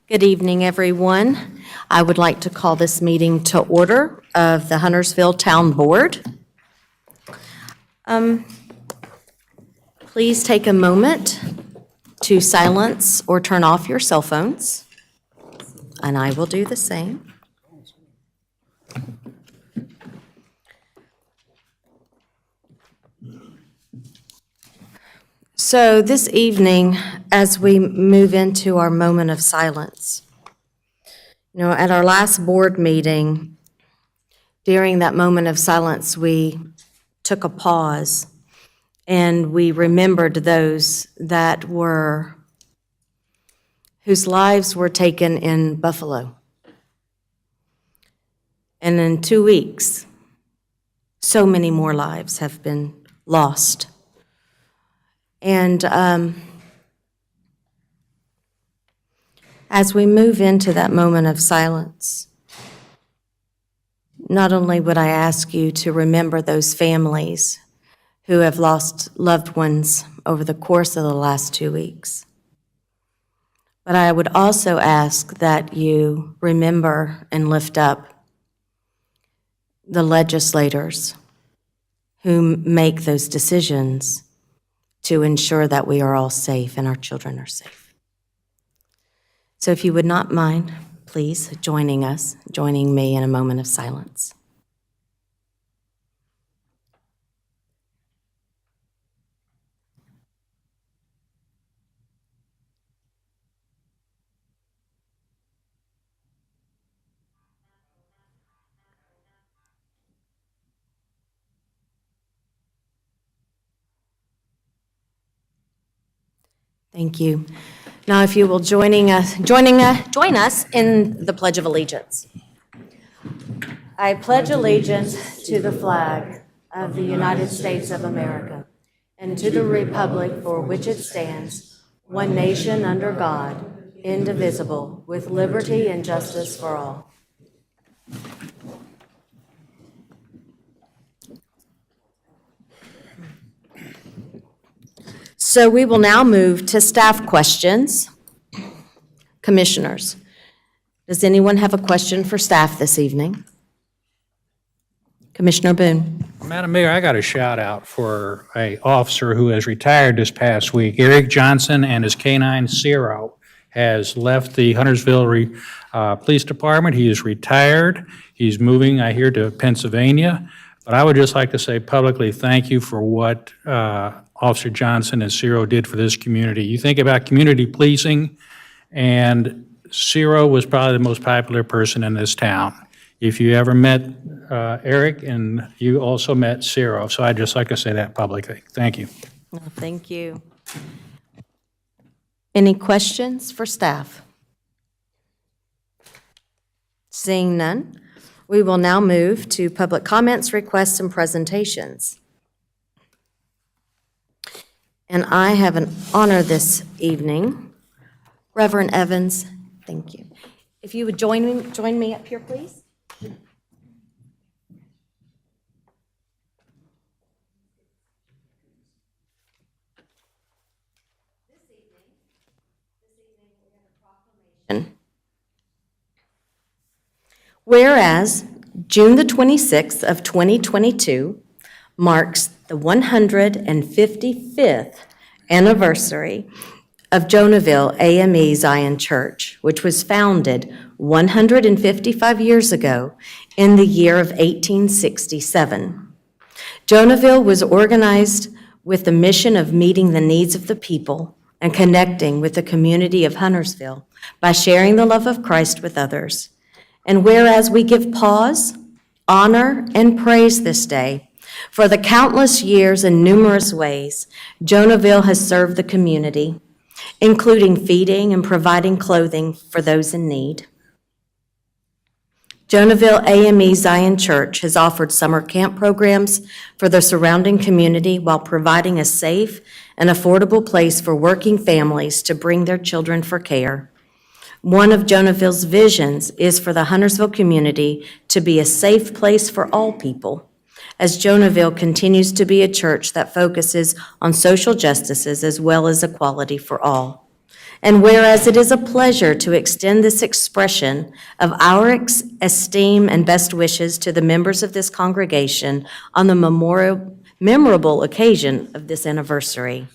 Good evening, everyone. I would like to call this meeting to order of the Huntersville Town Board. Please take a moment to silence or turn off your cell phones, and I will do the same. So this evening, as we move into our moment of silence, at our last board meeting, during that moment of silence, we took a pause and we remembered those whose lives were taken in Buffalo. And in 2 weeks, so many more lives have been lost. And as we move into that moment of silence, not only would I ask you to remember those families who have lost loved ones over the course of the last 2 weeks, but I would also ask that you remember and lift up the legislators who make those decisions to ensure that we are all safe and our children are safe. So if you would not mind, please joining me in a moment of silence. Thank you. Now, if you will join us in the Pledge of Allegiance. I pledge allegiance to the flag of the United States of America and to the republic for which it stands, one nation under God, indivisible, with liberty and justice for all. So we will now move to staff questions. Commissioners, does anyone have a question for staff this evening? Commissioner Boone. Madam Mayor, I got a shout out for an officer who has retired this past week. Eric Johnson and his canine Ciro has left the Huntersville Police Department. He is retired. He's moving, I hear, to Pennsylvania. But I would just like to say publicly thank you for what Officer Johnson and Ciro did for this community. You think about community policing, and Ciro was probably the most popular person in this town. If you ever met Eric, and you also met Ciro, so I'd just like to say that publicly. Thank you. Well, thank you. Any questions for staff? Seeing none, we will now move to public comments, requests, and presentations. And I have an honor this evening. Reverend Evans, thank you. If you would join me up here, please. Whereas June the 26th of 2022 marks the 155th anniversary of Jonahville AME Zion Church, which was founded 155 years ago in the year of 1867. Jonahville was organized with the mission of meeting the needs of the people and connecting with the community of Huntersville by sharing the love of Christ with others. And whereas we give pause, honor, and praise this day for the countless years and numerous ways Jonahville has served the community, including feeding and providing clothing for those in need. Jonahville AME Zion Church has offered summer camp programs for the surrounding community while providing a safe and affordable place for working families to bring their children for care. One of Jonahville's visions is for the Huntersville community to be a safe place for all people, as Jonahville continues to be a church that focuses on social justices as well as equality for all. And whereas it is a pleasure to extend this expression of our esteem and best wishes to the members of this congregation on the memorable occasion of this anniversary.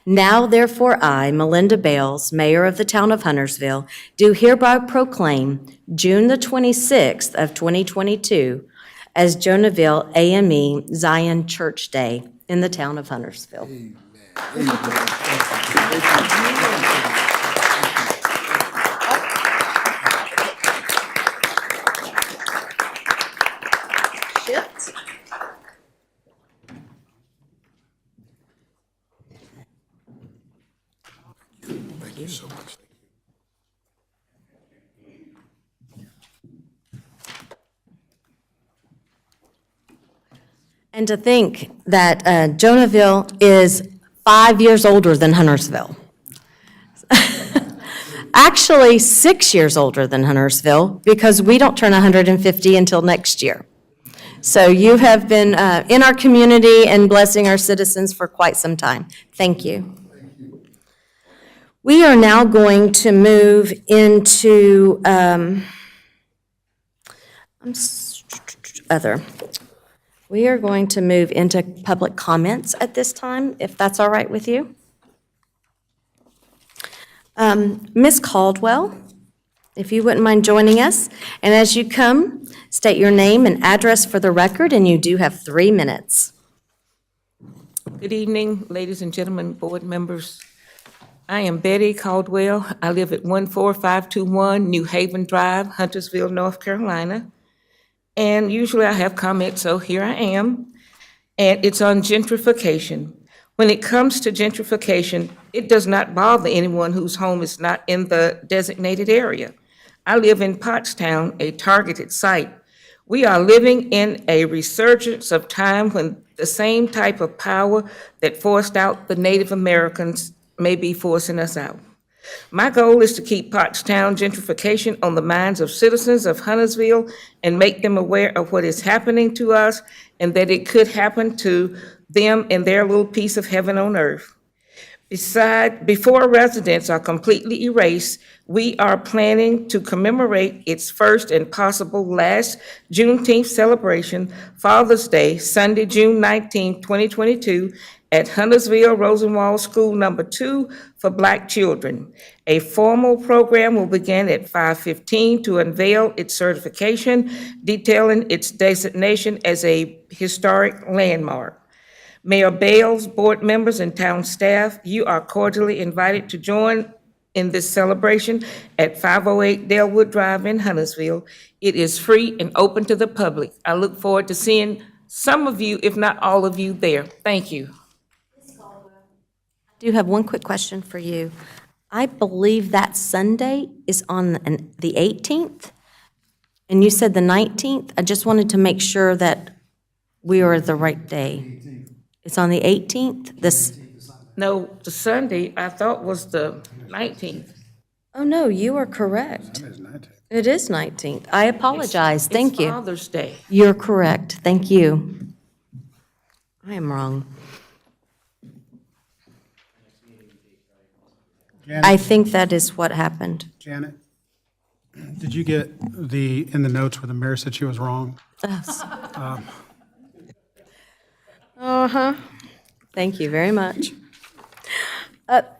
Now, therefore, I, Melinda Bales, Mayor of the Town of Huntersville, do hereby proclaim June the 26th of 2022 as Jonahville AME Zion Church Day in the Town of Huntersville. Thank you so much. And to think that Jonahville is 5 years older than Huntersville. Actually, 6 years older than Huntersville, because we don't turn 150 until next year. So you have been in our community and blessing our citizens for quite some time. Thank you. We are now going to move into We are going to move into public comments at this time, if that's all right with you. Ms. Caldwell, if you wouldn't mind joining us. And as you come, state your name and address for the record, and you do have 3 minutes. Good evening, ladies and gentlemen, board members. I am Betty Caldwell. I live at 14521 New Haven Drive, Huntersville, North Carolina. And usually I have comments, so here I am. And it's on gentrification. When it comes to gentrification, it does not bother anyone whose home is not in the designated area. I live in Pottstown, a targeted site. We are living in a resurgence of time when the same type of power that forced out the Native Americans may be forcing us out. My goal is to keep Pottstown gentrification on the minds of citizens of Huntersville and make them aware of what is happening to us and that it could happen to them in their little piece of heaven on earth. Before residents are completely erased, we are planning to commemorate its first and possible last Juneteenth celebration, Father's Day, Sunday, June 19, 2022, at Huntersville Rosenwald School Number 2 for Black children. A formal program will begin at 5:15 to unveil its certification, detailing its designation as a historic landmark. Mayor Bales, board members, and town staff, you are cordially invited to join in this celebration at 508 Dalewood Drive in Huntersville. It is free and open to the public. I look forward to seeing some of you, if not all of you, there. Thank you. I do have one quick question for you. I believe that Sunday is on the 18th, and you said the 19th. I just wanted to make sure that we are the right day. It's on the 18th? No, the Sunday, I thought was the 19th. Oh, no, you are correct. It is 19th. I apologize. Thank you. It's Father's Day. You're correct. Thank you. I am wrong. I think that is what happened. Janet, did you get in the notes where the mayor said she was wrong? Uh-huh. Thank you very much.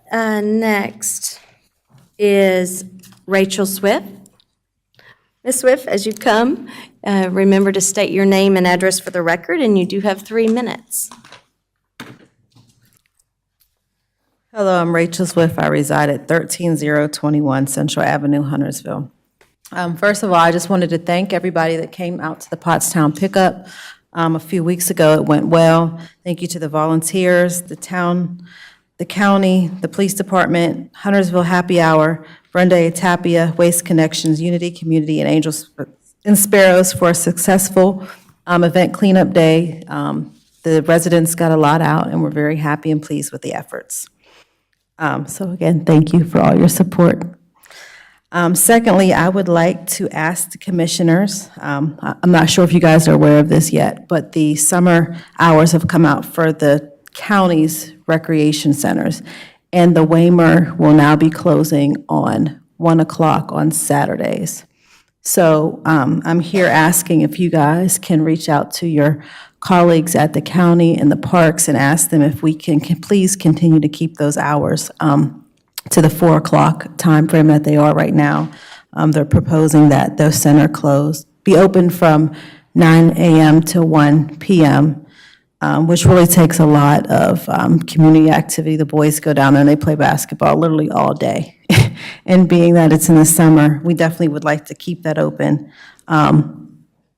Next is Rachel Swift. Ms. Swift, as you come, remember to state your name and address for the record, and you do have 3 minutes. Hello, I'm Rachel Swift. I reside at 13021 Central Avenue, Huntersville. First of all, I just wanted to thank everybody that came out to the Pottstown pickup a few weeks ago. It went well. Thank you to the volunteers, the town, the county, the police department, Huntersville Happy Hour, Brenda Tapia, Waste Connections, Unity Community, and Angels and Sparrows for a successful event cleanup day. The residents got a lot out, and we're very happy and pleased with the efforts. So again, thank you for all your support. Secondly, I would like to ask the commissioners, I'm not sure if you guys are aware of this yet, but the summer hours have come out for the county's recreation centers. and the Waymer will now be closing on 1 o'clock on Saturdays. So I'm here asking if you guys can reach out to your colleagues at the county and the parks and ask them if we can please continue to keep those hours to the 4 o'clock timeframe that they are right now. They're proposing that those center be open from 9 a.m. to 1 p.m., which really takes a lot of community activity. The boys go down there and they play basketball literally all day. And being that it's in the summer, we definitely would like to keep that open.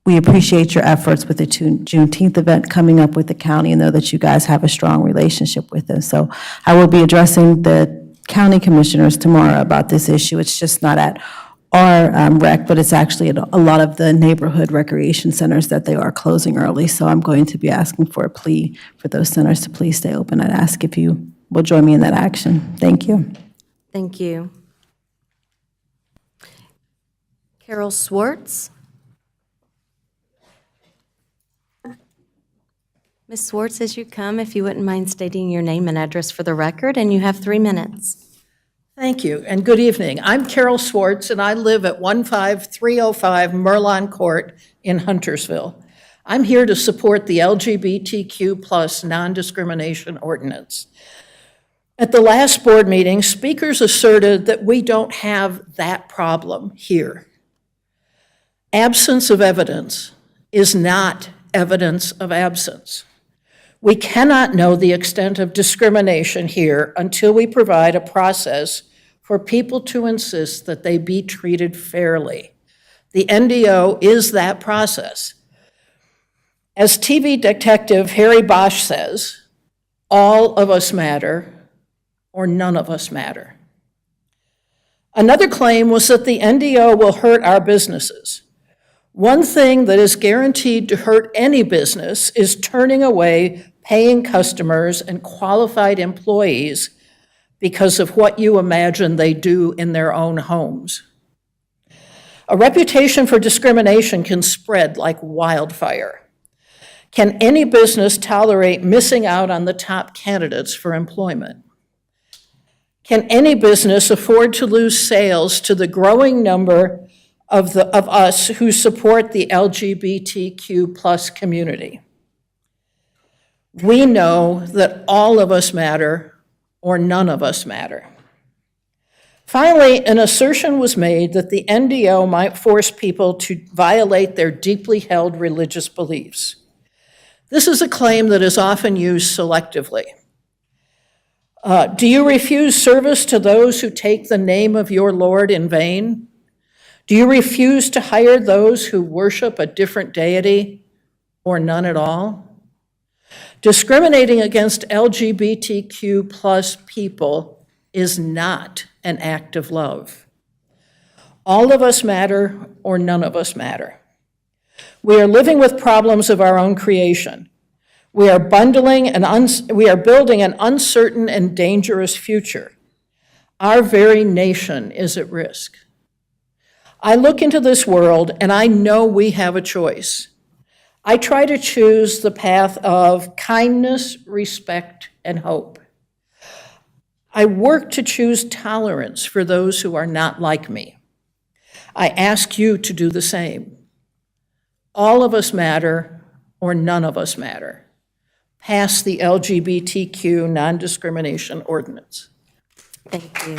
We appreciate your efforts with the Juneteenth event coming up with the county and know that you guys have a strong relationship with us. So I will be addressing the county commissioners tomorrow about this issue. It's just not at our rec, but it's actually at a lot of the neighborhood recreation centers that they are closing early. So I'm going to be asking for a plea for those centers to please stay open. I'd ask if you will join me in that action. Thank you. Thank you. Carol Swartz? Ms. Swartz, as you come, if you wouldn't mind stating your name and address for the record, and you have 3 minutes. Thank you, and good evening. I'm Carol Swartz, and I live at 15305 Merlon Court in Huntersville. I'm here to support the LGBTQ+ non-discrimination ordinance. At the last board meeting, speakers asserted that we don't have that problem here. Absence of evidence is not evidence of absence. We cannot know the extent of discrimination here until we provide a process for people to insist that they be treated fairly. The NDO is that process. As TV detective Harry Bosch says, all of us matter or none of us matter. Another claim was that the NDO will hurt our businesses. One thing that is guaranteed to hurt any business is turning away paying customers and qualified employees because of what you imagine they do in their own homes. A reputation for discrimination can spread like wildfire. Can any business tolerate missing out on the top candidates for employment? Can any business afford to lose sales to the growing number of us who support the LGBTQ+ community? We know that all of us matter or none of us matter. Finally, an assertion was made that the NDO might force people to violate their deeply held religious beliefs. This is a claim that is often used selectively. Do you refuse service to those who take the name of your Lord in vain? Do you refuse to hire those who worship a different deity or none at all? Discriminating against LGBTQ+ people is not an act of love. All of us matter or none of us matter. We are living with problems of our own creation. We are building an uncertain and dangerous future. Our very nation is at risk. I look into this world and I know we have a choice. I try to choose the path of kindness, respect, and hope. I work to choose tolerance for those who are not like me. I ask you to do the same. All of us matter or none of us matter. Pass the LGBTQ non-discrimination ordinance. Thank you.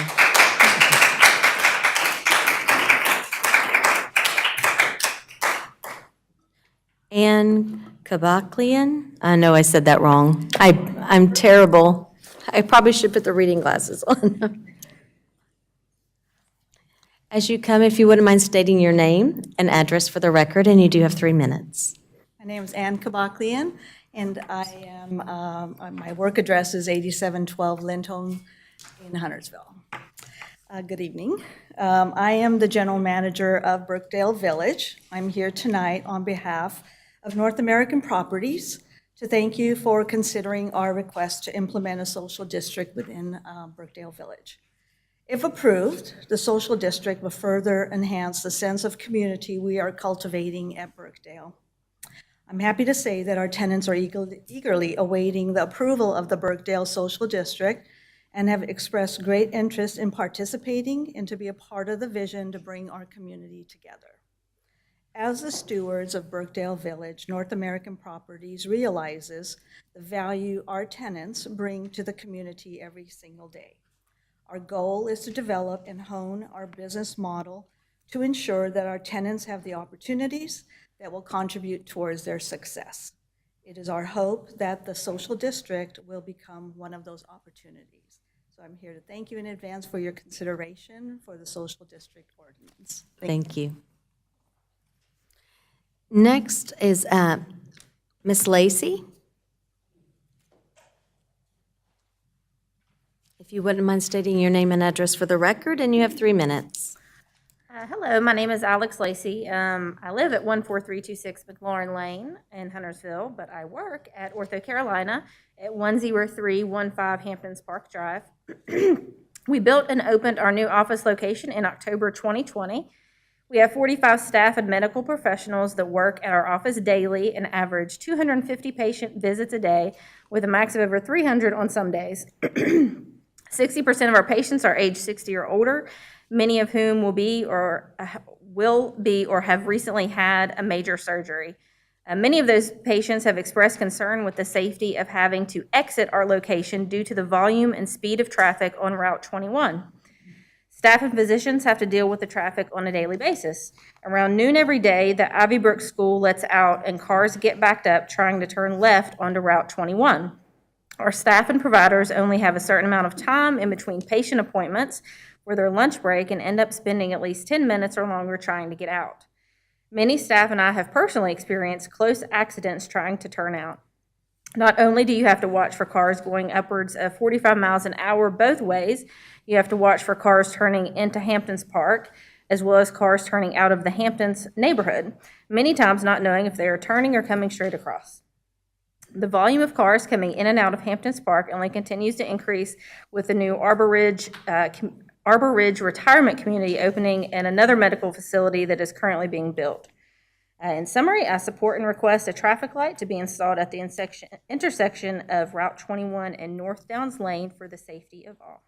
Ann Kabaklian? I know I said that wrong. I'm terrible. I probably should put the reading glasses on. As you come, if you wouldn't mind stating your name and address for the record, and you do have 3 minutes. My name is Ann Kabaklian, and I am, my work address is 8712 Lindholm in Huntersville. Good evening. I am the general manager of Brookdale Village. I'm here tonight on behalf of North American Properties to thank you for considering our request to implement a social district within Brookdale Village. If approved, the social district will further enhance the sense of community we are cultivating at Brookdale. I'm happy to say that our tenants are eagerly awaiting the approval of the Brookdale Social District, and have expressed great interest in participating and to be a part of the vision to bring our community together. As the stewards of Brookdale Village, North American Properties realizes the value our tenants bring to the community every single day. Our goal is to develop and hone our business model to ensure that our tenants have the opportunities that will contribute towards their success. It is our hope that the social district will become one of those opportunities. So I'm here to thank you in advance for your consideration for the social district ordinance. Thank you. Next is Ms. Lacy. If you wouldn't mind stating your name and address for the record, and you have 3 minutes. Hello, my name is Alex Lacey. I live at 14326 McLaurin Lane in Huntersville, but I work at Ortho Carolina at 10315 Hamptons Park Drive. We built and opened our new office location in October 2020. We have 45 staff and medical professionals that work at our office daily and average 250 patient visits a day with a max of over 300 on some days. 60% of our patients are age 60 or older, many of whom will be or have recently had a major surgery. Many of those patients have expressed concern with the safety of having to exit our location due to the volume and speed of traffic on Route 21. Staff and physicians have to deal with the traffic on a daily basis. Around noon every day, the Ivy Brook School lets out and cars get backed up trying to turn left onto Route 21. Our staff and providers only have a certain amount of time in between patient appointments for their lunch break and end up spending at least 10 minutes or longer trying to get out. Many staff and I have personally experienced close accidents trying to turn out. Not only do you have to watch for cars going upwards of 45 miles an hour both ways, you have to watch for cars turning into Hamptons Park, as well as cars turning out of the Hamptons neighborhood, many times not knowing if they are turning or coming straight across. The volume of cars coming in and out of Hamptons Park only continues to increase with the new Arbor Ridge Retirement Community opening and another medical facility that is currently being built. In summary, I support and request a traffic light to be installed at the intersection of Route 21 and North Downs Lane for the safety of all.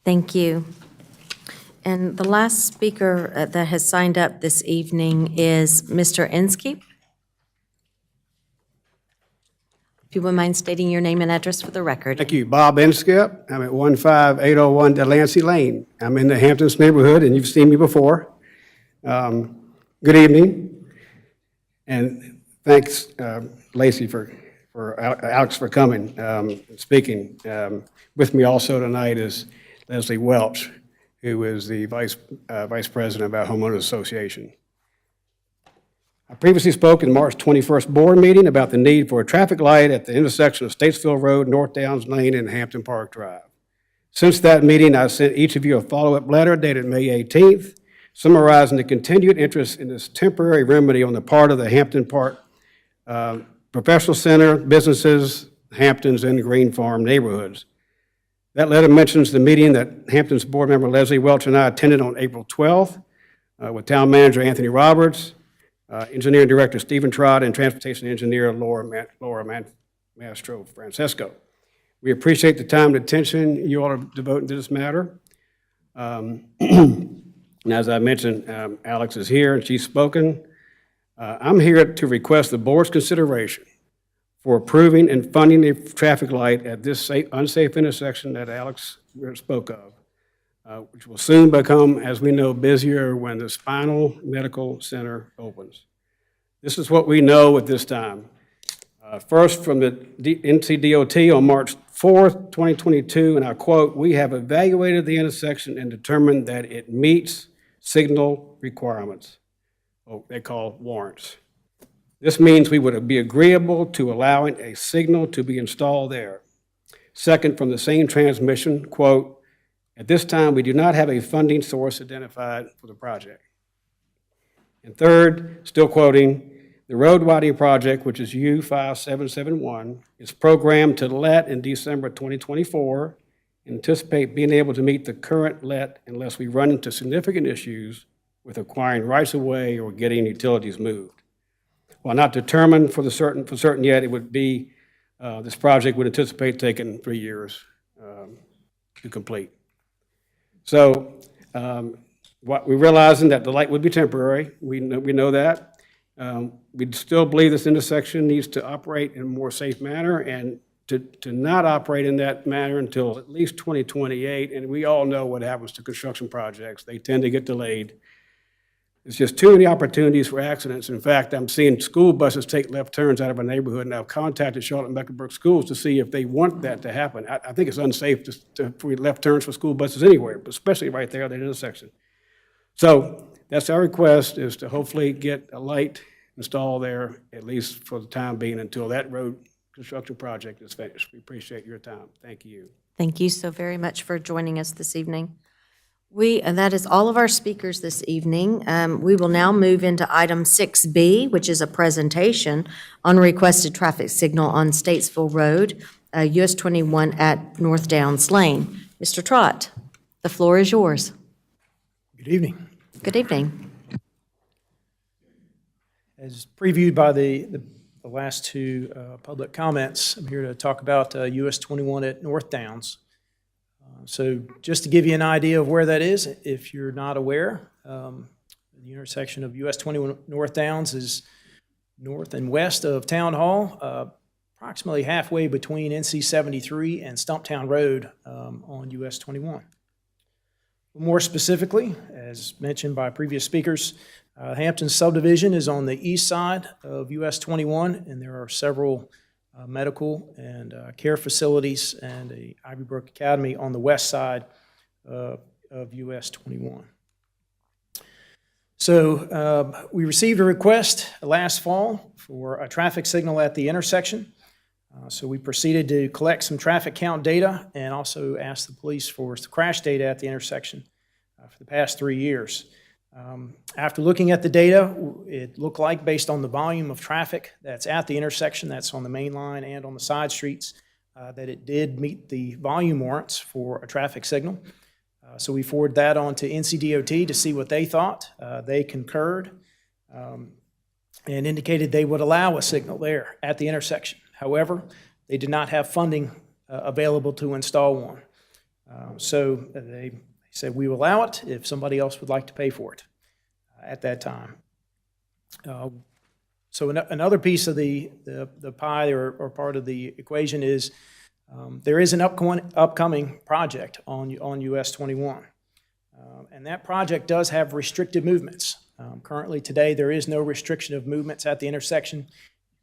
Thank you. And the last speaker that has signed up this evening is Mr. Inskeep. If you would mind stating your name and address for the record. Thank you. Bob Inskip. I'm at 15801 Delancey Lane. I'm in the Hamptons neighborhood, and you've seen me before. Good evening, and thanks, Lacey, for Alex for coming and speaking. With me also tonight is Leslie Welch, who is the vice president of our homeowners association. I previously spoke in March 21st board meeting about the need for a traffic light at the intersection of Statesville Road, North Downs Lane, and Hampton Park Drive. Since that meeting, I sent each of you a follow-up letter dated May 18th, summarizing the continued interest in this temporary remedy on the part of the Hampton Park Professional Center, businesses, Hamptons, and Green Farm neighborhoods. That letter mentions the meeting that Hamptons board member Leslie Welch and I attended on April 12th with town manager Anthony Roberts, engineering director Stephen Trott, and transportation engineer Laura Mastro Francesco. We appreciate the time and attention you all are devoting to this matter. And as I mentioned, Alex is here and she's spoken. I'm here to request the board's consideration for approving and funding the traffic light at this unsafe intersection that Alex spoke of, which will soon become, as we know, busier when the Spinal Medical Center opens. This is what we know at this time. First, from the NCDOT on March 4th, 2022, and I quote, "We have evaluated the intersection and determined that it meets signal requirements," they call warrants. This means we would be agreeable to allowing a signal to be installed there. Second, from the same transmission, quote, "At this time, we do not have a funding source identified for the project." And third, still quoting, "The road widening project, which is U5771, is programmed to let in December 2024, and anticipate being able to meet the current let unless we run into significant issues with acquiring rights-of-way or getting utilities moved. While not determined for certain yet, it would be This project would anticipate taking 3 years to complete. So what we're realizing that the light would be temporary. We know that. We still believe this intersection needs to operate in a more safe manner and to not operate in that manner until at least 2028. And we all know what happens to construction projects. They tend to get delayed. There's just too many opportunities for accidents. In fact, I'm seeing school buses take left turns out of a neighborhood, and I've contacted Charlotte Mecklenburg Schools to see if they want that to happen. I think it's unsafe for left turns for school buses anywhere, but especially right there at that intersection. So that's our request, is to hopefully get a light installed there, at least for the time being, until that road construction project is finished. We appreciate your time. Thank you. Thank you so very much for joining us this evening. And that is all of our speakers this evening. We will now move into item 6B, which is a presentation on requested traffic signal on Statesville Road, US 21 at North Downs Lane. Mr. Trott, the floor is yours. Good evening. Good evening. As previewed by the last two public comments, I'm here to talk about US 21 at North Downs. So just to give you an idea of where that is, if you're not aware, the intersection of US 21 North Downs is north and west of Town Hall, approximately halfway between NC 73 and Stumptown Road on US 21. More specifically, as mentioned by previous speakers, Hampton subdivision is on the east side of US 21, and there are several medical and care facilities and a Ivy Brook Academy on the west side of US 21. So we received a request last fall for a traffic signal at the intersection. So we proceeded to collect some traffic count data and also asked the police for the crash data at the intersection for the past 3 years. After looking at the data, it looked like, based on the volume of traffic that's at the intersection, that's on the main line and on the side streets, that it did meet the volume warrants for a traffic signal. So we forwarded that on to NCDOT to see what they thought. They concurred and indicated they would allow a signal there at the intersection. However, they did not have funding available to install one. So they said, we will allow it if somebody else would like to pay for it at that time. So another piece of the pie or part of the equation is there is an upcoming project on US 21. And that project does have restricted movements. Currently today, there is no restriction of movements at the intersection.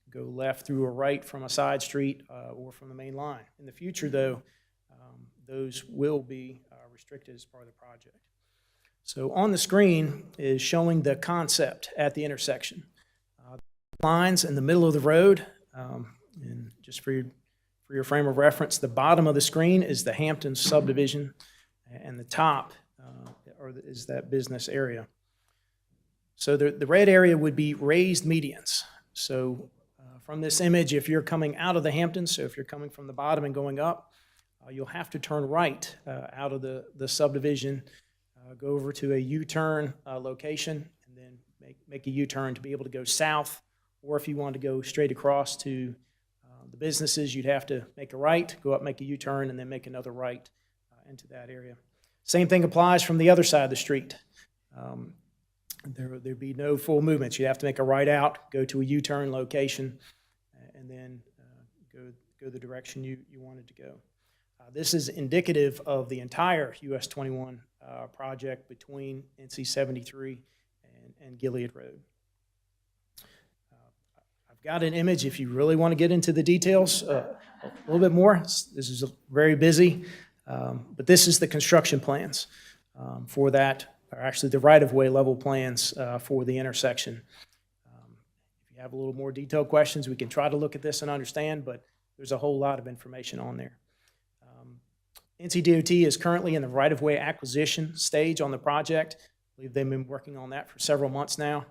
Go left through or right from a side street or from the main line. In the future, though, those will be restricted as part of the project. So on the screen is showing the concept at the intersection. Lines in the middle of the road, and just for your frame of reference, the bottom of the screen is the Hampton subdivision, and the top is that business area. So the red area would be raised medians. So from this image, if you're coming out of the Hamptons, so if you're coming from the bottom and going up, you'll have to turn right out of the subdivision, go over to a U-turn location, and then make a U-turn to be able to go south. Or if you want to go straight across to the businesses, you'd have to make a right, go up, make a U-turn, and then make another right into that area. Same thing applies from the other side of the street. There'd be no full movements. You'd have to make a right out, go to a U-turn location, and then go the direction you wanted to go. This is indicative of the entire US 21 project between NC 73 and Gilead Road. I've got an image if you really want to get into the details a little bit more. This is very busy, but this is the construction plans for that, or actually the right-of-way level plans for the intersection. If you have a little more detailed questions, we can try to look at this and understand, but there's a whole lot of information on there. NCDOT is currently in the right-of-way acquisition stage on the project. I believe they've been working on that for several months now.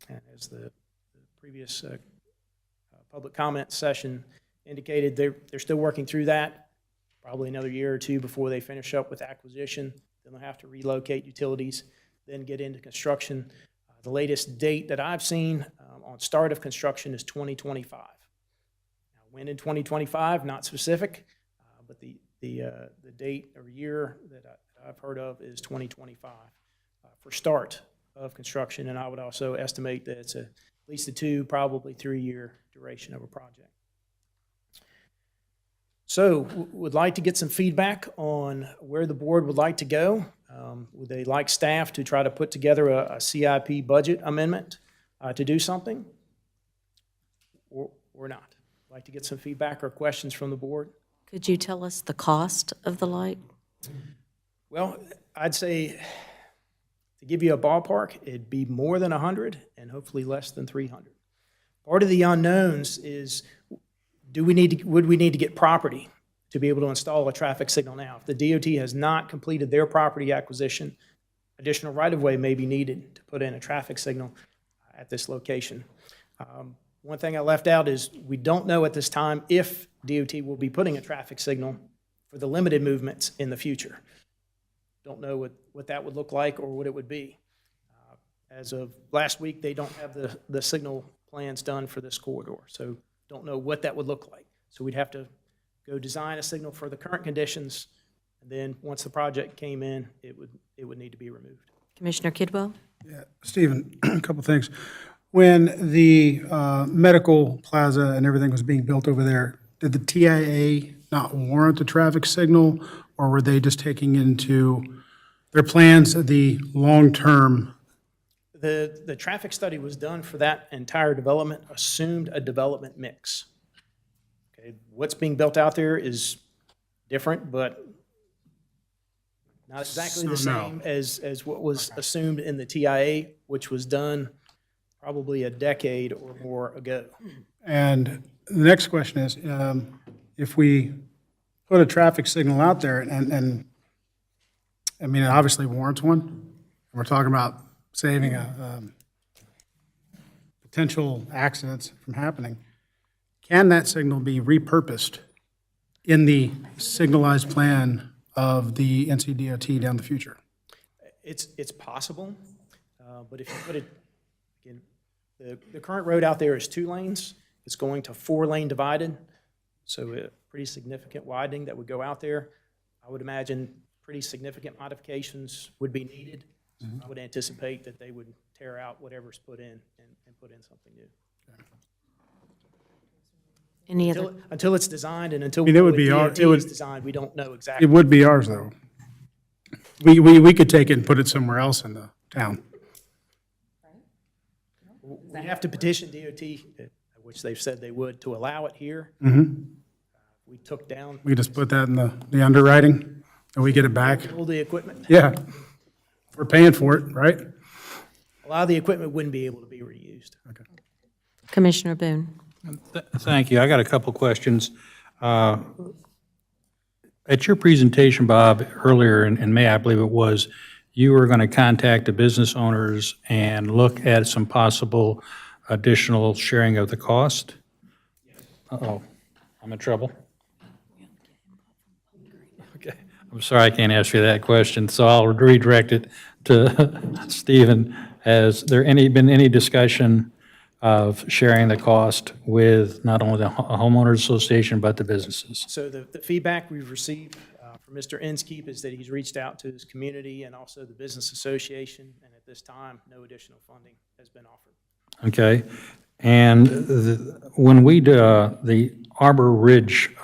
And as the previous public comment session indicated, they're still working through that. Probably another year or two before they finish up with acquisition. Then they'll have to relocate utilities, then get into construction. The latest date that I've seen on start of construction is 2025. Now, When in 2025, not specific, but the date or year that I've heard of is 2025 for start of construction, and I would also estimate that it's at least a 2, probably 3-year duration of a project. So, would like to get some feedback on where the board would like to go. Would they like staff to try to put together a CIP budget amendment to do something? Or not? Like to get some feedback or questions from the board? Could you tell us the cost of the light? Well, I'd say, to give you a ballpark, it'd be more than 100 and hopefully less than 300. Part of the unknowns is, would we need to get property to be able to install a traffic signal now? If the DOT has not completed their property acquisition, additional right-of-way may be needed to put in a traffic signal at this location. One thing I left out is we don't know at this time if DOT will be putting a traffic signal for the limited movements in the future. Don't know what that would look like or what it would be. As of last week, they don't have the signal plans done for this corridor, so don't know what that would look like. So we'd have to go design a signal for the current conditions, and then once the project came in, it would need to be removed. Commissioner Kidwell? Yeah, Stephen, a couple things. When the medical plaza and everything was being built over there, did the TIA not warrant a traffic signal, or were they just taking into their plans the long-term? The traffic study was done for that entire development, assumed a development mix. Okay, what's being built out there is different, but not exactly the same as what was assumed in the TIA, which was done probably a decade or more ago. And the next question is, if we put a traffic signal out there, and I mean, it obviously warrants one, we're talking about saving potential accidents from happening, can that signal be repurposed in the signalized plan of the NCDOT down the future? It's possible, but if you put it, again, the current road out there is 2 lanes. It's going to 4-lane divided, so a pretty significant widening that would go out there. I would imagine pretty significant modifications would be needed. I would anticipate that they would tear out whatever's put in and put in something new. Any other? Until it's designed and until I mean, it would be our- DOT it would- is designed, we don't know It exactly. would be ours, though. We could take it and put it somewhere else in the town. We have to petition DOT, which they've said they would, to allow it here. We took down We just put that in the underwriting, and we get it back. all the equipment. Yeah. We're paying for it, right? A lot of the equipment wouldn't be able to be reused. Commissioner Boone? Thank you. I got a couple questions. At your presentation, Bob, earlier in May, I believe it was, you were going to contact the business owners and look at some possible additional sharing of the cost? Uh-oh, I'm in trouble. Okay, I'm sorry I can't answer that question, so I'll redirect it to Stephen. Has there been any discussion of sharing the cost with not only the homeowners association, but the businesses? So the feedback we've received from Mr. Inskeep is that he's reached out to his community and also the business association, and at this time, no additional funding has been offered. Okay, and when the Arbor Ridge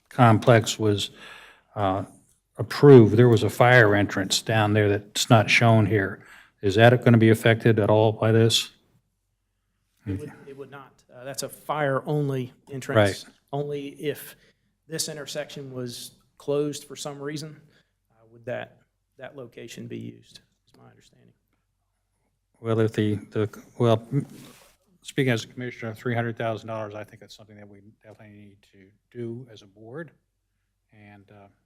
complex was approved, there was a fire entrance down there that's not shown here. Is that going to be affected at all by this? It would not. That's a fire-only entrance. Right. Only if this intersection was closed for some reason, would that location be used, is my understanding. Well, if speaking as a commissioner, $300,000, I think that's something that we definitely need to do as a board, and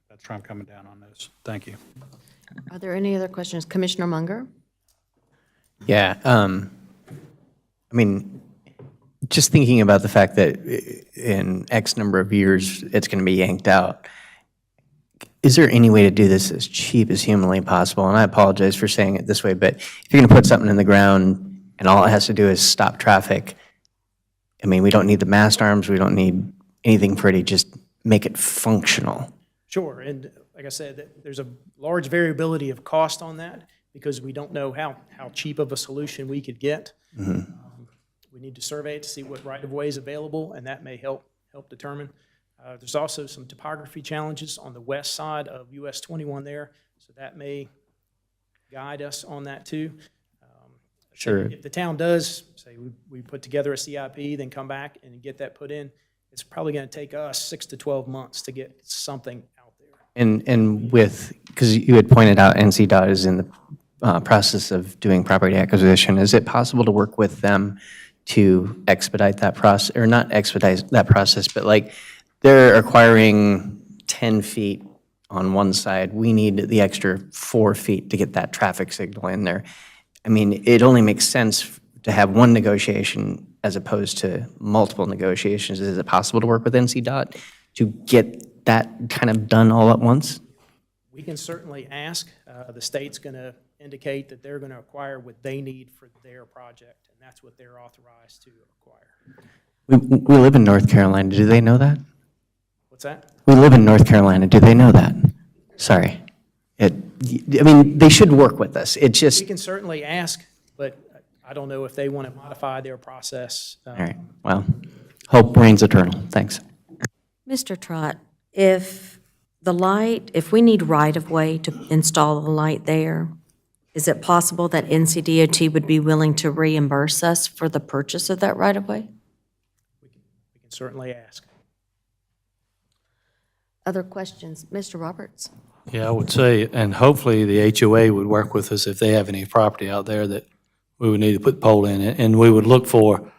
that's where I'm coming down on this. Thank you. Are there any other questions? Commissioner Munger? Yeah, I mean, just thinking about the fact that in X number of years, it's going to be yanked out, is there any way to do this as cheap as humanly possible? And I apologize for saying it this way, but if you're going to put something in the ground and all it has to do is stop traffic, I mean, we don't need the mast arms, we don't need anything pretty, just make it functional. Sure, and like I said, there's a large variability of cost on that because we don't know how cheap of a solution we could get. We need to survey it to see what right-of-way is available, and that may help determine. There's also some topography challenges on the west side of US 21 there, so that may guide us on that too. Sure. If the town does, say, we put together a CIP, then come back and get that put in, it's probably going to take us 6 to 12 months to get something out there. And with, because you had pointed out NCDOT is in the process of doing property acquisition, is it possible to work with them to expedite that process, or not expedite that process, but like they're acquiring 10 feet on one side, we need the extra 4 feet to get that traffic signal in there. I mean, it only makes sense to have one negotiation as opposed to multiple negotiations. Is it possible to work with NCDOT to get that kind of done all at once? We can certainly ask. The state's going to indicate that they're going to acquire what they need for their project, and that's what they're authorized to acquire. We live in North Carolina. Do they know that? What's that? We live in North Carolina. Do they know that? Sorry. I mean, they should work with us. It just, We can certainly ask, but I don't know if they want to modify their process. all right, well, hope reigns eternal. Thanks. Mr. Trott, if we need right-of-way to install the light there, is it possible that NCDOT would be willing to reimburse us for the purchase of that right-of-way? We can certainly ask. Other questions? Mr. Roberts? Yeah, I would say, and hopefully the HOA would work with us if they have any property out there that we would need to put pole in it. And we would look for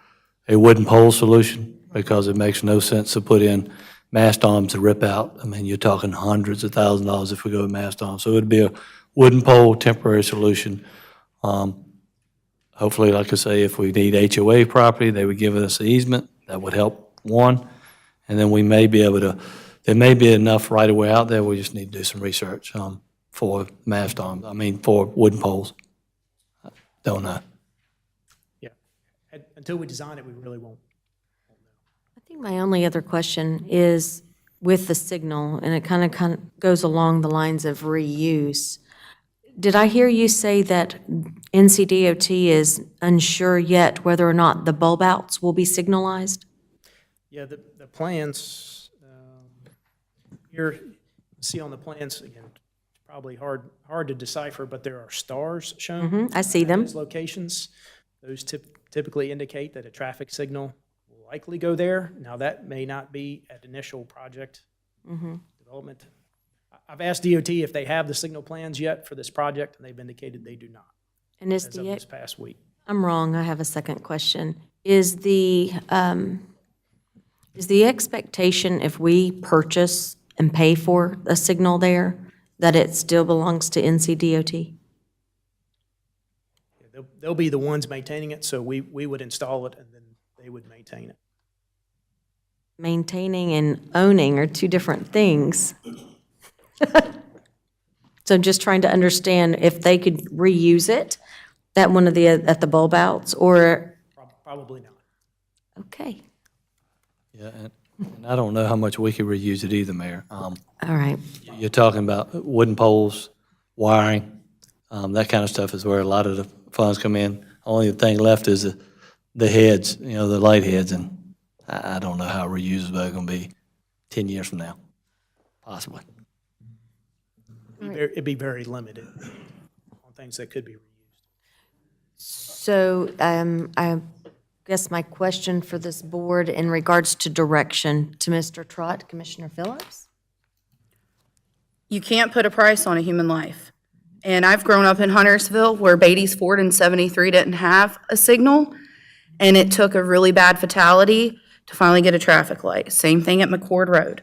a wooden pole solution because it makes no sense to put in mast arms to rip out. I mean, you're talking hundreds of thousands of dollars if we go with mast arms. So it would be a wooden pole temporary solution. Hopefully, like I say, if we need HOA property, they would give us the easement. That would help one. And then we may be able to, there may be enough right away out there. We just need to do some research for mast arms, for wooden poles. Don't know. Yeah. Until we design it, we really won't. I think my only other question is with the signal, and it kind of goes along the lines of reuse. Did I hear you say that NCDOT is unsure yet whether or not the bulb outs will be signalized? Yeah, the plans, here, you see on the plans, again, it's probably hard to decipher, but there are stars shown. I see them. At those locations. Those typically indicate that a traffic signal will likely go there. Now, that may not be at initial project development. I've asked DOT if they have the signal plans yet for this project, and they've indicated they do not, And as of this past week. I'm wrong, I have a second question. Is the expectation if we purchase and pay for a signal there, that it still belongs to NCDOT? They'll be the ones maintaining it, so we would install it, and then they would maintain it. Maintaining and owning are two different things. So I'm just trying to understand if they could reuse it, at the bulb outs, or, Probably not. okay, Yeah, and I don't know how much we could reuse it either, Mayor. all right. You're talking about wooden poles, wiring, that kind of stuff is where a lot of the funds come in. Only thing left is the heads, the light heads, and I don't know how reusable they're going to be 10 years from now, possibly. It'd be very limited on things that could be reused. So I guess my question for this board in regards to direction to Mr. Trott, Commissioner Phillips? You can't put a price on a human life. And I've grown up in Huntersville where Beatty's Ford in 73 didn't have a signal, and it took a really bad fatality to finally get a traffic light. Same thing at McCord Road.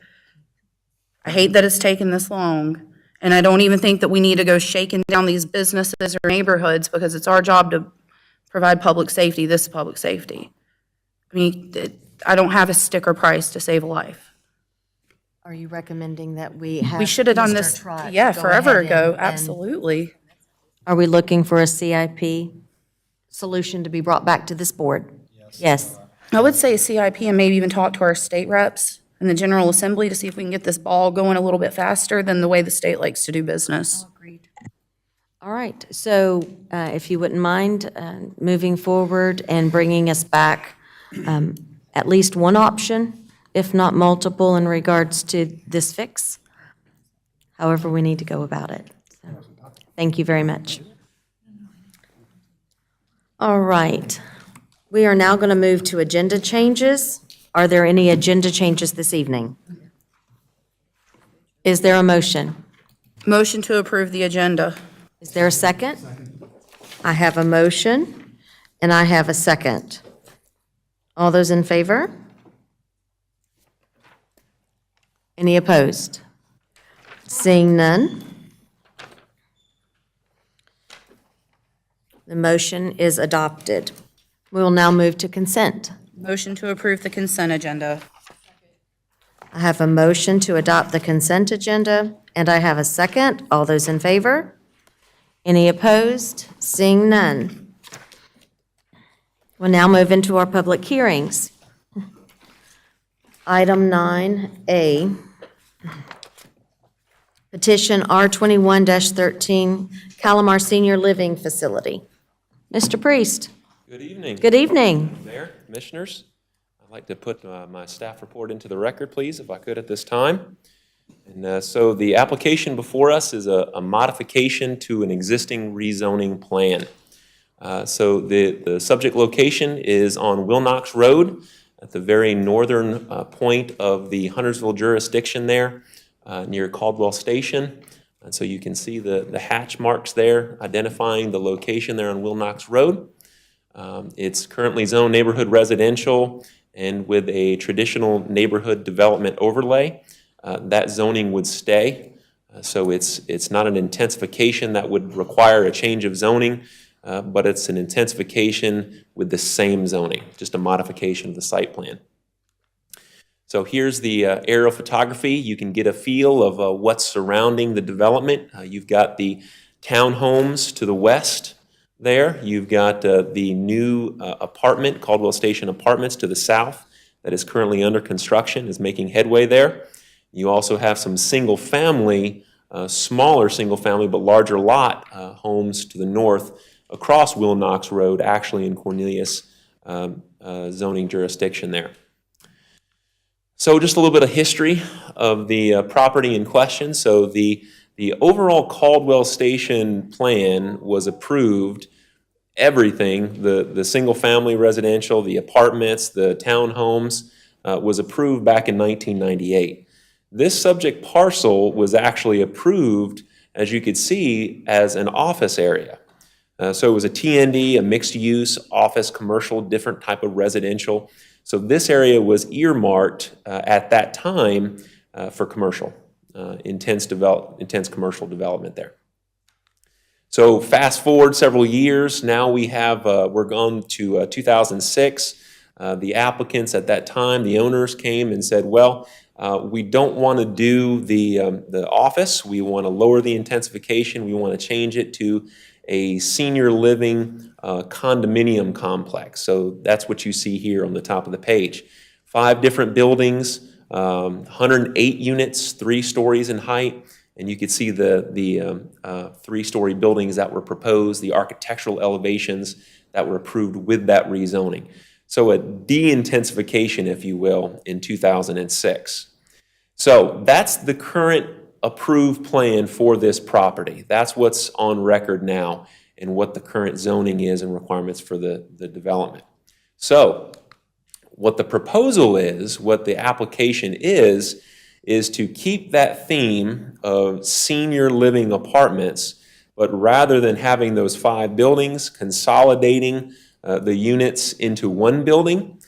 I hate that it's taken this long, and I don't even think that we need to go shaking down these businesses or neighborhoods because it's our job to provide public safety. This is public safety. I mean, I don't have a sticker price to save a life. Are you recommending that we have We should have done Mr. this, Trott yeah, go forever ahead ago, and- absolutely. Are we looking for a CIP solution to be brought back to this board? Yes. I would say CIP and maybe even talk to our state reps in the General Assembly to see if we can get this ball going a little bit faster than the way the state likes to do business. All right, so if you wouldn't mind moving forward and bringing us back at least one option, if not multiple, in regards to this fix, however we need to go about it. So, thank you very much. All right, we are now going to move to agenda changes. Are there any agenda changes this evening? Is there a motion? Motion to approve the agenda. Is there a second? I have a motion, and I have a second. All those in favor? Any opposed? Seeing none. The motion is adopted. We will now move to consent. Motion to approve the consent agenda. I have a motion to adopt the consent agenda, and I have a second. All those in favor? Any opposed? Seeing none. We'll now move into our public hearings. Item 9A, petition R21-13, Calamar Senior Living Facility. Mr. Priest. Good evening. Good evening. Mayor, Commissioners. I'd like to put my staff report into the record, please, if I could at this time. And so the application before us is a modification to an existing rezoning plan. So the subject location is on Wilknox Road at the very northern point of the Huntersville jurisdiction there, near Caldwell Station. And so you can see the hatch marks there identifying the location there on Wilknox Road. It's currently zoned neighborhood residential and with a traditional neighborhood development overlay. That zoning would stay. So it's not an intensification that would require a change of zoning, but it's an intensification with the same zoning, just a modification of the site plan. So here's the aerial photography. You can get a feel of what's surrounding the development. You've got the townhomes to the west there. You've got the new apartment, Caldwell Station Apartments, to the south that is currently under construction, is making headway there. You also have some single-family, smaller single-family but larger lot homes to the north across Wilknox Road, actually in Cornelius zoning jurisdiction there. So just a little bit of history of the property in question. So the overall Caldwell Station plan was approved, everything, the single-family residential, the apartments, the townhomes, was approved back in 1998. This subject parcel was actually approved, as you could see, as an office area. So it was a TND, a mixed-use, office, commercial, different type of residential. So this area was earmarked at that time for commercial, intense commercial development there. So fast forward several years, now we have, we're gone to 2006. The applicants at that time, the owners came and said, well, we don't want to do the office. We want to lower the intensification. We want to change it to a senior living condominium complex. So that's what you see here on the top of the page. 5 different buildings, 108 units, 3 stories in height. And you could see the 3-story buildings that were proposed, the architectural elevations that were approved with that rezoning. So a de-intensification, if you will, in 2006. So that's the current approved plan for this property. That's what's on record now and what the current zoning is and requirements for the development. So what the proposal is, what the application is to keep that theme of senior living apartments, but rather than having those 5 buildings, consolidating the units into one building,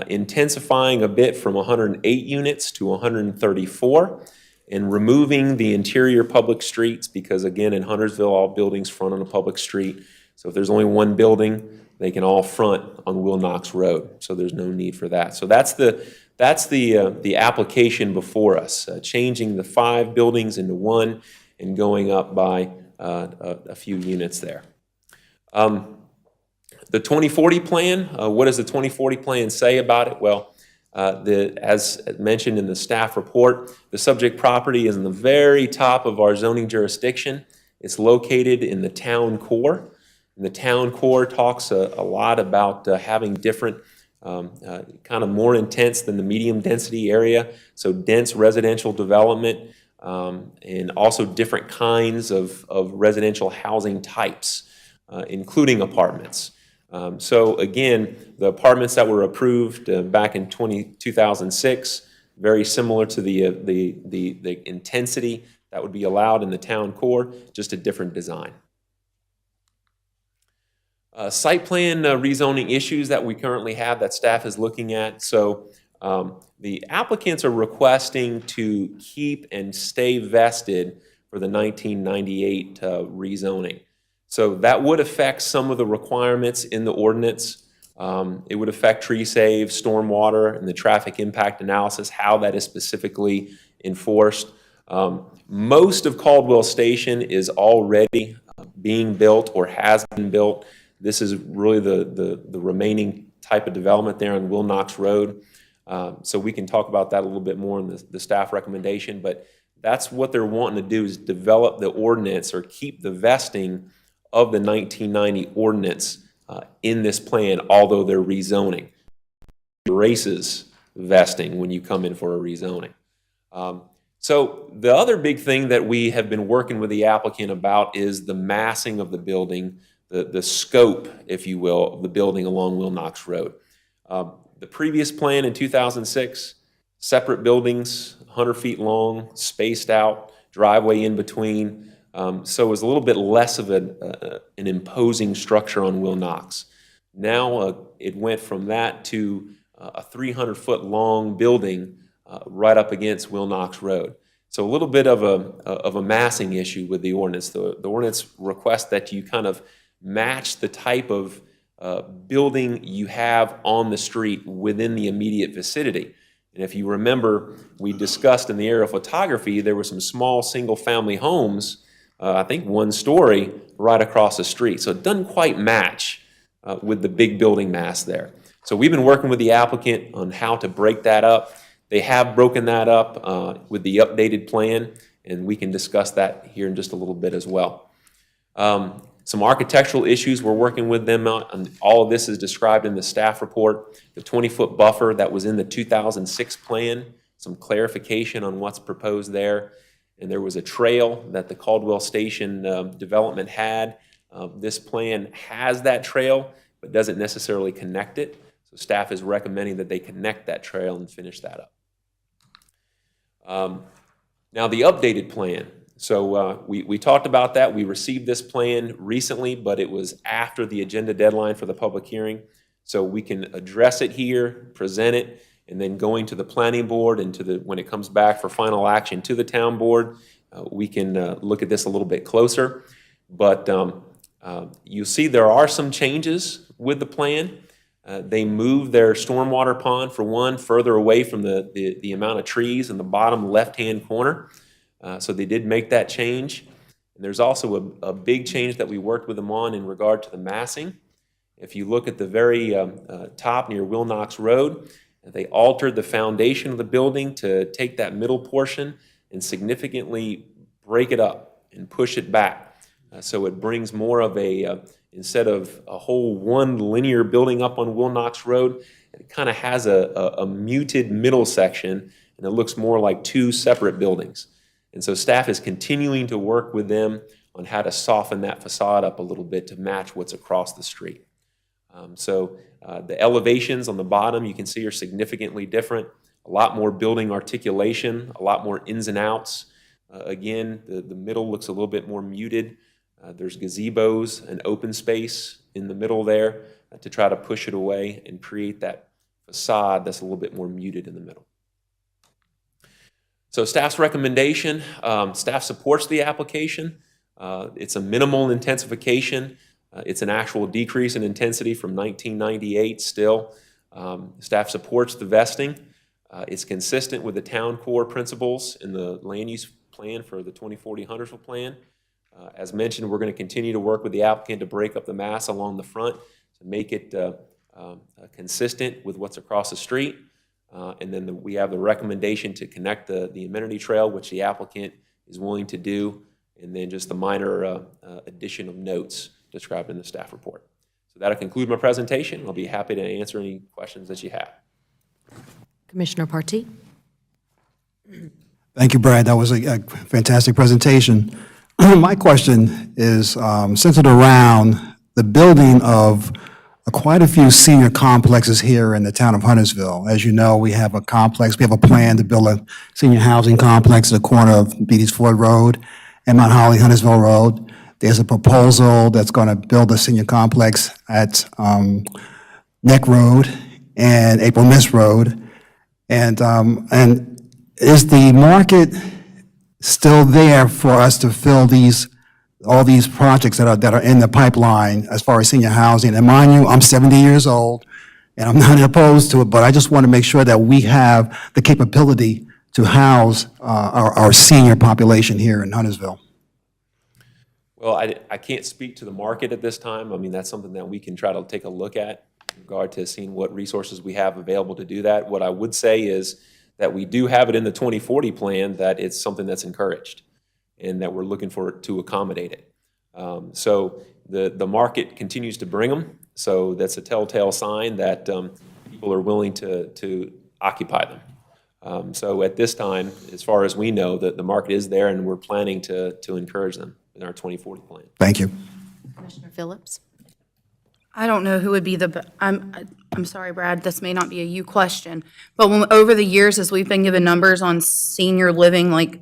intensifying a bit from 108 units to 134, and removing the interior public streets, because again, in Huntersville, all buildings front on a public street. So if there's only one building, they can all front on Wilknox Road. So there's no need for that. So that's the application before us, changing the 5 buildings into one and going up by a few units there. The 2040 plan, what does the 2040 plan say about it? Well, as mentioned in the staff report, the subject property is in the very top of our zoning jurisdiction. It's located in the town core. And the town core talks a lot about having different, kind of more intense than the medium density area, so dense residential development, and also different kinds of residential housing types, including apartments. So again, the apartments that were approved back in 2006, very similar to the intensity that would be allowed in the town core, just a different design. Site plan rezoning issues that we currently have that staff is looking at. So the applicants are requesting to keep and stay vested for the 1998 rezoning. So that would affect some of the requirements in the ordinance. It would affect tree save, stormwater, and the traffic impact analysis, how that is specifically enforced. Most of Caldwell Station is already being built or has been built. This is really the remaining type of development there on Will Knox Road. So we can talk about that a little bit more in the staff recommendation, but that's what they're wanting to do, is develop the ordinance or keep the vesting of the 1990 ordinance in this plan, although they're rezoning. It erases vesting when you come in for a rezoning. So the other big thing that we have been working with the applicant about is the massing of the building, the scope, if you will, of the building along Will Knox Road. The previous plan in 2006, separate buildings, 100 feet long, spaced out, driveway in between. So it was a little bit less of an imposing structure on Will Knox. Now it went from that to a 300-foot long building right up against Will Knox Road. So a little bit of a massing issue with the ordinance. The ordinance requests that you kind of match the type of building you have on the street within the immediate vicinity. And if you remember, we discussed in the aerial photography, there were some small single-family homes, I think one story, right across the street. So it doesn't quite match with the big building mass there. So we've been working with the applicant on how to break that up. They have broken that up with the updated plan, and we can discuss that here in just a little bit as well. Some architectural issues we're working with them on, and all of this is described in the staff report. The 20-foot buffer that was in the 2006 plan, some clarification on what's proposed there. And there was a trail that the Caldwell Station development had. This plan has that trail, but doesn't necessarily connect it. So staff is recommending that they connect that trail and finish that up. Now the updated plan. So we talked about that. We received this plan recently, but it was after the agenda deadline for the public hearing. So we can address it here, present it, and then going to the planning board and when it comes back for final action to the town board, we can look at this a little bit closer. But you'll see there are some changes with the plan. They moved their stormwater pond, for one, further away from the amount of trees in the bottom left-hand corner. So they did make that change. And there's also a big change that we worked with them on in regard to the massing. If you look at the very top near Will Knox Road, they altered the foundation of the building to take that middle portion and significantly break it up and push it back. So it brings more of instead of a whole one linear building up on Will Knox Road, it kind of has a muted middle section, and it looks more like two separate buildings. And so staff is continuing to work with them on how to soften that facade up a little bit to match what's across the street. The elevations on the bottom you can see are significantly different, a lot more building articulation, a lot more ins and outs. Again, the middle looks a little bit more muted. There's gazebos and open space in the middle there to try to push it away and create that facade that's a little bit more muted in the middle. So staff's recommendation, staff supports the application. It's a minimal intensification. It's an actual decrease in intensity from 1998 still. Staff supports the vesting. It's consistent with the town core principles in the land use plan for the 2040 Huntersville plan. As mentioned, we're going to continue to work with the applicant to break up the mass along the front make it consistent with what's across the street. And then we have the recommendation to connect the amenity trail, which the applicant is willing to do, and then just the minor addition of notes described in the staff report. So that'll conclude my presentation. I'll be happy to answer any questions that you have. Commissioner Partee? Thank you, Brad. That was a fantastic presentation. My question is centered around the building of quite a few senior complexes here in the town of Huntersville. As you know, we have a plan to build a senior housing complex at the corner of Beatty's Ford Road and Mount Holly Huntersville Road. There's a proposal that's going to build a senior complex at Neck Road and April Mist Road. And is the market still there for us to fill all these projects that are in the pipeline as far as senior housing? And mind you, I'm 70 years old, and I'm not opposed to it, but I just want to make sure that we have the capability to house our senior population here in Huntersville. Well, I can't speak to the market at this time. I mean, that's something that we can try to take a look at in regard to seeing what resources we have available to do that. What I would say is that we do have it in the 2040 plan, that it's something that's encouraged and that we're looking for to accommodate it. So the market continues to bring them. So that's a telltale sign that people are willing to occupy them. So at this time, as far as we know, the market is there, and we're planning to encourage them in our 2040 plan. Thank you. Commissioner Phillips? I don't know who would be I'm sorry, Brad, this may not be a you question, but over the years, as we've been given numbers on senior living, like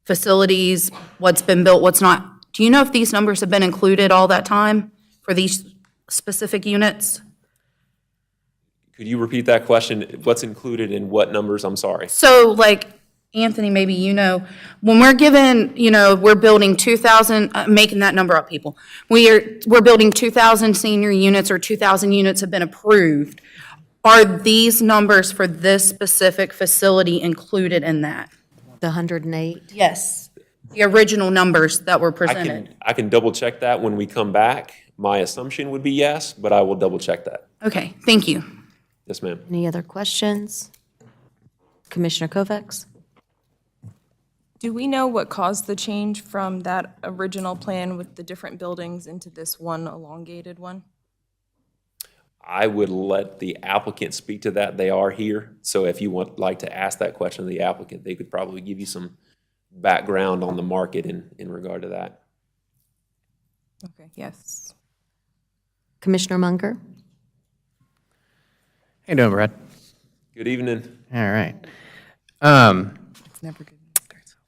facilities, what's been built, what's not, do you know if these numbers have been included all that time for these specific units? Could you repeat that question? What's included in what numbers? I'm sorry. So like, Anthony, maybe you know, when we're given, we're building 2,000, making that number up, people. We're building 2,000 senior units, or 2,000 units have been approved. Are these numbers for this specific facility included in that? The 108? Yes. The original numbers that were presented. I can double check that when we come back. My assumption would be yes, but I will double check that. Okay, thank you. Yes, ma'am. Any other questions? Commissioner Kovacs? Do we know what caused the change from that original plan with the different buildings into this one elongated one? I would let the applicant speak to that. They are here. So if you would like to ask that question of the applicant, they could probably give you some background on the market in regard to that. Okay, yes. Commissioner Munger? How you doing, Brad? Good evening. All right.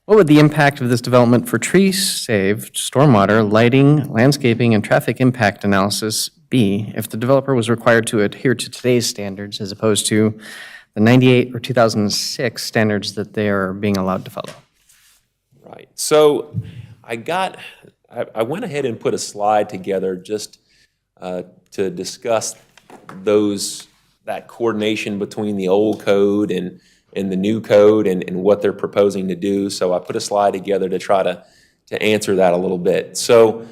What would the impact of this development for tree-saved, stormwater, lighting, landscaping, and traffic impact analysis be if the developer was required to adhere to today's standards as opposed to the 98 or 2006 standards that they are being allowed to follow? Right. So I went ahead and put a slide together just to discuss that coordination between the old code and the new code and what they're proposing to do. So I put a slide together to try to answer that a little bit. So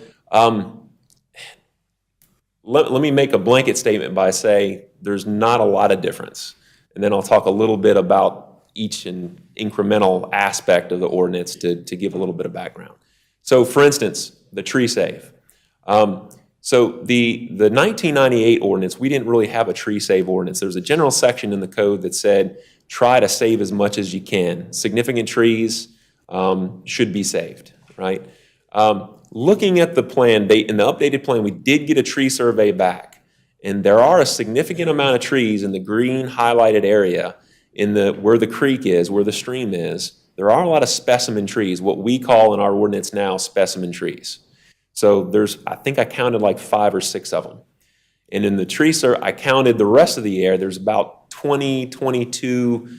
let me make a blanket statement by saying there's not a lot of difference. And then I'll talk a little bit about each incremental aspect of the ordinance to give a little bit of background. So for instance, the tree save. So the 1998 ordinance, we didn't really have a tree save ordinance. There's a general section in the code that said, try to save as much as you can. Significant trees should be saved, right? Looking at the plan, in the updated plan, we did get a tree survey back. And there are a significant amount of trees in the green highlighted area where the creek is, where the stream is. There are a lot of specimen trees, what we call in our ordinance now specimen trees. So I think I counted like 5 or 6 of them. And in the tree I counted the rest of the area. There's about 22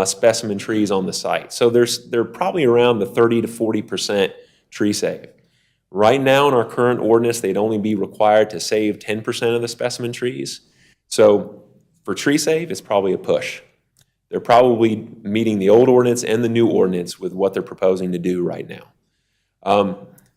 specimen trees on the site. So they're probably around the 30 to 40% tree save. Right now in our current ordinance, they'd only be required to save 10% of the specimen trees. So for tree save, it's probably a push. They're probably meeting the old ordinance and the new ordinance with what they're proposing to do right now.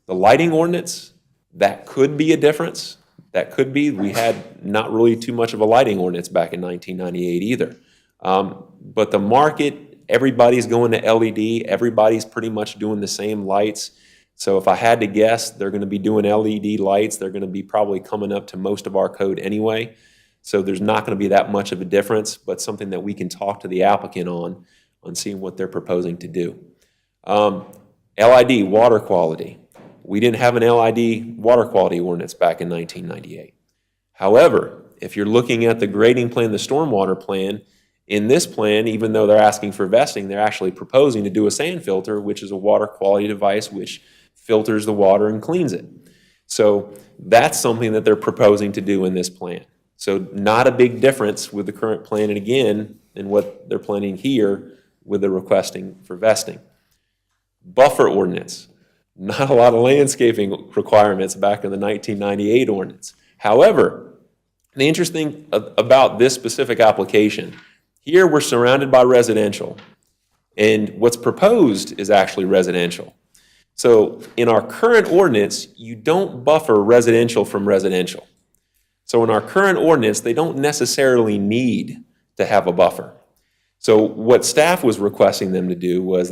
The lighting ordinance, that could be a difference. That could be. We had not really too much of a lighting ordinance back in 1998 either. But the market, everybody's going to LED. Everybody's pretty much doing the same lights. So if I had to guess, they're going to be doing LED lights. They're going to be probably coming up to most of our code anyway. So there's not going to be that much of a difference, but something that we can talk to the applicant on seeing what they're proposing to do. LID, water quality. We didn't have an LID water quality ordinance back in 1998. However, if you're looking at the grading plan, the stormwater plan, in this plan, even though they're asking for vesting, they're actually proposing to do a sand filter, which is a water quality device which filters the water and cleans it. So that's something that they're proposing to do in this plan. So not a big difference with the current plan, and again, in what they're planning here with the requesting for vesting. Buffer ordinance. Not a lot of landscaping requirements back in the 1998 ordinance. However, the interesting about this specific application, here we're surrounded by residential, and what's proposed is actually residential. So in our current ordinance, you don't buffer residential from residential. So in our current ordinance, they don't necessarily need to have a buffer. So what staff was requesting them to do was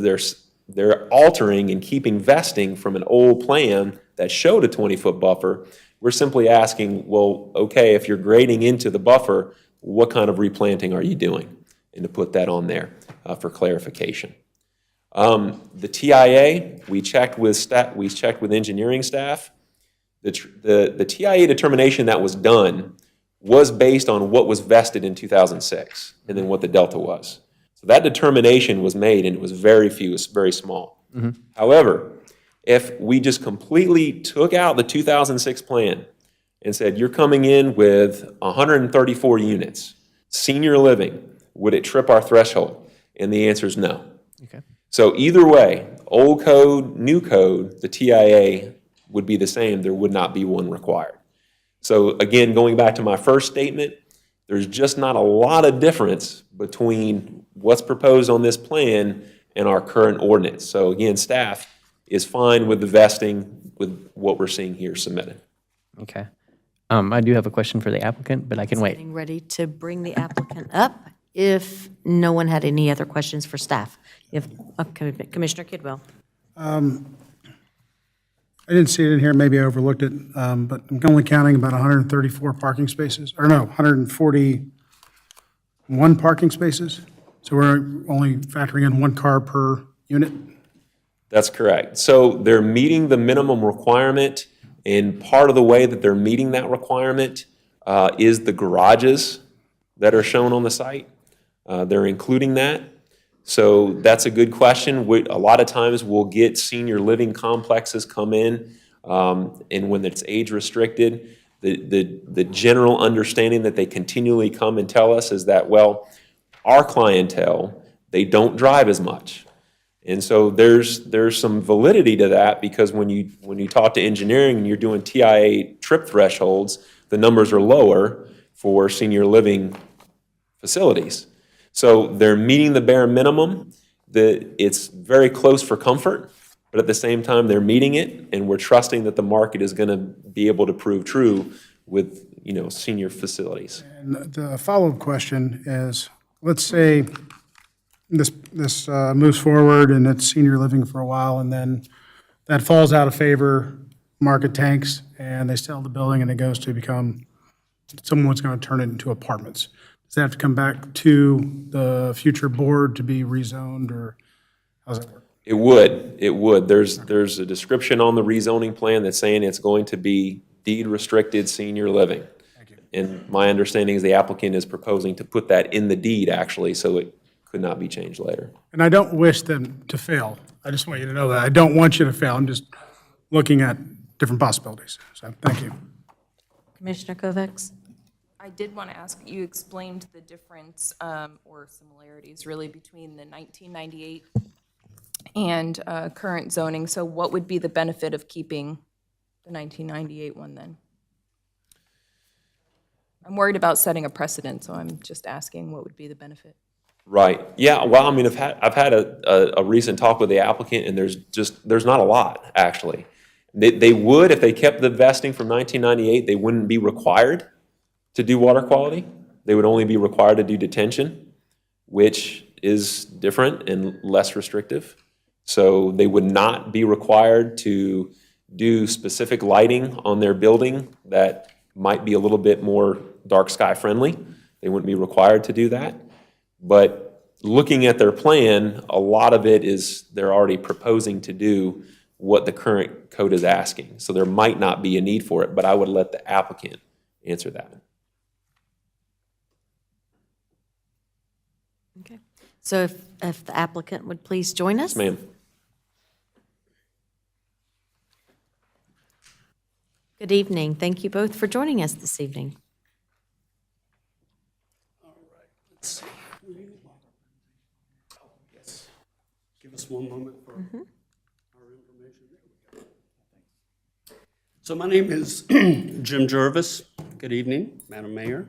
they're altering and keeping vesting from an old plan that showed a 20-foot buffer. We're simply asking, well, okay, if you're grading into the buffer, what kind of replanting are you doing? And to put that on there for clarification. The TIA, we checked with engineering staff. The TIA determination that was done was based on what was vested in 2006 and then what the delta was. So that determination was made, and it was very few, it was very small. However, if we just completely took out the 2006 plan and said, you're coming in with 134 units, senior living, would it trip our threshold? And the answer is no. Okay. So either way, old code, new code, the TIA would be the same. There would not be one required. So again, going back to my first statement, there's just not a lot of difference between what's proposed on this plan and our current ordinance. So again, staff is fine with the vesting with what we're seeing here submitted. Okay. I do have a question for the applicant, but I can wait. Getting ready to bring the applicant up if no one had any other questions for staff. If Commissioner Kidwell. I didn't see it in here, maybe I overlooked it, but I'm only counting about 134 parking spaces, or no, 141 parking spaces. So we're only factoring in one car per unit? That's correct. So they're meeting the minimum requirement, and part of the way that they're meeting that requirement is the garages that are shown on the site. They're including that. So that's a good question. A lot of times we'll get senior living complexes come in, and when it's age restricted, the general understanding that they continually come and tell us is that, well, our clientele, they don't drive as much. And so there's some validity to that, because when you talk to engineering and you're doing TIA trip thresholds, the numbers are lower for senior living facilities. So they're meeting the bare minimum. It's very close for comfort, but at the same time, they're meeting it, and we're trusting that the market is going to be able to prove true with, senior facilities. And the follow-up question is, let's say this moves forward and it's senior living for a while, and then that falls out of favor, market tanks, and they sell the building and it goes to become, someone's going to turn it into apartments. Does that have to come back to the future board to be rezoned, or how does that work? It would. There's a description on the rezoning plan that's saying it's going to be deed restricted senior living. Thank you. And my understanding is the applicant is proposing to put that in the deed, actually, so it could not be changed later. And I don't wish them to fail. I just want you to know that. I don't want you to fail. I'm just looking at different possibilities. So, thank you. Commissioner Kovacs? I did want to ask, you explained the difference or similarities really between the 1998 and current zoning. So what would be the benefit of keeping the 1998 one then? I'm worried about setting a precedent, so I'm just asking what would be the benefit. Right. Yeah. Well, I mean, I've had a recent talk with the applicant, and there's not a lot, actually. They would, if they kept the vesting from 1998, they wouldn't be required to do water quality. They would only be required to do detention, which is different and less restrictive. So they would not be required to do specific lighting on their building that might be a little bit more dark sky friendly. They wouldn't be required to do that. But looking at their plan, a lot of it is they're already proposing to do what the current code is asking. So there might not be a need for it, but I would let the applicant answer that. Okay. So if the applicant would please join us? Yes, ma'am. Good evening. Thank you both for joining us this evening. Let's see. Yes. Give us one moment for our information. There we go. So my name is Jim Jervis. Good evening, Madam Mayor,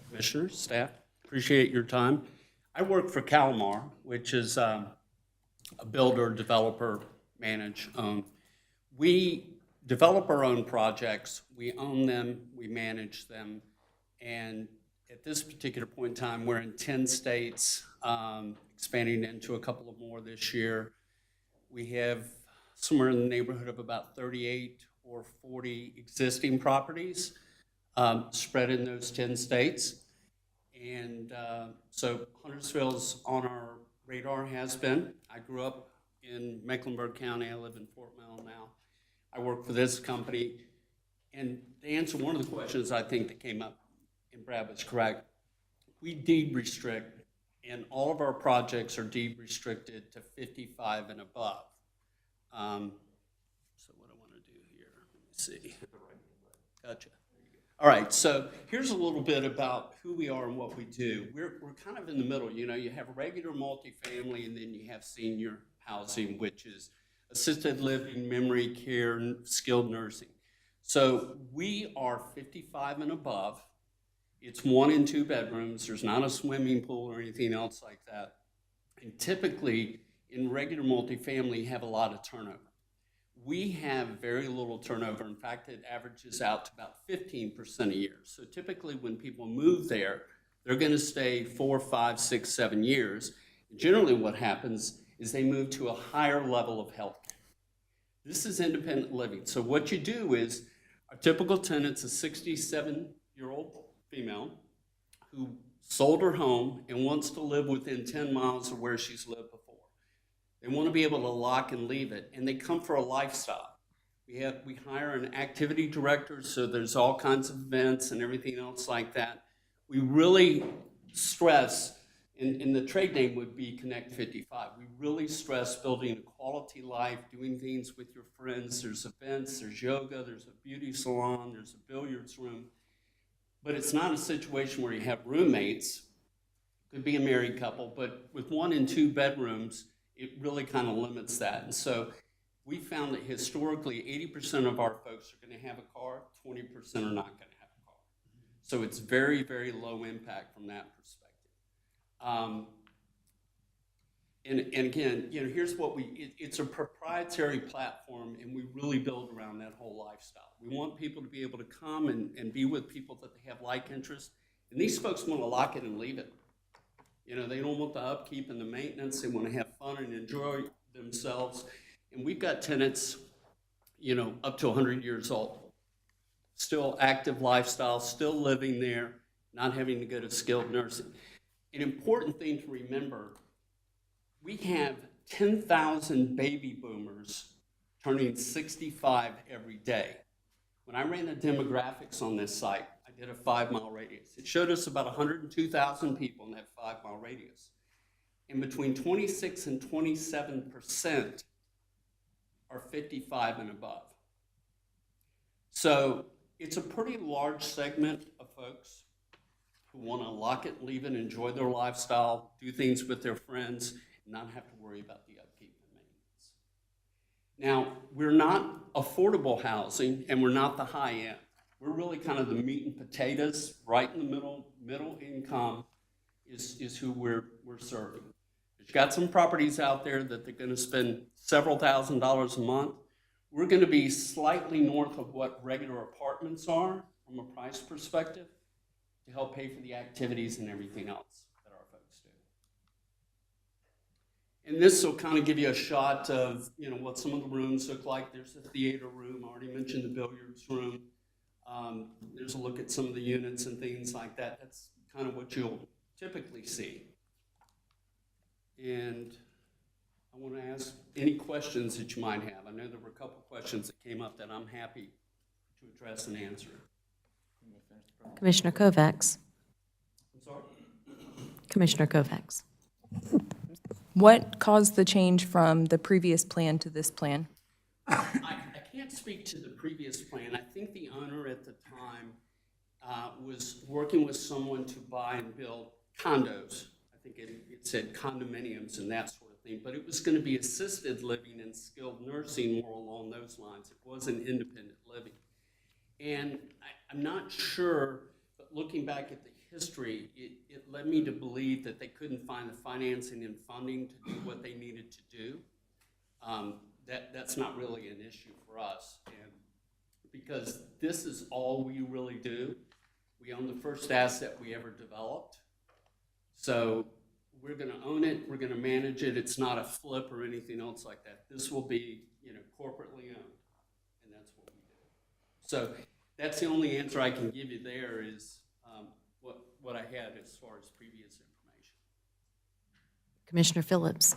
Commissioners, staff. Appreciate your time. I work for Calamar, which is a builder, developer, manage, own. We develop our own projects. We own them. We manage them. And at this particular point in time, we're in 10 states, expanding into a couple of more this year. We have somewhere in the neighborhood of about 38 or 40 existing properties spread in those 10 states. And so Huntersville's on our radar, has been. I grew up in Mecklenburg County. I live in Fort Mill now. I work for this company. And to answer one of the questions I think that came up, and Brad was correct, we deed restrict, and all of our projects are deed restricted to 55 and above. So what I want to do here, let me see. Gotcha. All right, so here's a little bit about who we are and what we do. We're kind of in the middle. You know, you have regular multifamily, and then you have senior housing, which is assisted living, memory care, and skilled nursing. So we are 55 and above. It's 1 and 2 bedrooms. There's not a swimming pool or anything else like that. And typically, in regular multifamily, you have a lot of turnover. We have very little turnover. In fact, it averages out to about 15% a year. So typically, when people move there, they're going to stay 4, 5, 6, 7 years. And generally, what happens is they move to a higher level of health care. This is independent living. So what you do is, a typical tenant's a 67-year-old female who sold her home and wants to live within 10 miles of where she's lived before. They want to be able to lock and leave it, and they come for a lifestyle. We hire an activity director, so there's all kinds of events and everything else like that. We really stress, and the trade name would be Connect 55. We really stress building a quality life, doing things with your friends. There's events, there's yoga, there's a beauty salon, there's a billiards room. But it's not a situation where you have roommates. Could be a married couple, but with 1 and 2 bedrooms, it really kind of limits that. And so we found that historically, 80% of our folks are going to have a car, 20% are not going to have a car. So it's very, very low impact from that perspective. And again, you know, here's what it's a proprietary platform, and we really build around that whole lifestyle. We want people to be able to come and be with people that they have like interests. And these folks want to lock it and leave it. You know, they don't want the upkeep and the maintenance. They want to have fun and enjoy themselves. And we've got tenants, you know, up to 100 years old. Still active lifestyle, still living there, not having to go to skilled nursing. An important thing to remember, we have 10,000 baby boomers turning 65 every day. When I ran the demographics on this site, I did a 5-mile radius. It showed us about 102,000 people in that 5-mile radius. And between 26 and 27% are 55 and above. So it's a pretty large segment of folks who want to lock it, leave it, enjoy their lifestyle, do things with their friends, and not have to worry about the upkeep and maintenance. Now, we're not affordable housing, and we're not the high end. We're really kind of the meat and potatoes, right in the middle income is who we're serving. There's got some properties out there that they're going to spend several $1,000s a month. We're going to be slightly north of what regular apartments are from a price perspective to help pay for the activities and everything else that our folks do. And this will kind of give you a shot of, what some of the rooms look like. There's the theater room. I already mentioned the billiards room. There's a look at some of the units and things like that. That's kind of what you'll typically see. And I want to ask any questions that you might have. I know there were a couple questions that came up that I'm happy to address and answer. Commissioner Kovacs. I'm sorry? Commissioner Kovacs. What caused the change from the previous plan to this plan? I can't speak to the previous plan. I think the owner at the time was working with someone to buy and build condos. I think it said condominiums and that sort of thing, but it was going to be assisted living and skilled nursing, more along those lines. It wasn't independent living. And I'm not sure, but looking back at the history, it led me to believe that they couldn't find the financing and funding to do what they needed to do. That's not really an issue for us, and because this is all we really do. We own the first asset we ever developed, so we're going to own it. We're going to manage it. It's not a flip or anything else like that. This will be, corporately owned, and that's what we do. So that's the only answer I can give you there is what I had as far as previous information. Commissioner Phillips.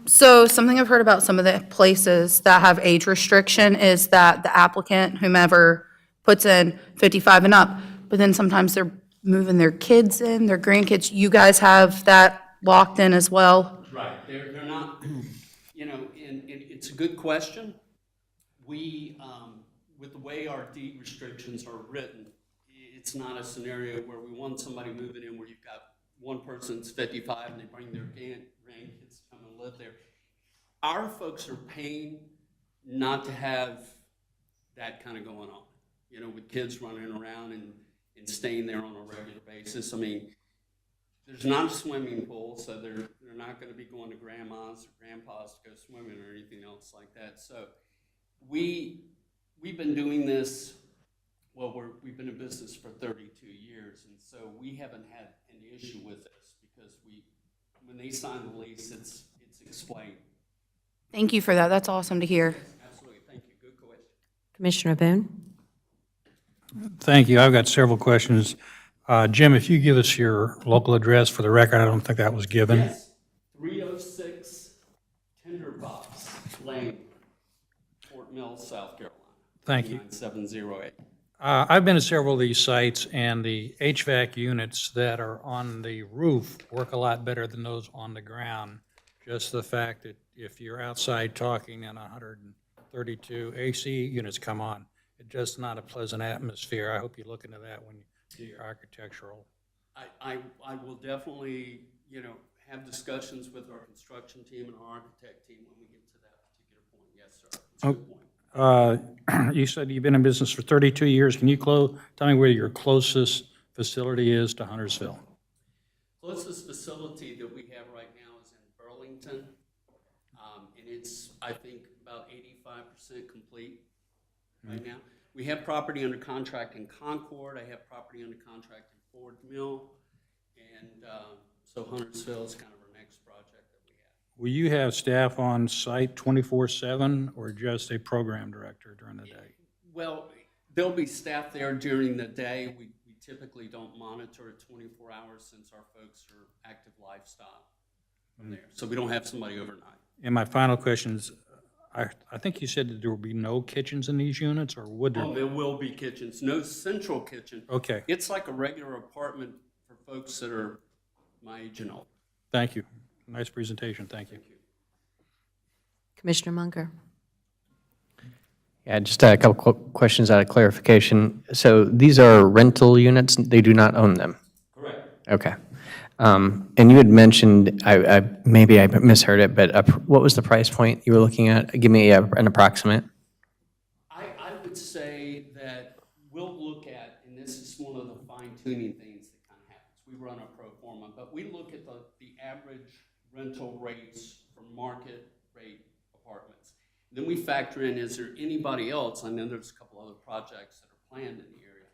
So something I've heard about some of the places that have age restriction is that the applicant, whomever, puts in 55 and up, but then sometimes they're moving their kids in, their grandkids. You guys have that locked in as well? Right. They're not, and it's a good question. We, with the way our deed restrictions are written, it's not a scenario where we want somebody moving in where you've got one person's 55 and they bring their grandkids to come and live there. Our folks are paying not to have that kind of going on, with kids running around and staying there on a regular basis. I mean, there's not a swimming pool, so they're not going to be going to grandma's or grandpa's to go swimming or anything else like that. So we've been doing this. Well, we've been in business for 32 years, and so we haven't had an issue with this because when they sign the lease, it's explained. Thank you for that. That's awesome to hear. Absolutely. Thank you. Good question. Commissioner Boone. Thank you. I've got several questions. Jim, if you give us your local address for the record, I don't think that was given. Yes. 306 Tinderbox Lane, Fort Mill, South Carolina. Thank you. 9708. I've been to several of these sites, and the HVAC units that are on the roof work a lot better than those on the ground. Just the fact that if you're outside talking and 132 AC units come on, it's just not a pleasant atmosphere. I hope you look into that when you do your architectural. I will definitely, have discussions with our construction team and our architect team when we get to that particular point. Yes, sir. It's a good point. You said you've been in business for 32 years. Can you tell me where your closest facility is to Huntersville? Closest facility that we have right now is in Burlington, and it's, I think, about 85% complete right now. We have property under contract in Concord. I have property under contract in Ford Mill, and so Huntersville is kind of our next project that we have. Will you have staff on site 24/7 or just a program director during the day? Well, there'll be staff there during the day. We typically don't monitor it 24 hours since our folks are active lifestyle from there. So we don't have somebody overnight. And my final question is, I think you said that there will be no kitchens in these units, or would there? Oh, there will be kitchens, no central kitchen. Okay, It's like a regular apartment for folks that are my age and older. thank you. Nice presentation, thank you. Commissioner Munger. Yeah, just a couple questions out of clarification. So these are rental units, they do not own them? Correct. Okay. And you had mentioned, maybe I misheard it, but what was the price point you were looking at? Give me an approximate. I would say that we'll look at, and this is one of the fine-tuning things that kind of happens. We run a pro forma, but we look at the average rental rates for market rate apartments. Then we factor in, is there anybody else? I know there's a couple other projects that are planned in the area.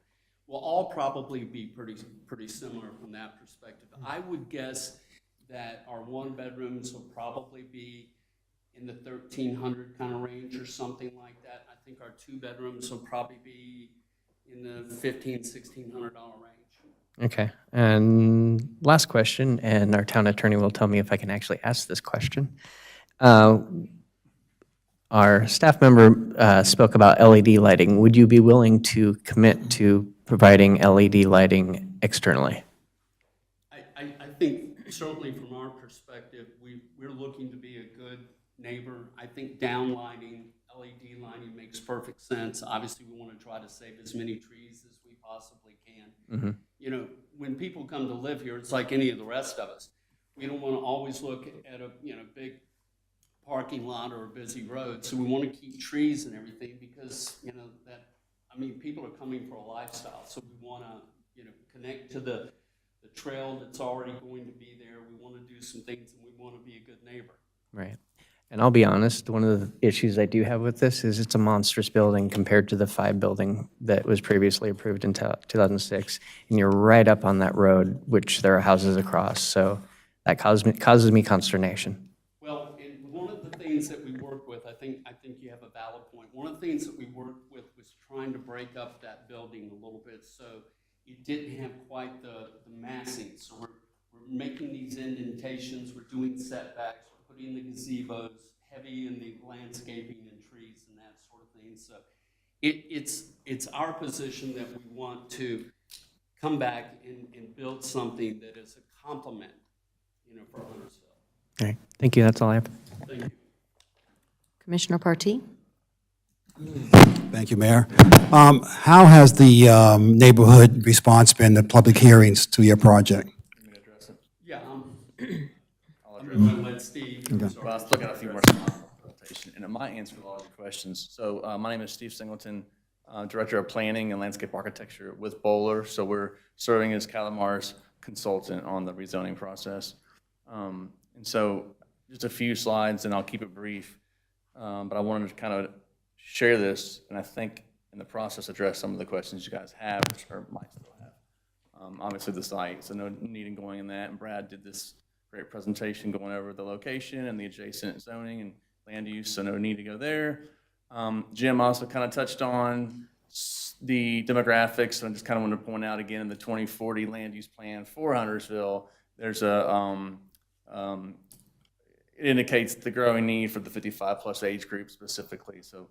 Will all probably be pretty similar from that perspective. I would guess that our one-bedrooms will probably be in the 1,300 kind of range or something like that. I think our two-bedrooms will probably be in the $1,500–1,600 range. Okay. And last question, and our town attorney will tell me if I can actually ask this question. Our staff member spoke about LED lighting. Would you be willing to commit to providing LED lighting externally? I think certainly from our perspective, we're looking to be a good neighbor. I think downlighting, LED lighting makes perfect sense. Obviously, we want to try to save as many trees as we possibly can. Mm-hmm. You know, when people come to live here, it's like any of the rest of us. We don't want to always look at a big parking lot or a busy road. So we want to keep trees and everything because, people are coming for a lifestyle. So we want to, connect to the trail that's already going to be there. We want to do some things and we want to be a good neighbor. Right. And I'll be honest, one of the issues I do have with this is it's a monstrous building compared to the 5 building that was previously approved in 2006. And you're right up on that road, which there are houses across. So that causes me consternation. Well, and one of the things that we work with, I think you have a valid point. One of the things that we worked with was trying to break up that building a little bit so it didn't have quite the massing. So we're making these indentations, we're doing setbacks, we're putting the gazebos, heavy in the landscaping and trees and that sort of thing. So it's our position that we want to come back and build something that is a complement, for Huntersville. All right. Thank you. That's all I have. Thank you. Commissioner Partee? Thank you, Mayor. How has the neighborhood response been to public hearings to your project? Yeah, I'm going to let Steve. Okay. Well, I was looking at a few more slides on the presentation, and it might answer a lot of your questions. So my name is Steve Singleton, Director of Planning and Landscape Architecture with Bowler. So we're serving as Calamar's consultant on the rezoning process. And so just a few slides, and I'll keep it brief. But I wanted to kind of share this, and I think in the process address some of the questions you guys have, or might still have. Obviously the site, so no need in going in that. And Brad did this great presentation going over the location and the adjacent zoning and land use, so no need to go there. Jim also kind of touched on the demographics, so I just kind of want to point out again in the 2040 land use plan for Huntersville, there's a, it indicates the growing need for the 55+ age group specifically, so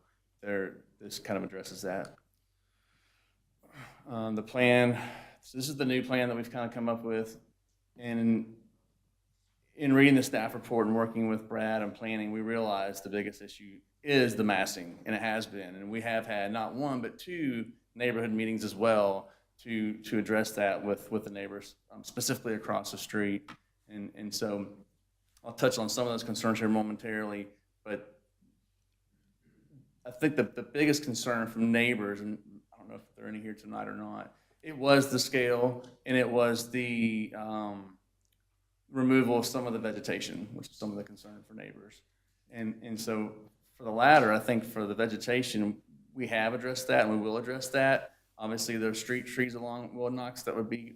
this kind of addresses that. The plan, so this is the new plan that we've kind of come up with, and in reading the staff report and working with Brad and planning, we realized the biggest issue is the massing, and it has been. And we have had not one, but 2 neighborhood meetings as well to address that with the neighbors, specifically across the street. And so I'll touch on some of those concerns here momentarily, but I think the biggest concern from neighbors, and I don't know if they're any here tonight or not, it was the scale, and it was the removal of some of the vegetation, which is some of the concern for neighbors. And so for the latter, I think for the vegetation, we have addressed that and we will address that. Obviously, there are street trees along Wilnox that would be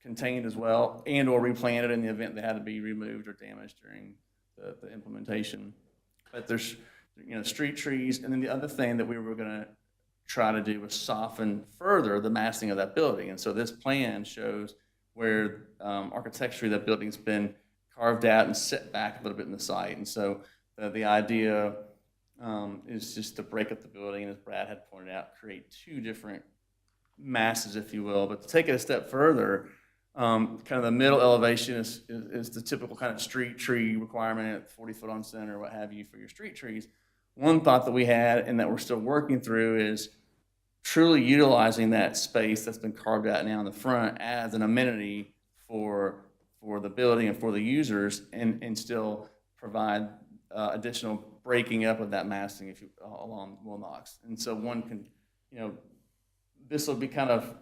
contained as well and or replanted in the event they had to be removed or damaged during the implementation. But there's street trees, and then the other thing that we were going to try to do was soften further the massing of that building. And so this plan shows where architecturally that building's been carved out and set back a little bit in the site. And so the idea is just to break up the building, and as Brad had pointed out, create 2 different masses, if you will. But to take it a step further, kind of the middle elevation is the typical kind of street tree requirement, 40 foot on center, what have you, for your street trees. One thought that we had and that we're still working through is truly utilizing that space that's been carved out now in the front as an amenity for the building and for the users, and still provide additional breaking up of that massing along Wilnox. And so one can, this will be kind of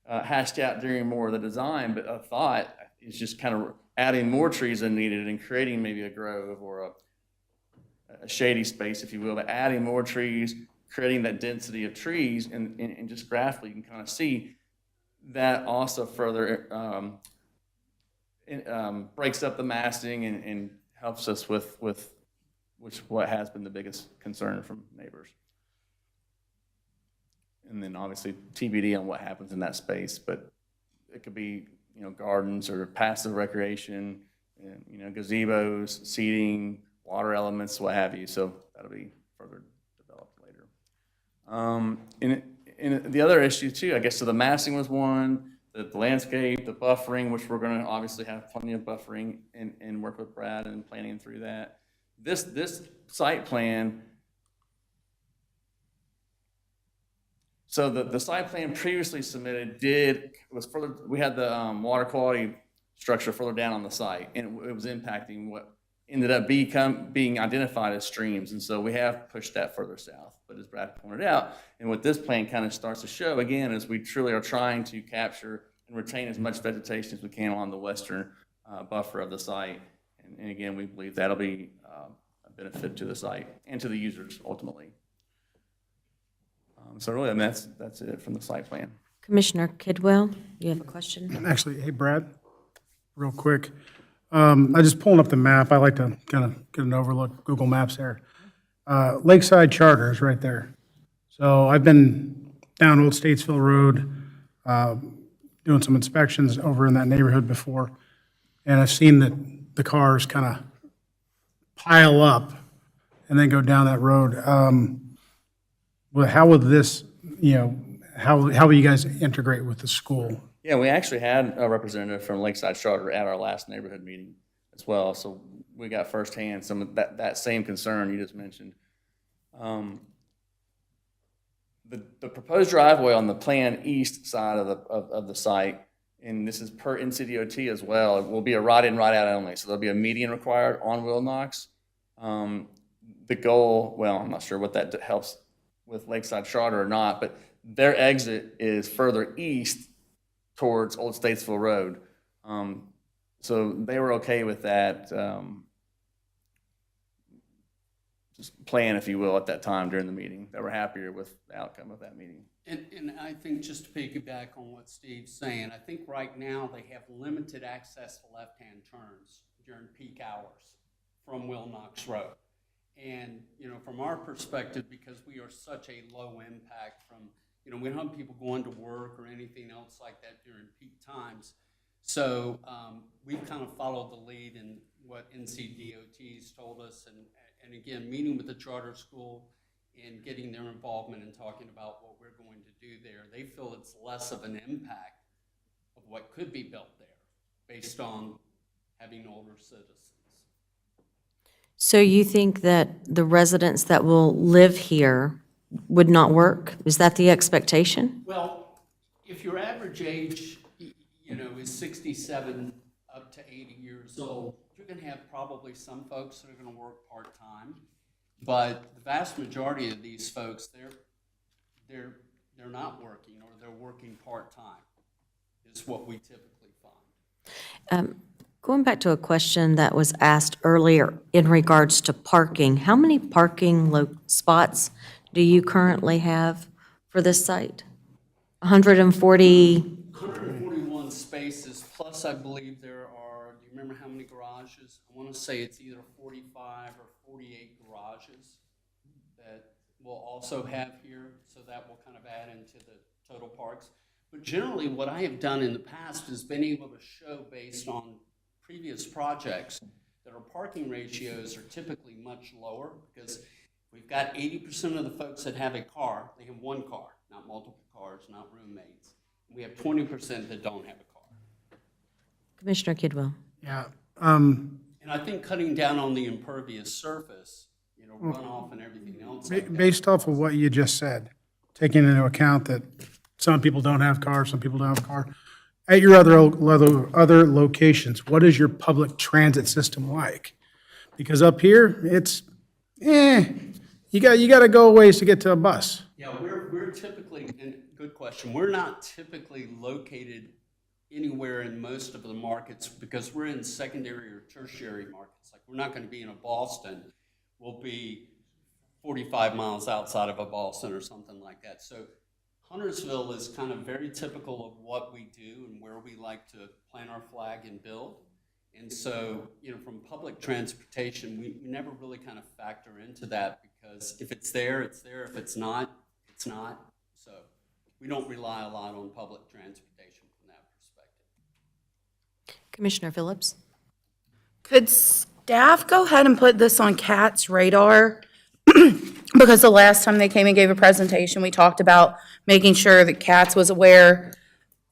hashed out during more of the design, but a thought is just kind of adding more trees than needed and creating maybe a grove or a shady space, if you will, but adding more trees, creating that density of trees, and just graphically, you can kind of see that also further breaks up the massing and helps us with what has been the biggest concern from neighbors. And then obviously TBD on what happens in that space, but it could be, gardens or passive recreation, and, gazebos, seating, water elements, what have you. So that'll be further developed later. And the other issue too, I guess, so the massing was one, the landscape, the buffering, which we're going to obviously have plenty of buffering and work with Brad and planning through that. This site plan. So the site plan previously submitted was further, we had the water quality structure further down on the site, and it was impacting what ended up being identified as streams. And so we have pushed that further south. But as Brad pointed out, and what this plan kind of starts to show, again, is we truly are trying to capture and retain as much vegetation as we can along the western buffer of the site. And again, we believe that'll be a benefit to the site and to the users ultimately. So really, that's it from the site plan. Commissioner Kidwell, you have a question? Actually, hey, Brad, real quick. I just pulling up the map. I like to kind of get an overlook, Google Maps there. Lakeside Charter is right there. So I've been down Old Statesville Road, doing some inspections over in that neighborhood before, and I've seen that the cars kind of pile up and then go down that road. Well, how would this, how will you guys integrate with the school? Yeah, we actually had a representative from Lakeside Charter at our last neighborhood meeting as well. So we got firsthand some of that same concern you just mentioned. The proposed driveway on the planned east side of the site, and this is per NCDOT as well, it will be a right in, right out only. So there'll be a median required on Wilknox. The goal, well, I'm not sure what that helps with Lakeside Charter or not, but their exit is further east towards Old Statesville Road. So they were okay with that just plan, if you will, at that time during the meeting. They were happier with the outcome of that meeting. And I think just to piggyback on what Steve's saying, I think right now they have limited access to left-hand turns during peak hours from Wilknox Road. And, from our perspective, because we are such a low impact from, we don't have people going to work or anything else like that during peak times. So we've kind of followed the lead in what NCDOT's told us. And again, meeting with the charter school and getting their involvement and talking about what we're going to do there, they feel it's less of an impact of what could be built there based on having older citizens. So you think that the residents that will live here would not work? Is that the expectation? Well, if your average age, is 67 up to 80 years old, you're going to have probably some folks that are going to work part-time. But the vast majority of these folks, they're not working, or they're working part-time, is what we typically find. Going back to a question that was asked earlier in regards to parking, how many parking spots do you currently have for this site? 140? 141 spaces, plus I believe there are, do you remember how many garages? I want to say it's either 45 or 48 garages that we'll also have here, so that will kind of add into the total parks. But generally, what I have done in the past is been able to show, based on previous projects, that our parking ratios are typically much lower, because we've got 80% of the folks that have a car, they have one car, not multiple cars, not roommates. We have 20% that don't have a car. Commissioner Kidwell. Yeah. And I think cutting down on the impervious surface, runoff and everything else. Based off of what you just said, taking into account that some people don't have cars, some people don't have a car, at your other locations, what is your public transit system like? Because up here, it's, you got to go a ways to get to a bus. Yeah, we're typically, and good question, we're not typically located anywhere in most of the markets because we're in secondary or tertiary markets. Like, we're not going to be in a Boston. will be 45 miles outside of a Boston or something like that. So Huntersville is kind of very typical of what we do and where we like to plant our flag and build. And so, from public transportation, we never really kind of factor into that, because if it's there, it's there. If it's not, it's not. So we don't rely a lot on public transportation from that perspective. Commissioner Phillips? Could staff go ahead and put this on CAT's radar? Because the last time they came and gave a presentation, we talked about making sure that CATS was aware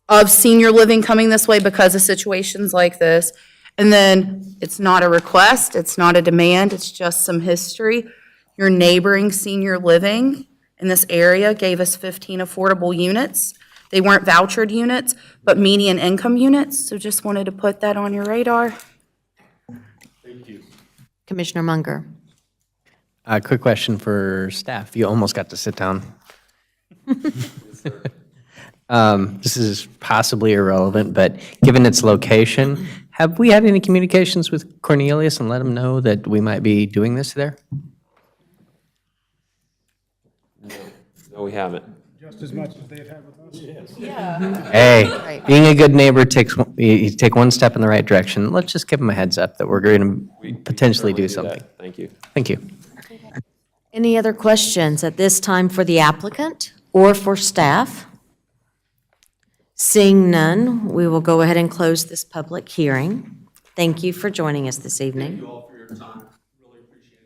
of senior living coming this way because of situations like this. And then it's not a request, it's not a demand, it's just some history. Your neighboring senior living in this area gave us 15 affordable units. They weren't vouchered units, but median income units. So just wanted to put that on your radar. Thank you. Commissioner Munger? A quick question for staff. You almost got to sit down. This is possibly irrelevant, but given its location, have we had any communications with Cornelius and let him know that we might be doing this there? No, we haven't. Just as much as they've had with us? Yes. Hey, being a good neighbor you take one step in the right direction. Let's just give them a heads up that we're going to potentially do Certainly something. that. Thank you. Thank you. Any other questions at this time for the applicant or for staff? Seeing none, we will go ahead and close this public hearing. Thank you for joining us this evening. Thank you all for your time. Really appreciate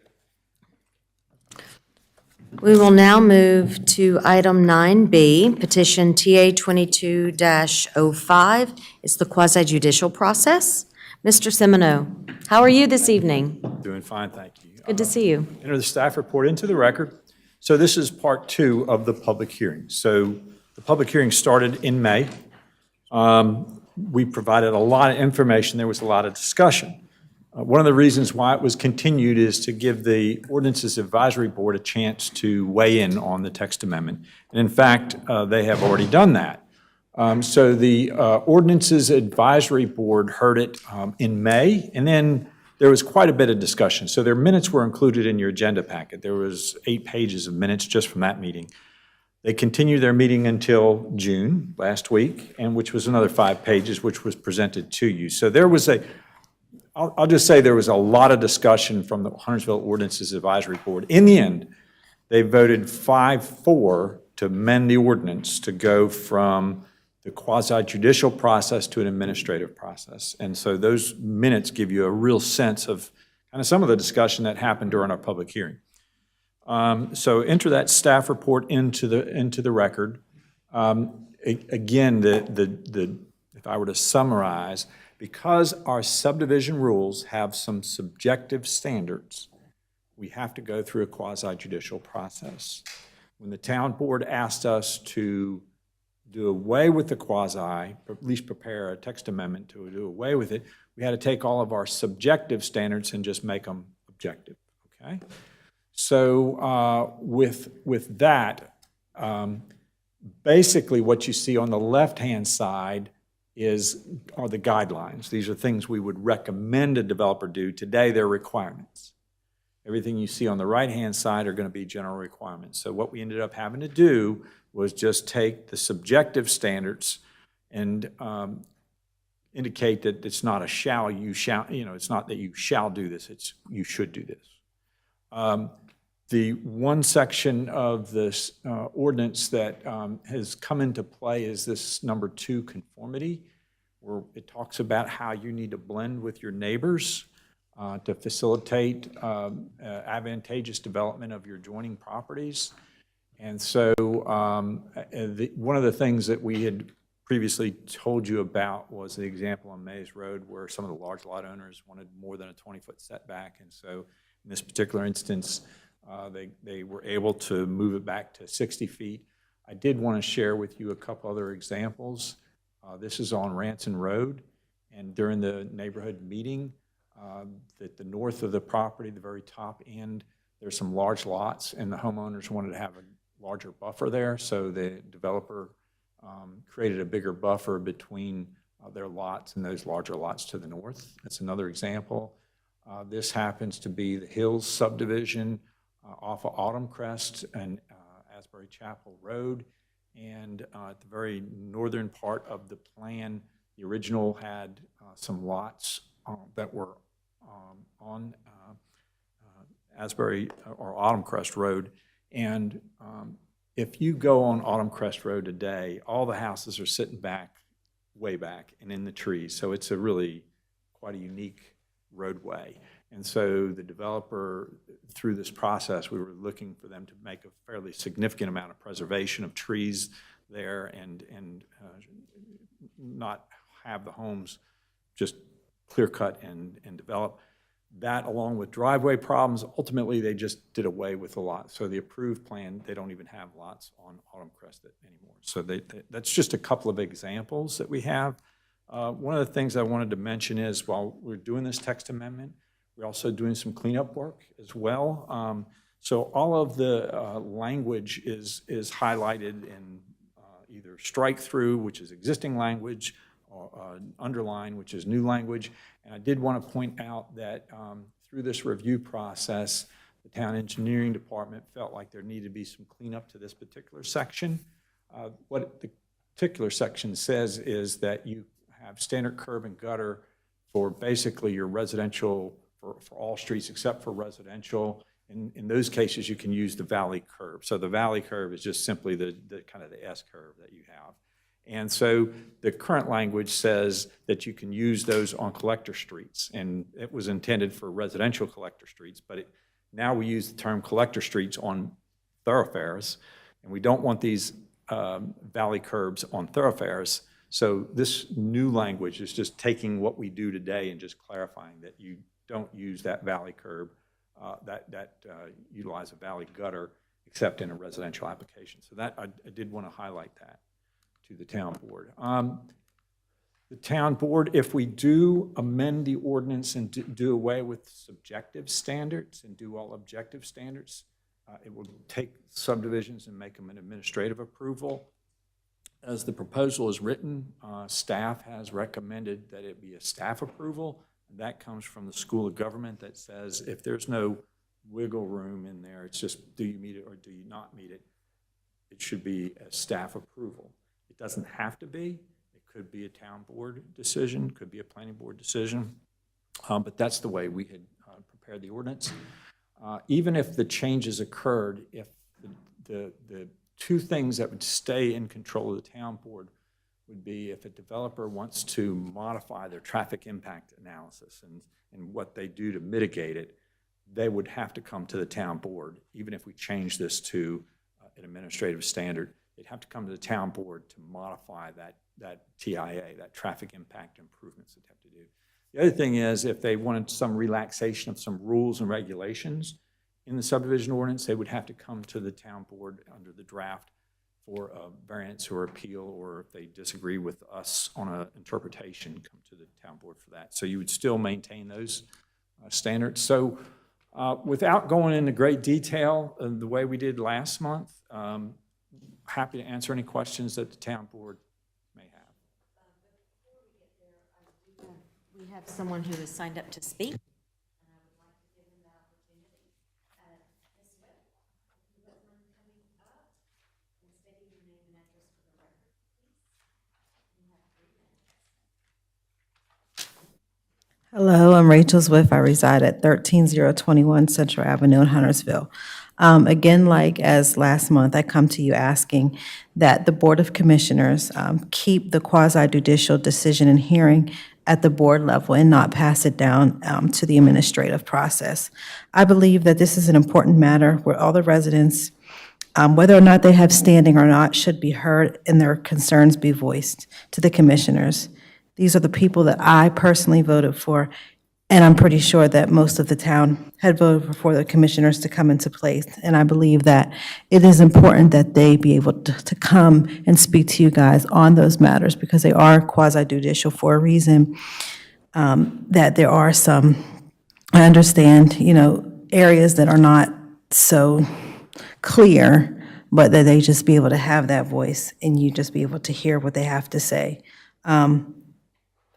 it. We will now move to item 9B, petition TA 22-05. It's the quasi-judicial process. Mr. Semino, how are you this evening? Doing fine, thank you. Good to see you. Enter the staff report into the record. So this is part 2 of the public hearing. So the public hearing started in May. We provided a lot of information. There was a lot of discussion. One of the reasons why it was continued is to give the Ordinances Advisory Board a chance to weigh in on the text amendment. And in fact, they have already done that. So the Ordinances Advisory Board heard it in May, and then there was quite a bit of discussion. So their minutes were included in your agenda packet. There was 8 pages of minutes just from that meeting. They continued their meeting until June, last week, and which was another 5 pages, which was presented to you. So there was I'll just say there was a lot of discussion from the Huntersville Ordinances Advisory Board. In the end, they voted 5-4 to amend the ordinance to go from the quasi-judicial process to an administrative process. And so those minutes give you a real sense of kind of some of the discussion that happened during our public hearing. So enter that staff report into the record. Again, if I were to summarize, because our subdivision rules have some subjective standards, we have to go through a quasi-judicial process. When the town board asked us to do away with the quasi, at least prepare a text amendment to do away with it, we had to take all of our subjective standards and just make them objective, okay? So with that, basically what you see on the left-hand side are the guidelines. These are things we would recommend a developer do. Today, they're requirements. Everything you see on the right-hand side are going to be general requirements. So what we ended up having to do was just take the subjective standards and indicate that it's not a shall, you shall, it's not that you shall do this, it's you should do this. The one section of this ordinance that has come into play is this number 2, conformity, where it talks about how you need to blend with your neighbors to facilitate advantageous development of your adjoining properties. And so one of the things that we had previously told you about was the example on Mays Road where some of the large lot owners wanted more than a 20-foot setback. And so in this particular instance, they were able to move it back to 60 feet. I did want to share with you a couple other examples. This is on Ranson Road, and during the neighborhood meeting, at the north of the property, the very top end, there's some large lots, and the homeowners wanted to have a larger buffer there, so the developer created a bigger buffer between their lots and those larger lots to the north. That's another example. This happens to be the Hills subdivision off of Autumn Crest and Asbury Chapel Road. And at the very northern part of the plan, the original had some lots that were on Asbury or Autumn Crest Road. And if you go on Autumn Crest Road today, all the houses are sitting back, way back, and in the trees. So it's a really quite a unique roadway. And so the developer, through this process, we were looking for them to make a fairly significant amount of preservation of trees there and not have the homes just clear cut and develop. That, along with driveway problems, ultimately they just did away with the lot. So the approved plan, they don't even have lots on Autumn Crest anymore. So that's just a couple of examples that we have. One of the things I wanted to mention is while we're doing this text amendment, we're also doing some cleanup work as well. So all of the language is highlighted in either strike through, which is existing language, or underline, which is new language. And I did want to point out that through this review process, the town engineering department felt like there needed to be some cleanup to this particular section. What the particular section says is that you have standard curb and gutter for basically your residential, for all streets except for residential. In those cases, you can use the valley curve. So the valley curve is just simply the kind of the S curve that you have. And so the current language says that you can use those on collector streets, and it was intended for residential collector streets, but now we use the term collector streets on thoroughfares, and we don't want these valley curbs on thoroughfares. So this new language is just taking what we do today and just clarifying that you don't use that valley curb, utilize a valley gutter, except in a residential application. So that I did want to highlight that to the town board. The town board, if we do amend the ordinance and do away with subjective standards and do all objective standards, it will take subdivisions and make them an administrative approval. As the proposal is written, staff has recommended that it be a staff approval. That comes from the School of Government that says if there's no wiggle room in there, it's just do you meet it or do you not meet it, it should be a staff approval. It doesn't have to be. It could be a town board decision, could be a planning board decision, but that's the way we had prepared the ordinance. Even if the changes occurred, if the two things that would stay in control of the town board would be if a developer wants to modify their traffic impact analysis and what they do to mitigate it, they would have to come to the town board. Even if we change this to an administrative standard, they'd have to come to the town board to modify that TIA, that traffic impact improvements they'd have to do. The other thing is if they wanted some relaxation of some rules and regulations in the subdivision ordinance, they would have to come to the town board under the draft for a variance or appeal, or if they disagree with us on an interpretation, come to the town board for that. So you would still maintain those standards. So without going into great detail, the way we did last month, happy to answer any questions that the town board may have. We have someone who has signed up to speak. Hello, I'm Rachel Swift. I reside at 13021 Central Avenue in Huntersville. Again, like as last month, I come to you asking that the Board of Commissioners keep the quasi-judicial decision and hearing at the board level and not pass it down to the administrative process. I believe that this is an important matter where all the residents, whether or not they have standing or not, should be heard and their concerns be voiced to the commissioners. These are the people that I personally voted for, and I'm pretty sure that most of the town had voted for the commissioners to come into place. And I believe that it is important that they be able to come and speak to you guys on those matters because they are quasi-judicial for a reason. That there are some, I understand, areas that are not so clear, but that they just be able to have that voice and you just be able to hear what they have to say.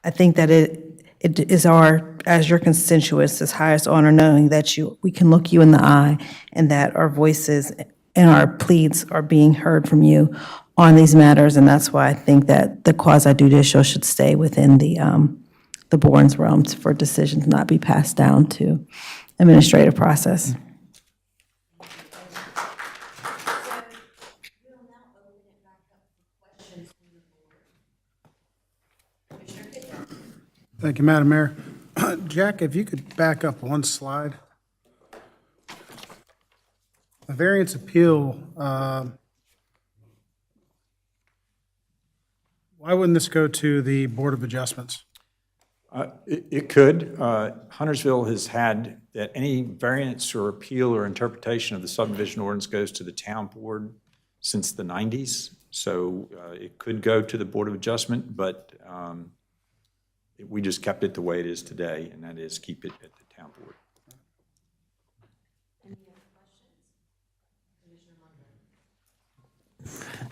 I think that it is our as your constituents, it's highest honor knowing that we can look you in the eye and that our voices and our pleas are being heard from you on these matters. And that's why I think that the quasi-judicial should stay within the board's realm for decisions not be passed down to administrative process. Thank you, Madam Mayor. Jack, if you could back up one slide. The variance appeal, why wouldn't this go to the Board of Adjustments? It could. Huntersville has had that any variance or appeal or interpretation of the subdivision ordinance goes to the town board since the 90s. So it could go to the Board of Adjustment, but we just kept it the way it is today, and that is keep it at the town board.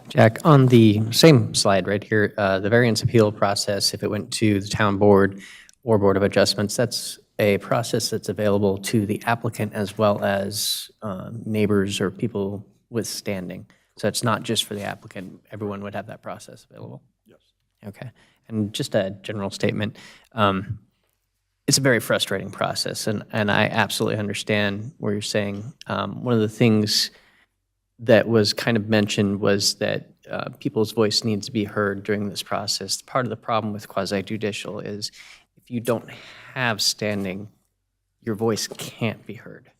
Jack, on the same slide right here, the variance appeal process, if it went to the town board or Board of Adjustments, that's a process that's available to the applicant as well as neighbors or people with standing. So it's not just for the applicant, everyone would have that process available? Yes. Okay. And just a general statement, it's a very frustrating process, and I absolutely understand where you're saying. One of the things that was kind of mentioned was that people's voice needs to be heard during this process. Part of the problem with quasi-judicial is if you don't have standing, your voice can't be heard.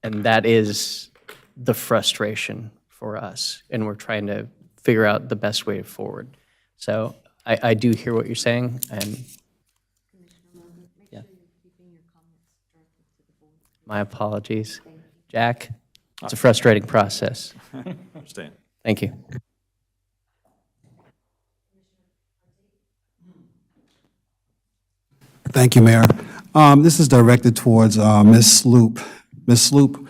And that is the frustration for us, and we're trying to figure out the best way forward. So I do hear what you're saying, and yeah. My apologies. Jack, it's a frustrating process. Understand. Thank you. Thank you, Mayor. This is directed towards Ms. Sloop. Ms. Sloop,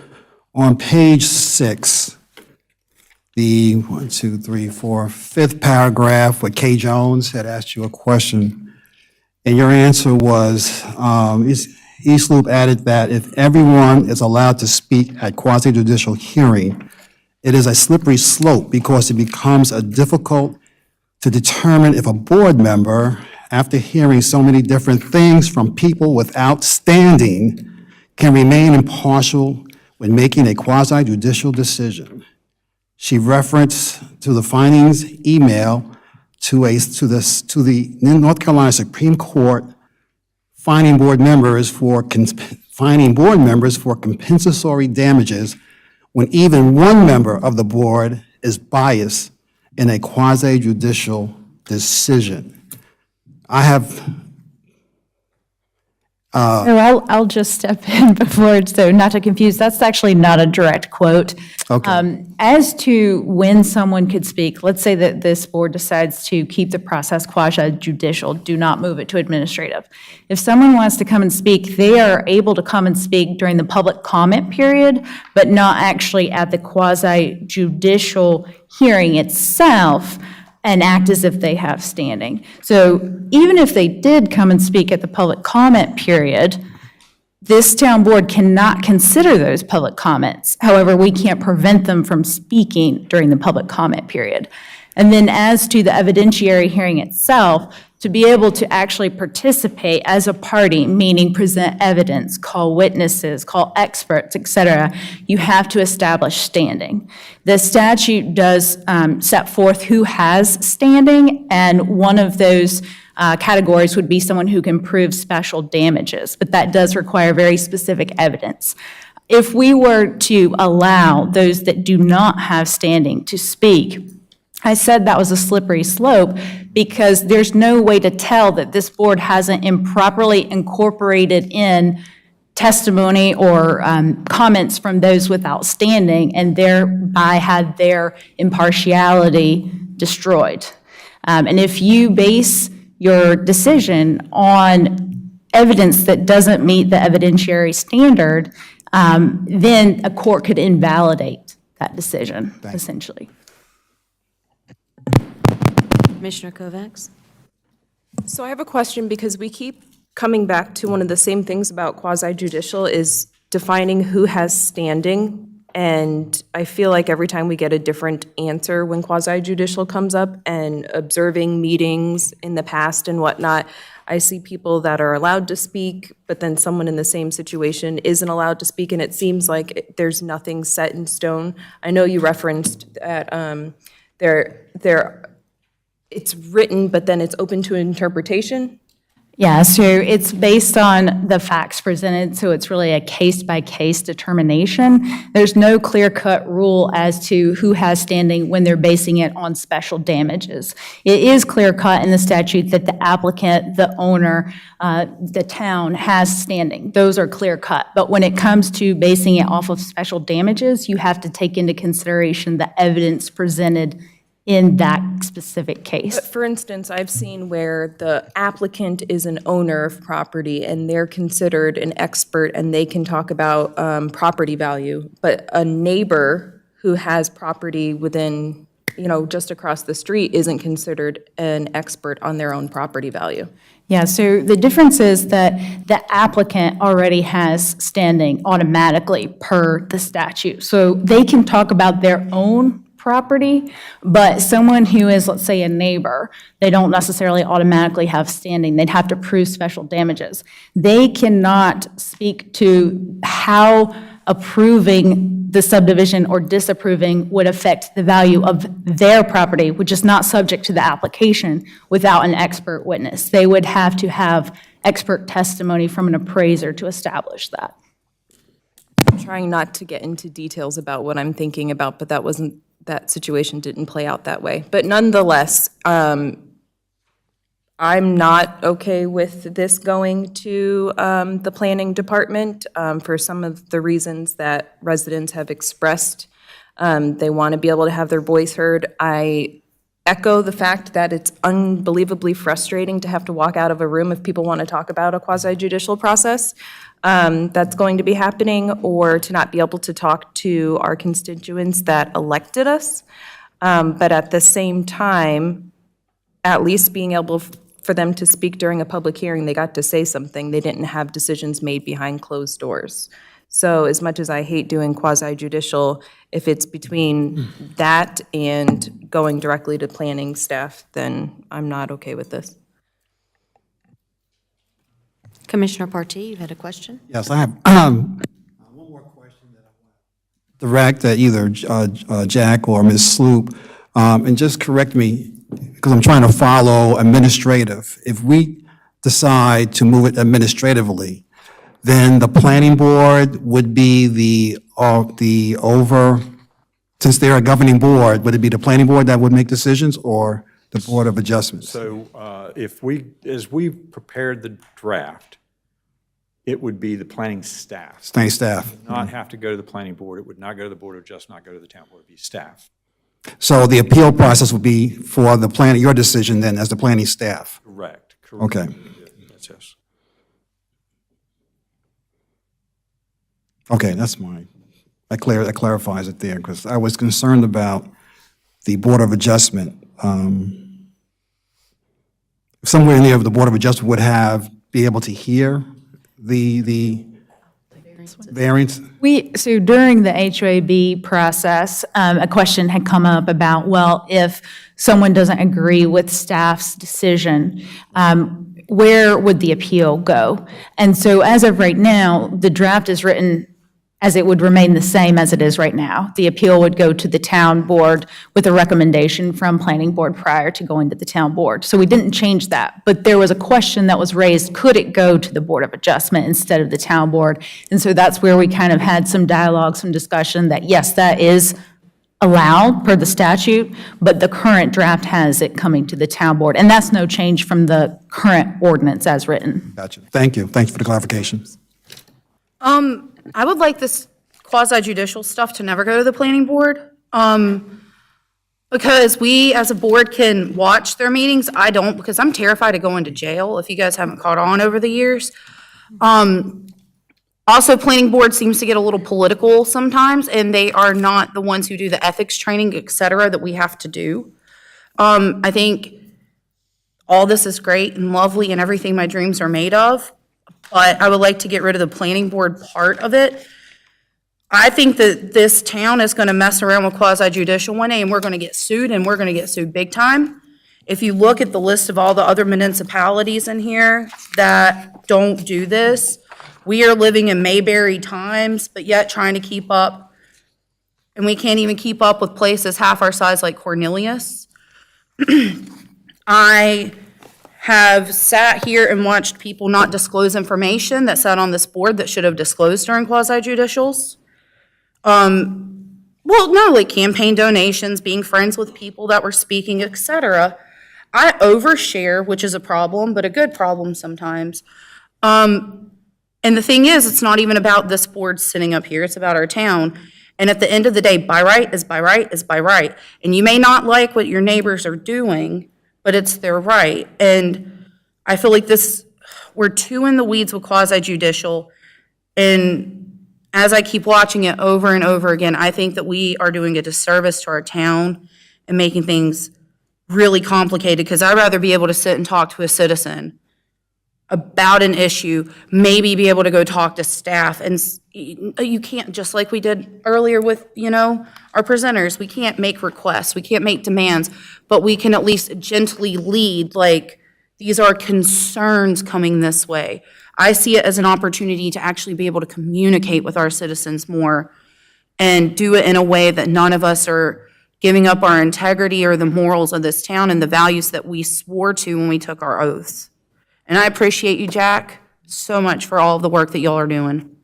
on page 6, the 1, 2, 3, 4, 5th paragraph, where Kay Jones had asked you a question, and your answer was, E. Sloop added that if everyone is allowed to speak at quasi-judicial hearing, it is a slippery slope because it becomes difficult to determine if a board member, after hearing so many different things from people without standing, can remain impartial when making a quasi-judicial decision. She referenced to the findings email to the North Carolina Supreme Court finding board members for compensatory damages when even one member of the board is biased in a quasi-judicial decision. I have I'll just step in before, so not to confuse, that's actually not a direct quote. Okay. As to when someone could speak, let's say that this board decides to keep the process quasi-judicial, do not move it to administrative. If someone wants to come and speak, they are able to come and speak during the public comment period, but not actually at the quasi-judicial hearing itself, and act as if they have standing. So even if they did come and speak at the public comment period, this town board cannot consider those public comments. However, we can't prevent them from speaking during the public comment period. And then as to the evidentiary hearing itself, to be able to actually participate as a party, meaning present evidence, call witnesses, call experts, et cetera, you have to establish standing. The statute does set forth who has standing, and one of those categories would be someone who can prove special damages, but that does require very specific evidence. If we were to allow those that do not have standing to speak, I said that was a slippery slope because there's no way to tell that this board hasn't improperly incorporated in testimony or comments from those without standing and thereby had their impartiality destroyed. And if you base your decision on evidence that doesn't meet the evidentiary standard, then a court could invalidate that decision, essentially. Commissioner Kovacs? So I have a question because we keep coming back to one of the same things about quasi-judicial is defining who has standing. And I feel like every time we get a different answer when quasi-judicial comes up, and observing meetings in the past and whatnot, I see people that are allowed to speak, but then someone in the same situation isn't allowed to speak, and it seems like there's nothing set in stone. I know you referenced that it's written, but then it's open to interpretation. Yeah, so it's based on the facts presented, so it's really a case-by-case determination. There's no clear-cut rule as to who has standing when they're basing it on special damages. It is clear-cut in the statute that the applicant, the owner, the town has standing. Those are clear-cut. But when it comes to basing it off of special damages, you have to take into consideration the evidence presented in that specific case. But for instance, I've seen where the applicant is an owner of property and they're considered an expert and they can talk about property value, but a neighbor who has property within, just across the street isn't considered an expert on their own property value. Yeah, so the difference is that the applicant already has standing automatically per the statute. So they can talk about their own property, but someone who is, let's say, a neighbor, they don't necessarily automatically have standing. They'd have to prove special damages. They cannot speak to how approving the subdivision or disapproving would affect the value of their property, which is not subject to the application, without an expert witness. They would have to have expert testimony from an appraiser to establish that. I'm trying not to get into details about what I'm thinking about, but that situation didn't play out that way. But nonetheless, I'm not okay with this going to the planning department for some of the reasons that residents have expressed. They want to be able to have their voice heard. I echo the fact that it's unbelievably frustrating to have to walk out of a room if people want to talk about a quasi-judicial process that's going to be happening, or to not be able to talk to our constituents that elected us. But at the same time, at least being able for them to speak during a public hearing, they got to say something. They didn't have decisions made behind closed doors. So as much as I hate doing quasi-judicial, if it's between that and going directly to planning staff, then I'm not okay with this. Commissioner Partee, you had a question? Yes, I have one more question that I want to direct at either Jack or Ms. Sloop, and just correct me, because I'm trying to follow administrative. If we decide to move it administratively, then the planning board would be the since they're a governing board, would it be the planning board that would make decisions, or the Board of Adjustments? So as we prepared the draft, it would be the planning staff. Planning staff. It would not have to go to the planning board. It would not go to the Board of Adjustment, not go to the town board. It would be staff. So the appeal process would be for the planning, your decision then as the planning staff? Correct. Okay. Yes. Okay, that's that clarifies it there, because I was concerned about the Board of Adjustment. Somewhere in there, the Board of Adjustment would be able to hear the variance? So during the HOAB process, a question had come up about, well, if someone doesn't agree with staff's decision, where would the appeal go? And so as of right now, the draft is written as it would remain the same as it is right now. The appeal would go to the town board with a recommendation from planning board prior to going to the town board. So we didn't change that, but there was a question that was raised, could it go to the Board of Adjustment instead of the town board? And so that's where we kind of had some dialogue, some discussion that yes, that is allowed per the statute, but the current draft has it coming to the town board. And that's no change from the current ordinance as written. Gotcha. Thank you. Thank you for the clarification. I would like this quasi-judicial stuff to never go to the planning board, because we, as a board, can watch their meetings. I don't, because I'm terrified of going to jail, if you guys haven't caught on over the years. Also, planning board seems to get a little political sometimes, and they are not the ones who do the ethics training, et cetera, that we have to do. I think all this is great and lovely and everything my dreams are made of, but I would like to get rid of the planning board part of it. I think that this town is gonna mess around with quasi-judicial one day, and we're gonna get sued, and we're gonna get sued big time. If you look at the list of all the other municipalities in here that don't do this, we are living in Mayberry times, but yet trying to keep up, and we can't even keep up with places half our size like Cornelius. I have sat here and watched people not disclose information that sat on this board that should have disclosed during quasi-judicials. Well, no, like campaign donations, being friends with people that were speaking, etc. I overshare, which is a problem, but a good problem sometimes. And the thing is, it's not even about this board sitting up here, it's about our town. And at the end of the day, by right is by right is by right. And you may not like what your neighbors are doing, but it's their right. And I feel like we're too in the weeds with quasi-judicial. And as I keep watching it over and over again, I think that we are doing a disservice to our town and making things really complicated, because I'd rather be able to sit and talk to a citizen about an issue, maybe be able to go talk to staff. And you can't, just like we did earlier with, our presenters, we can't make requests, we can't make demands, but we can at least gently lead, like, these are concerns coming this way. I see it as an opportunity to actually be able to communicate with our citizens more and do it in a way that none of us are giving up our integrity or the morals of this town and the values that we swore to when we took our oaths. And I appreciate you, Jack, so much for all of the work that y'all are doing.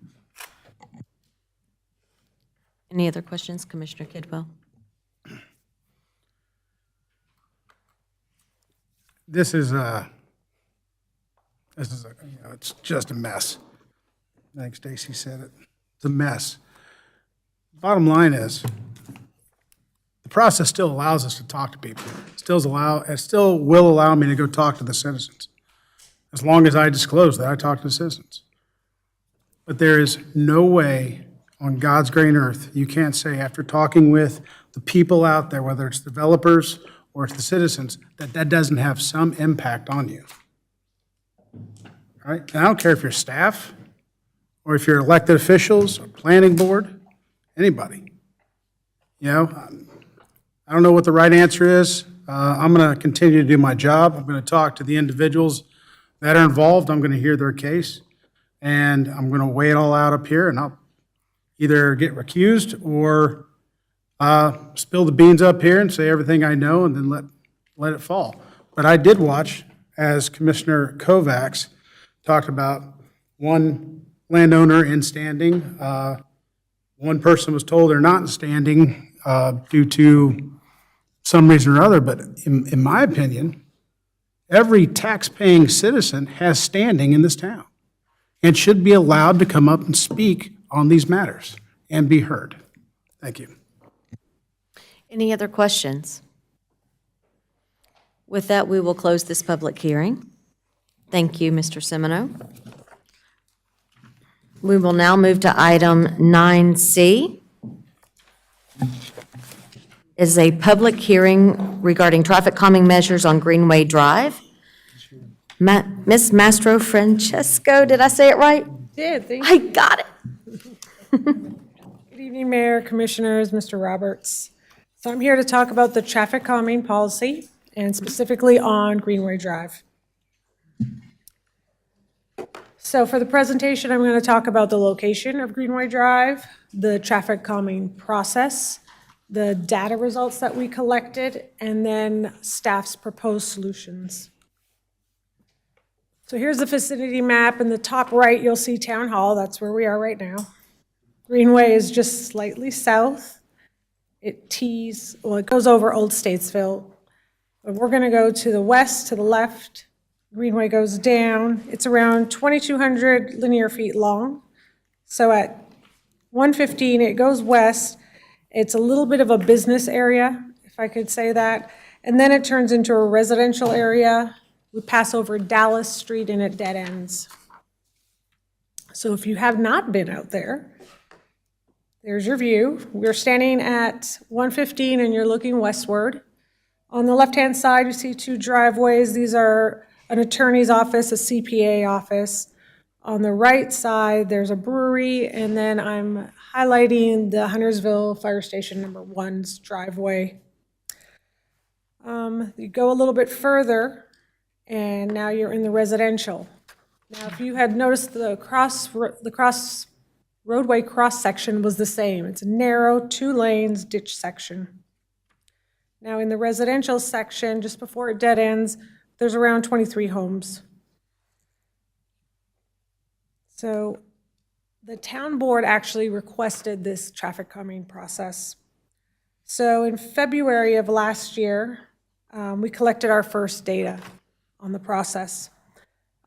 Any other questions, Commissioner Kidwell? This is it's just a mess. I think Stacy said it. It's a mess. Bottom line is, the process still allows us to talk to people. It still will allow me to go talk to the citizens, as long as I disclose that I talk to the citizens. But there is no way on God's green earth you can't say, after talking with the people out there, whether it's developers or it's the citizens, that that doesn't have some impact on you. All right? And I don't care if you're staff or if you're elected officials or planning board, anybody. I don't know what the right answer is. I'm going to continue to do my job. I'm going to talk to the individuals that are involved. I'm going to hear their case, and I'm going to weigh it all out up here, and I'll either get recused or spill the beans up here and say everything I know and then let it fall. But I did watch, as Commissioner Kovacs talked about, one landowner in standing. One person was told they're not in standing due to some reason or other, but in my opinion, every tax-paying citizen has standing in this town and should be allowed to come up and speak on these matters and be heard. Thank you. Any other questions? With that, we will close this public hearing. Thank you, Mr. Semino. We will now move to item 9C. Is a public hearing regarding traffic calming measures on Greenway Drive. Ms. Mastro Francesco, did I say it right? Did, thank I got it. Good evening, Mayor, Commissioners, Mr. Roberts. So I'm here to talk about the traffic calming policy and specifically on Greenway Drive. So for the presentation, I'm going to talk about the location of Greenway Drive, the traffic calming process, the data results that we collected, and then staff's proposed solutions. So here's the vicinity map. In the top right, you'll see Town Hall. That's where we are right now. Greenway is just slightly south. It goes over Old Statesville. But we're going to go to the west, to the left. Greenway goes down. It's around 2,200 linear feet long. So at 115, it goes west. It's a little bit of a business area, if I could say that. And then it turns into a residential area. We pass over Dallas Street and it dead ends. So if you have not been out there, there's your view. We're standing at 115 and you're looking westward On the left-hand side, you see two driveways. These are an attorney's office, a CPA office. On the right side, there's a brewery, and then I'm highlighting the Huntersville Fire Station number 1's driveway. You go a little bit further, and now you're in the residential. Now, if you had noticed, the roadway cross-section was the same. It's a narrow, 2 lanes ditch section. Now, in the residential section, just before it dead ends, there's around 23 homes. So the town board actually requested this traffic calming process. So in February of last year, we collected our first data on the process.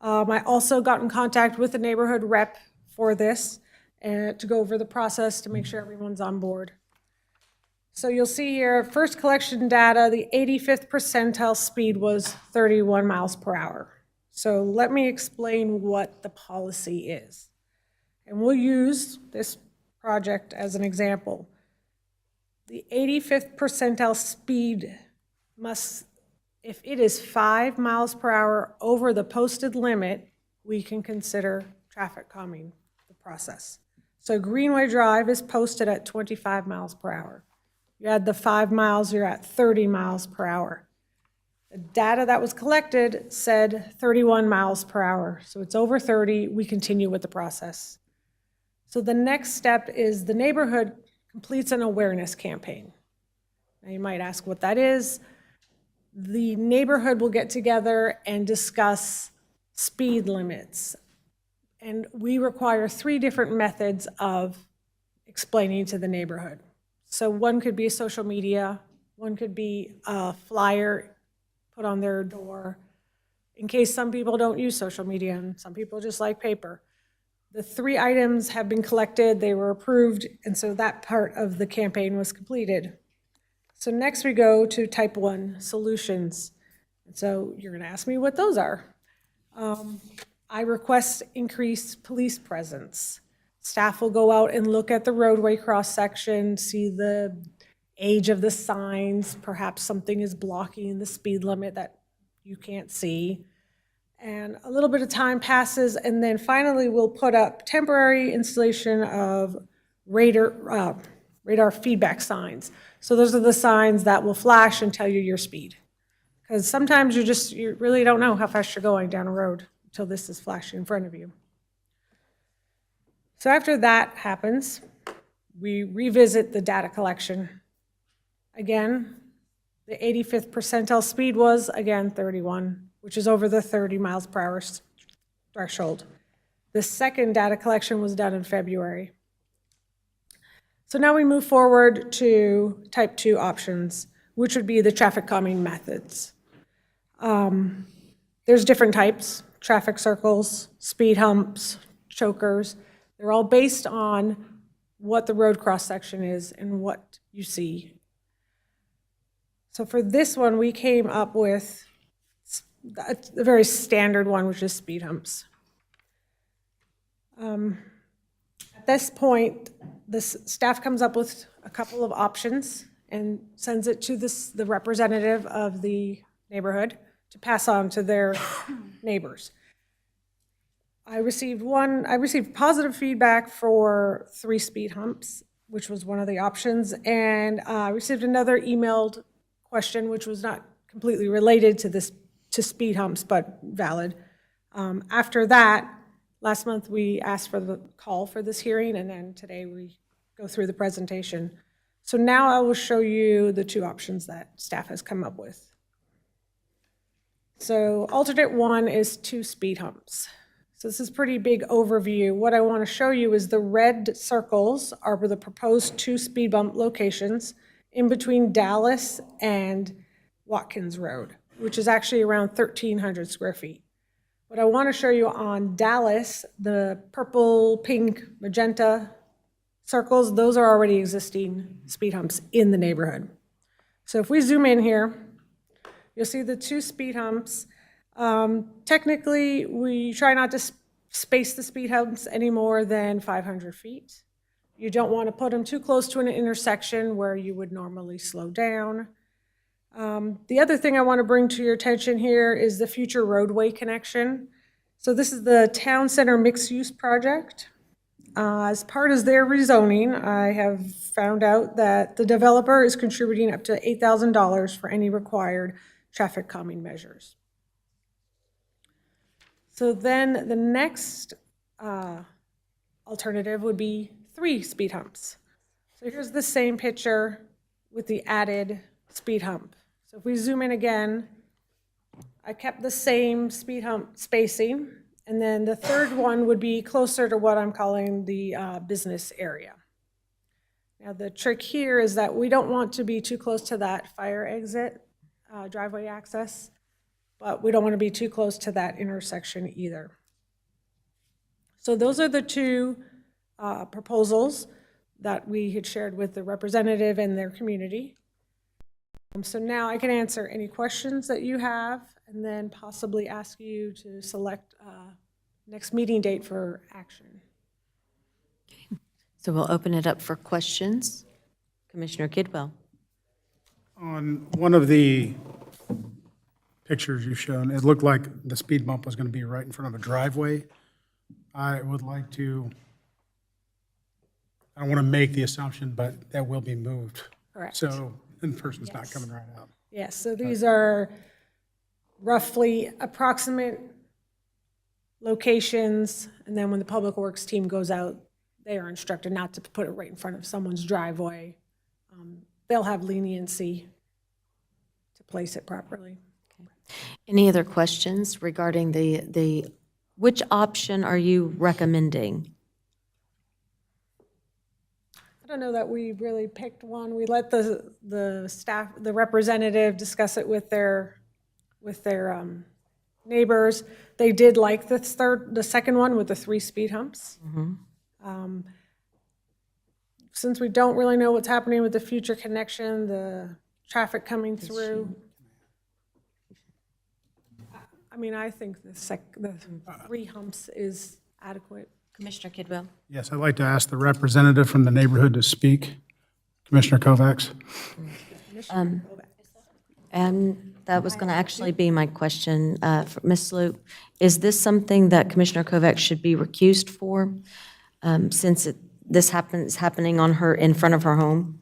I also got in contact with the neighborhood rep for this and to go over the process to make sure everyone's on board. So you'll see here, first collection data, the 85th percentile speed was 31 miles per hour. So let me explain what the policy is. And we'll use this project as an example. The 85th percentile speed must, if it is 5 miles per hour over the posted limit, we can consider traffic calming the process. So Greenway Drive is posted at 25 miles per hour. You add the 5 miles, you're at 30 miles per hour. The data that was collected said 31 miles per hour. So it's over 30, we continue with the process. So the next step is the neighborhood completes an awareness campaign. Now you might ask what that is. The neighborhood will get together and discuss speed limits. And we require 3 different methods of explaining to the neighborhood. So one could be social media, one could be a flyer put on their door, in case some people don't use social media and some people just like paper. The 3 items have been collected, they were approved, and so that part of the campaign was completed. So next we go to type 1 solutions. And so you're going to ask me what those are. I request increased police presence. Staff will go out and look at the roadway cross-section, see the age of the signs, perhaps something is blocking the speed limit that you can't see. And a little bit of time passes, and then finally we'll put up temporary installation of radar feedback signs. So those are the signs that will flash and tell you your speed. Because sometimes you really don't know how fast you're going down a road until this is flashing in front of you. So after that happens, we revisit the data collection. Again, the 85th percentile speed was, again, 31, which is over the 30 miles per hour threshold. The second data collection was done in February. So now we move forward to type 2 options, which would be the traffic calming methods. There's different types: traffic circles, speed humps, chokers. They're all based on what the road cross-section is and what you see. So for this one, we came up with a very standard one, which is speed humps. At this point, the staff comes up with a couple of options and sends it to the representative of the neighborhood to pass on to their neighbors. I received positive feedback for 3 speed humps, which was one of the options, and I received another emailed question, which was not completely related to speed humps, but valid. After that, last month we asked for the call for this hearing, and then today we go through the presentation. So now I will show you the 2 options that staff has come up with. So alternate 1 is 2 speed humps. So this is a pretty big overview. What I want to show you is the red circles are the proposed 2 speed bump locations in between Dallas and Watkins Road, which is actually around 1,300 square feet. What I want to show you on Dallas, the purple, pink, magenta circles, those are already existing speed humps in the neighborhood. So if we zoom in here, you'll see the 2 speed humps. Technically, we try not to space the speed humps any more than 500 feet. You don't want to put them too close to an intersection where you would normally slow down. The other thing I want to bring to your attention here is the future roadway connection. So this is the Town Center Mixed-Use Project. As part of their rezoning, I have found out that the developer is contributing up to $8,000 for any required traffic calming measures. So then the next alternative would be 3 speed humps. So here's the same picture with the added speed hump. So if we zoom in again, I kept the same speed hump spacing, and then the third one would be closer to what I'm calling the business area. Now, the trick here is that we don't want to be too close to that fire exit driveway access, but we don't want to be too close to that intersection either. So those are the 2 proposals that we had shared with the representative and their community. So now I can answer any questions that you have and then possibly ask you to select next meeting date for action. So we'll open it up for questions. Commissioner Kidwell. On one of the pictures you've shown, it looked like the speed bump was going to be right in front of a driveway. I would like to, I don't want to make the assumption, but that will be moved. Correct. So the person's not coming right out. Yes, so these are roughly approximate locations, and then when the Public Works team goes out, they are instructed not to put it right in front of someone's driveway. They'll have leniency to place it properly. Any other questions regarding which option are you recommending? I don't know that we really picked one. We let the staff, the representative discuss it with their neighbors. They did like the second one with the 3 speed humps. Since we don't really know what's happening with the future connection, the traffic coming through, I mean, I think the 3 humps is adequate. Commissioner Kidwell. Yes, I'd like to ask the representative from the neighborhood to speak. Commissioner Kovacs. And that was going to actually be my question for Ms. Loop. Is this something that Commissioner Kovacs should be recused for, since this is happening in front of her home?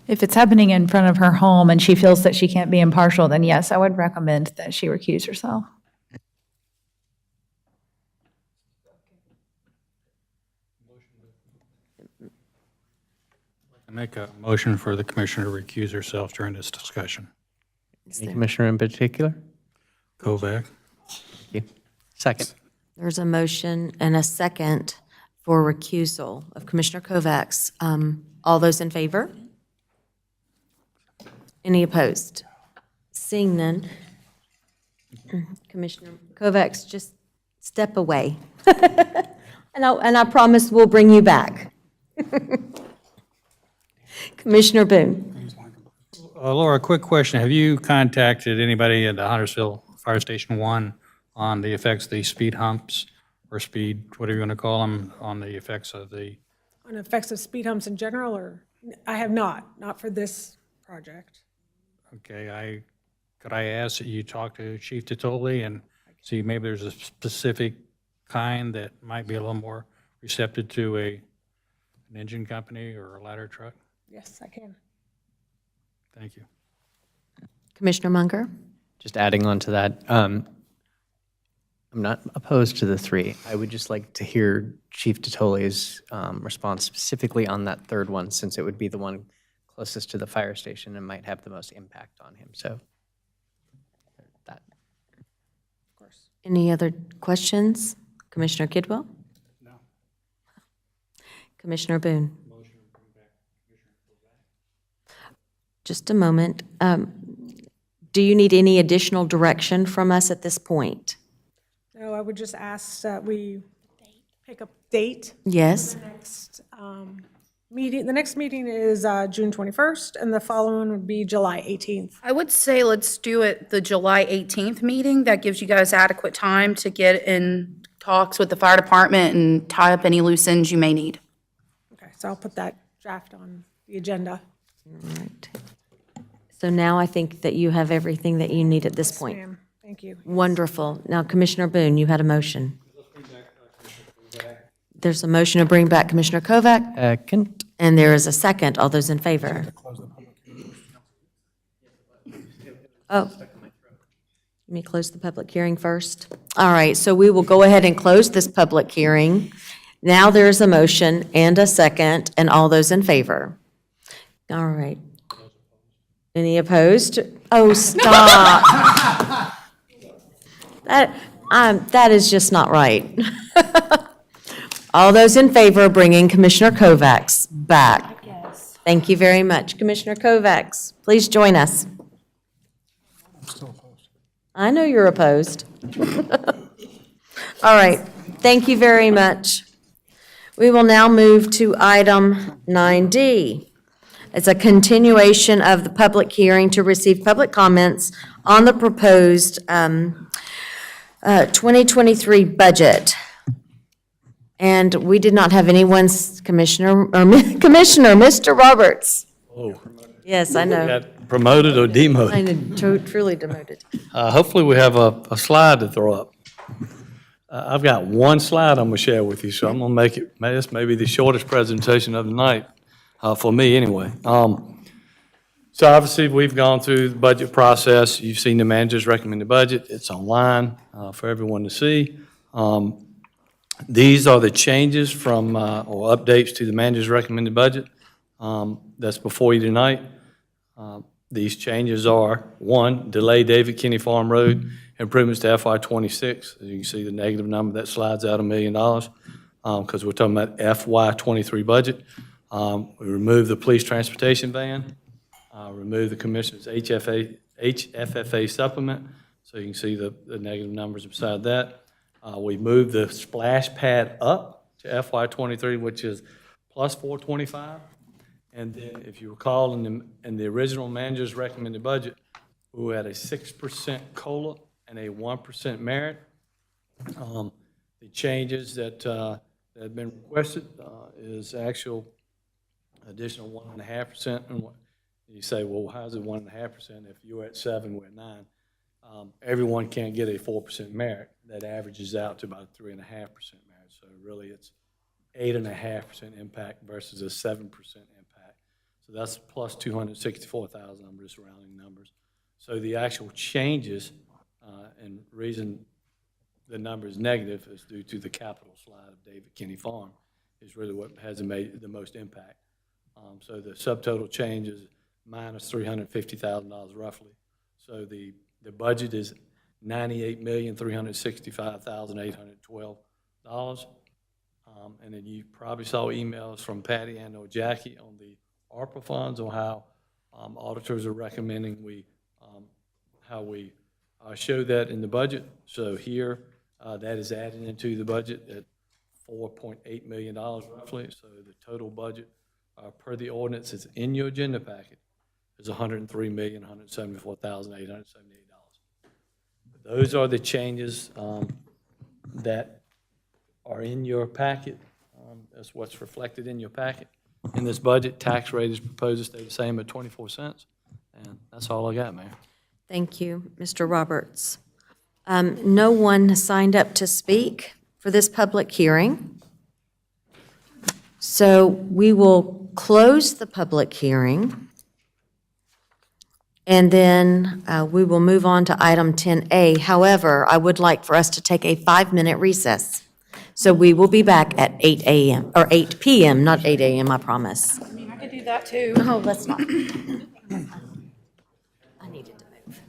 If it's happening in front of her home and she feels that she can't be impartial, then yes, I would recommend that she recuse herself. I make a motion for the commissioner to recuse herself during this discussion. Any commissioner in particular? Kovac. Thank you. Second. There's a motion and a second for recusal of Commissioner Kovacs. All those in favor? Any opposed? Seeing none. Commissioner Kovacs, just step away. And I promise we'll bring you back. Commissioner Boone. Laura, quick question. Have you contacted anybody at the Huntersville Fire Station 1 on the effects of these speed humps or speed, whatever you want to call them, on the effects of the, On effects of speed humps in general, or, I have not for this project. okay, could I ask that you talk to Chief Titoli and see maybe there's a specific kind that might be a little more receptive to an engine company or a ladder truck? Yes, I can. Thank you. Commissioner Munger. Just adding on to that, I'm not opposed to the 3. I would just like to hear Chief Titoli's response specifically on that third one, since it would be the one closest to the fire station and might have the most impact on him. So that. Of course. Any other questions? Commissioner Kidwell? No. Commissioner Boone? Just a moment. Do you need any additional direction from us at this point? No, I would just ask that we pick a date. Yes. For the next meeting. The next meeting is June 21st, and the following would be July 18th. I would say let's do it the July 18th meeting. That gives you guys adequate time to get in talks with the fire department and tie up any loose ends you may need. Okay, so I'll put that draft on the agenda. All right. So now I think that you have everything that you need at this point. Ma'am, thank you. Wonderful. Now, Commissioner Boone, you had a motion. There's a motion to bring back Commissioner Kovac, Second. and there is a second. All those in favor? Oh. Let me close the public hearing first. All right, so we will go ahead and close this public hearing. Now there's a motion and a second, and all those in favor? All right. Any opposed? Oh, stop. That is just not right. All those in favor of bringing Commissioner Kovacs back? Thank you very much. Commissioner Kovacs, please join us. I know you're opposed. All right, thank you very much. We will now move to item 9D. It's a continuation of the public hearing to receive public comments on the proposed 2023 budget. And we did not have anyone's Commissioner, Mr. Roberts. Oh. Yes, I know. Got promoted or demoted? I know, truly demoted. Hopefully, we have a slide to throw up. I've got one slide I'm going to share with you, so I'm going to make it, this may be the shortest presentation of the night, for me anyway. So obviously, we've gone through the budget process. You've seen the manager's recommended budget. It's online for everyone to see. These are the changes from, or updates to the manager's recommended budget that's before you tonight. These changes are, one, delay David Kinney Farm Road improvements to FY '26. As you can see, the negative number, that slides out $1 million because we're talking about FY '23 budget. We remove the police transportation van, remove the commissioner's HFFA supplement, so you can see the negative numbers beside that. We moved the splash pad up to FY '23, which is plus 425. And then, if you recall, in the original manager's recommended budget, we had a 6% COLA and a 1% merit. The changes that have been requested is actual additional 1.5%. And you say, well, how's it 1.5%? If you're at 7, we're at 9. Everyone can't get a 4% merit. That averages out to about 3.5% merit. So really, it's 8.5% impact versus a 7% impact. So that's plus 264,000. I'm just rounding numbers. So the actual changes and reason the number is negative is due to the capital slide of David Kinney Farm is really what has made the most impact. So the subtotal change is minus $350,000 roughly. So the budget is $98,365,812. And then you probably saw emails from Patty and or Jackie on the ARPA funds on how auditors are recommending how we show that in the budget. So here, that is added into the budget at $4.8 million roughly. So the total budget per the ordinance is in your agenda packet is $103,174,878. Those are the changes that are in your packet. That's what's reflected in your packet. In this budget, tax rate is proposed to stay the same at 24 cents. And that's all I got, Mayor. Thank you, Mr. Roberts. No one signed up to speak for this public hearing. So we will close the public hearing. And then we will move on to item 10A. However, I would like for us to take a 5-minute recess. So we will be back at 8 a.m., or 8 p.m., not 8 a.m., I promise. I mean, I could do that too. No, let's not. I needed to move.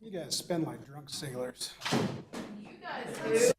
You guys spend like drunk sailors. You guys do.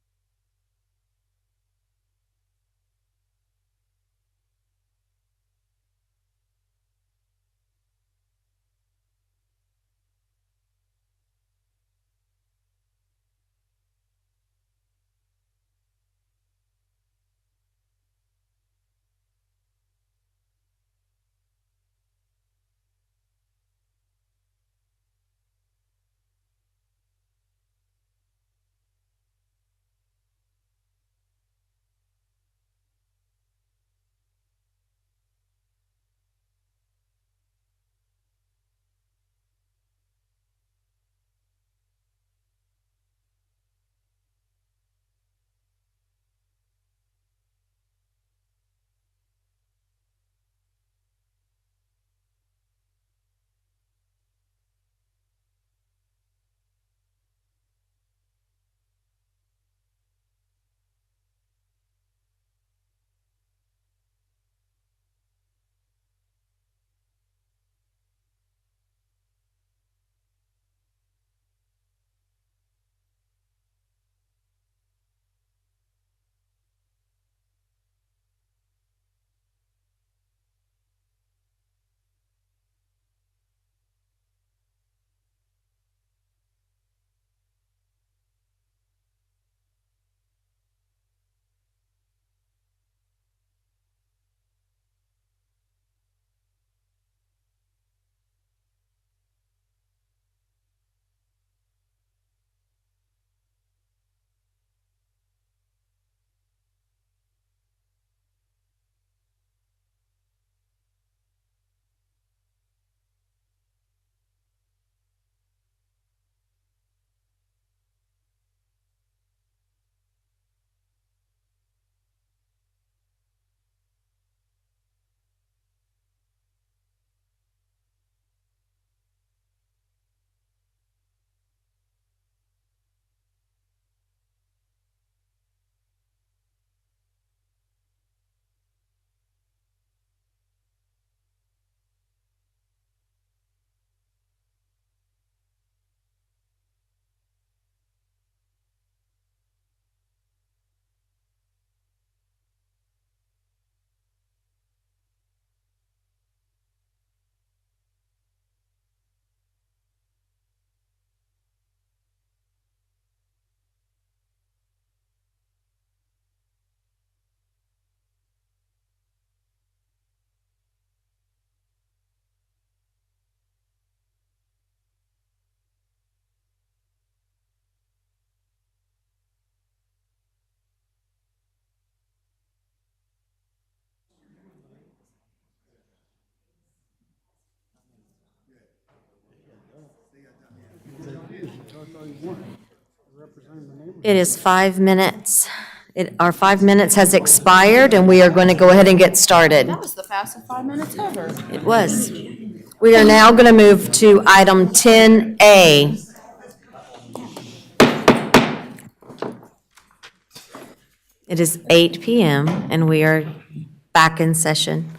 It is 5 minutes. Our 5 minutes has expired, and we are going to go ahead and get started. That was the fastest 5 minutes ever. It was. We are now going to move to item 10A. It is 8 PM, and we are back in session.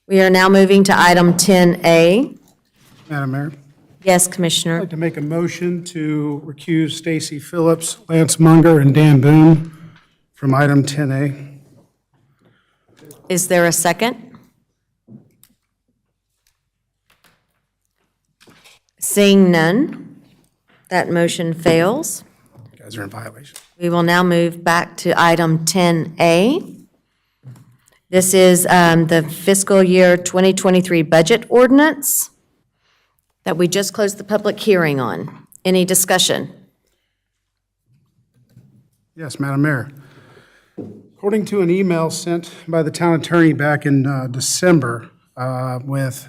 We are now moving to item 10A. Madam Mayor, Yes, I'd Commissioner. like to make a motion to recuse Stacy Phillips, Lance Munger, and Dan Boone from item 10A. Is there a second? Seeing none, that motion fails. You guys are in violation. We will now move back to item 10A. This is the fiscal year 2023 budget ordinance that we just closed the public hearing on. Any discussion? Yes, Madam Mayor. According to an email sent by the town attorney back in December with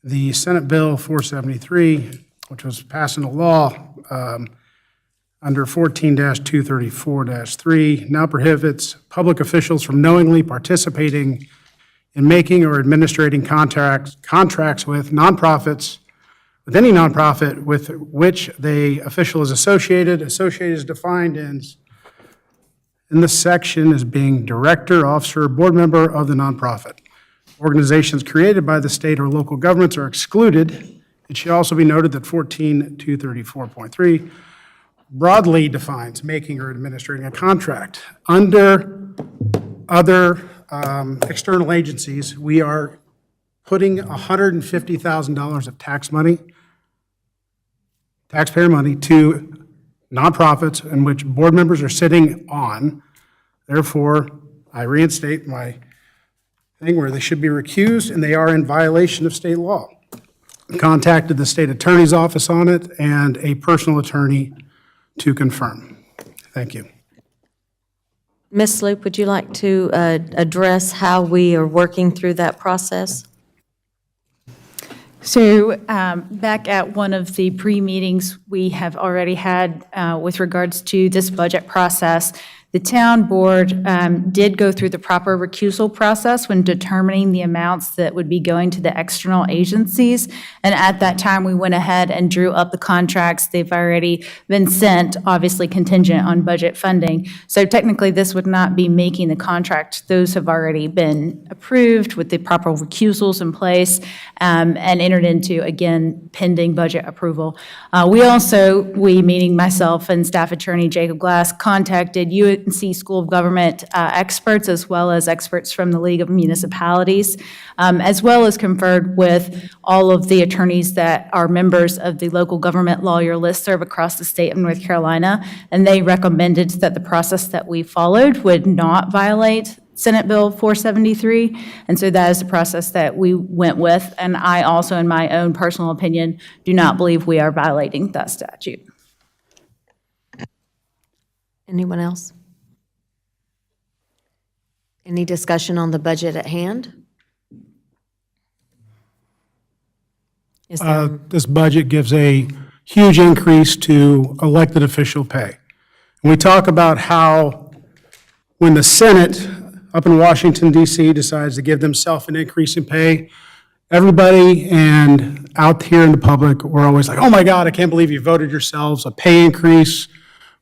the Senate Bill 473, which was passed into law under 14-234-3, now prohibits public officials from knowingly participating in making or administrating contracts with nonprofits, with any nonprofit with which the official is associated. Associated is defined in this section as being director, officer, or board member of the nonprofit. Organizations created by the state or local governments are excluded. It should also be noted that 14-234.3 broadly defines making or administrating a contract. Under other external agencies, we are putting $150,000 of taxpayer money to nonprofits in which board members are sitting on. Therefore, I reinstate my thing where they should be recused, and they are in violation of state law. Contacted the state attorney's office on it and a personal attorney to confirm. Thank you. Ms. Sloop, would you like to address how we are working through that process? So back at one of the pre-meetings we have already had with regards to this budget process, the town board did go through the proper recusal process when determining the amounts that would be going to the external agencies. And at that time, we went ahead and drew up the contracts. They've already been sent, obviously contingent on budget funding. So technically, this would not be making the contract. Those have already been approved with the proper recusals in place and entered into, again, pending budget approval. We, meaning myself and staff attorney Jacob Glass, contacted UNC School of Government experts, as well as experts from the League of Municipalities, as well as conferred with all of the attorneys that are members of the local government lawyer listserv across the state of North Carolina, and they recommended that the process that we followed would not violate Senate Bill 473, and so that is the process that we went with, and I also, in my own personal opinion, do not believe we are violating that statute. Anyone else? Any discussion on the budget at hand? Is there, This budget gives a huge increase to elected official pay. And we talk about how when the Senate up in Washington DC decides to give themselves an increase in pay, everybody and out here in the public, we're always like, oh my God, I can't believe you voted yourselves a pay increase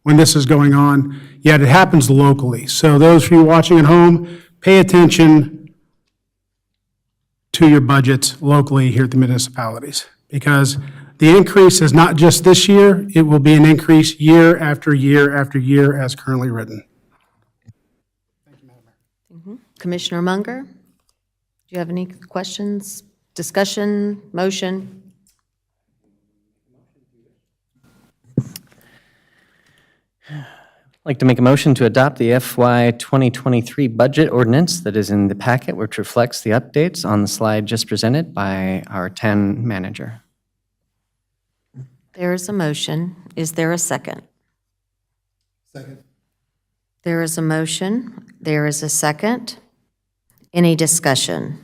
when this is going on. Yet it happens locally. So those of you watching at home, pay attention to your budgets locally here at the municipalities, because the increase is not just this year, it will be an increase year after year after year as currently written. Commissioner Munger, do you have any questions, discussion, motion? I'd like to make a motion to adopt the FY 2023 budget ordinance that is in the packet, which reflects the updates on the slide just presented by our town manager. There is a motion. Is there a second? Second. There is a motion. There is a second. Any discussion?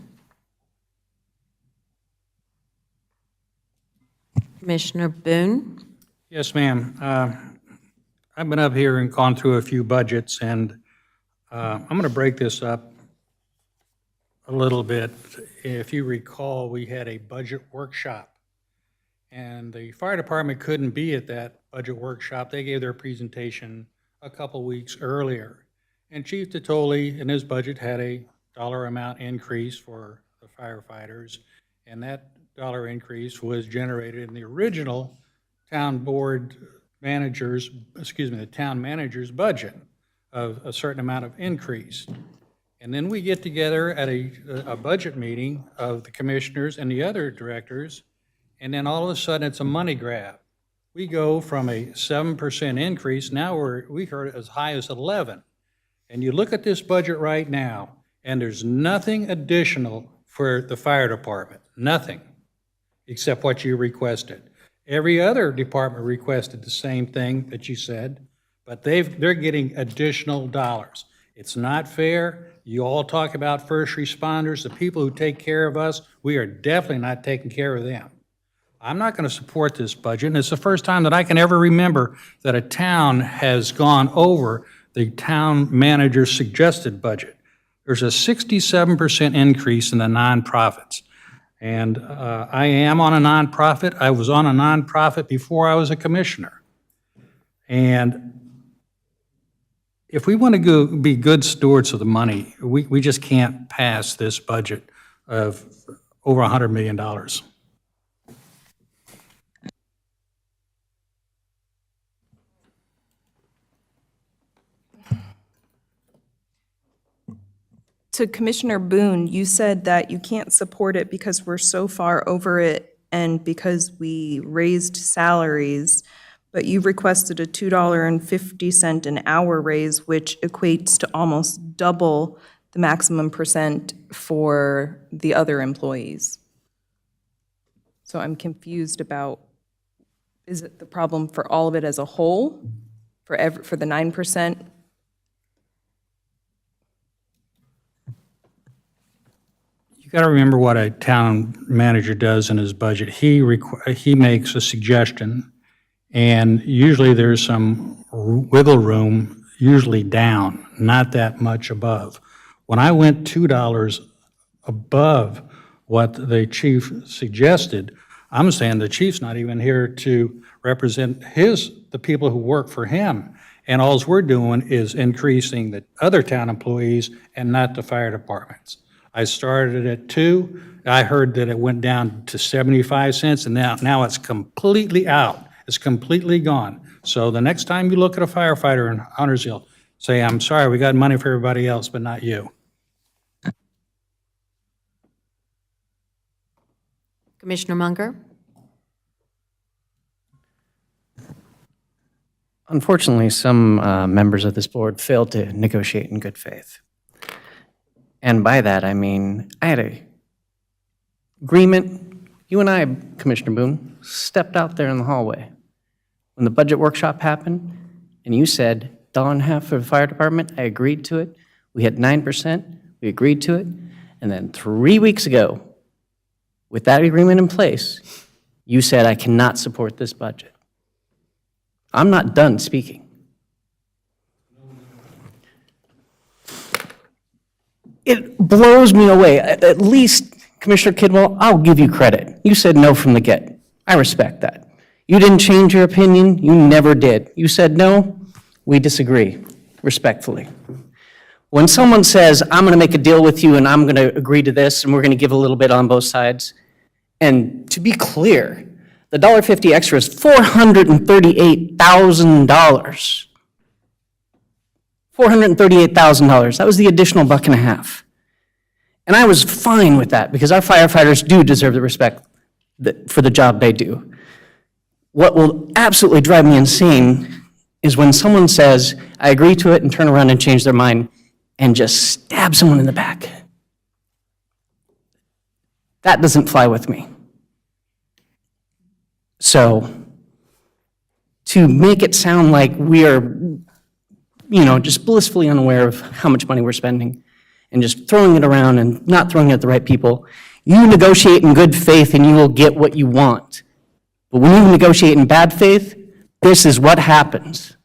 Commissioner Boone? Yes, ma'am. I've been up here and gone through a few budgets, and I'm going to break this up a little bit. If you recall, we had a budget workshop, and the fire department couldn't be at that budget workshop. They gave their presentation a couple weeks earlier. And Chief Tottoli in his budget had a dollar amount increase for the firefighters, and that dollar increase was generated in the original town manager's budget of a certain amount of increase. And then we get together at a budget meeting of the commissioners and the other directors, and then all of a sudden it's a money grab. We go from a 7% increase, now we heard as high as 11. And you look at this budget right now, and there's nothing additional for the fire department, nothing, except what you requested. Every other department requested the same thing that you said, but they're getting additional dollars. It's not fair. You all talk about first responders, the people who take care of us. We are definitely not taking care of them. I'm not going to support this budget, and it's the first time that I can ever remember that a town has gone over the town manager's suggested budget. There's a 67% increase in the nonprofits. And I am on a nonprofit. I was on a nonprofit before I was a commissioner. And if we want to be good stewards of the money, we just can't pass this budget of over $100 million. To Commissioner Boone, you said that you can't support it because we're so far over it and because we raised salaries, but you requested a $2.50 an hour raise, which equates to almost double the maximum percent for the other employees. So I'm confused about, is it the problem for all of it as a whole, for the 9%? You got to remember what a town manager does in his budget. He makes a suggestion, and usually there's some wiggle room, usually down, not that much above. When I went $2 above what the chief suggested, I'm saying the chief's not even here to represent the people who work for him. And all we're doing is increasing the other town employees and not the fire departments. I started at 2. I heard that it went down to 75 cents, and now it's completely out. It's completely gone. So the next time you look at a firefighter in Huntersville, say, I'm sorry, we got money for everybody else, but not you. Commissioner Munger? Unfortunately, some members of this board failed to negotiate in good faith. And by that, I mean, I had an agreement. You and I, Commissioner Boone, stepped out there in the hallway when the budget workshop happened, and you said, $1.50 for the fire department. I agreed to it. We had 9%. We agreed to it. And then 3 weeks ago, with that agreement in place, you said, I cannot support this budget. I'm not done speaking. It blows me away. At least, Commissioner Kidwell, I'll give you credit. You said no from the get. I respect that. You didn't change your opinion. You never did. You said no. We disagree, respectfully. When someone says, I'm going to make a deal with you and I'm going to agree to this and we're going to give a little bit on both sides, and to be clear, the $1.50 extra is $438,000. $438,000. That was the additional $1.50. And I was fine with that because our firefighters do deserve the respect for the job they do. What will absolutely drive me insane is when someone says, I agree to it, and turn around and change their mind and just stab someone in the back. That doesn't fly with me. So, to make it sound like we are, just blissfully unaware of how much money we're spending and just throwing it around and not throwing it at the right people, you negotiate in good faith and you will get what you want. But when you negotiate in bad faith, This is what happens.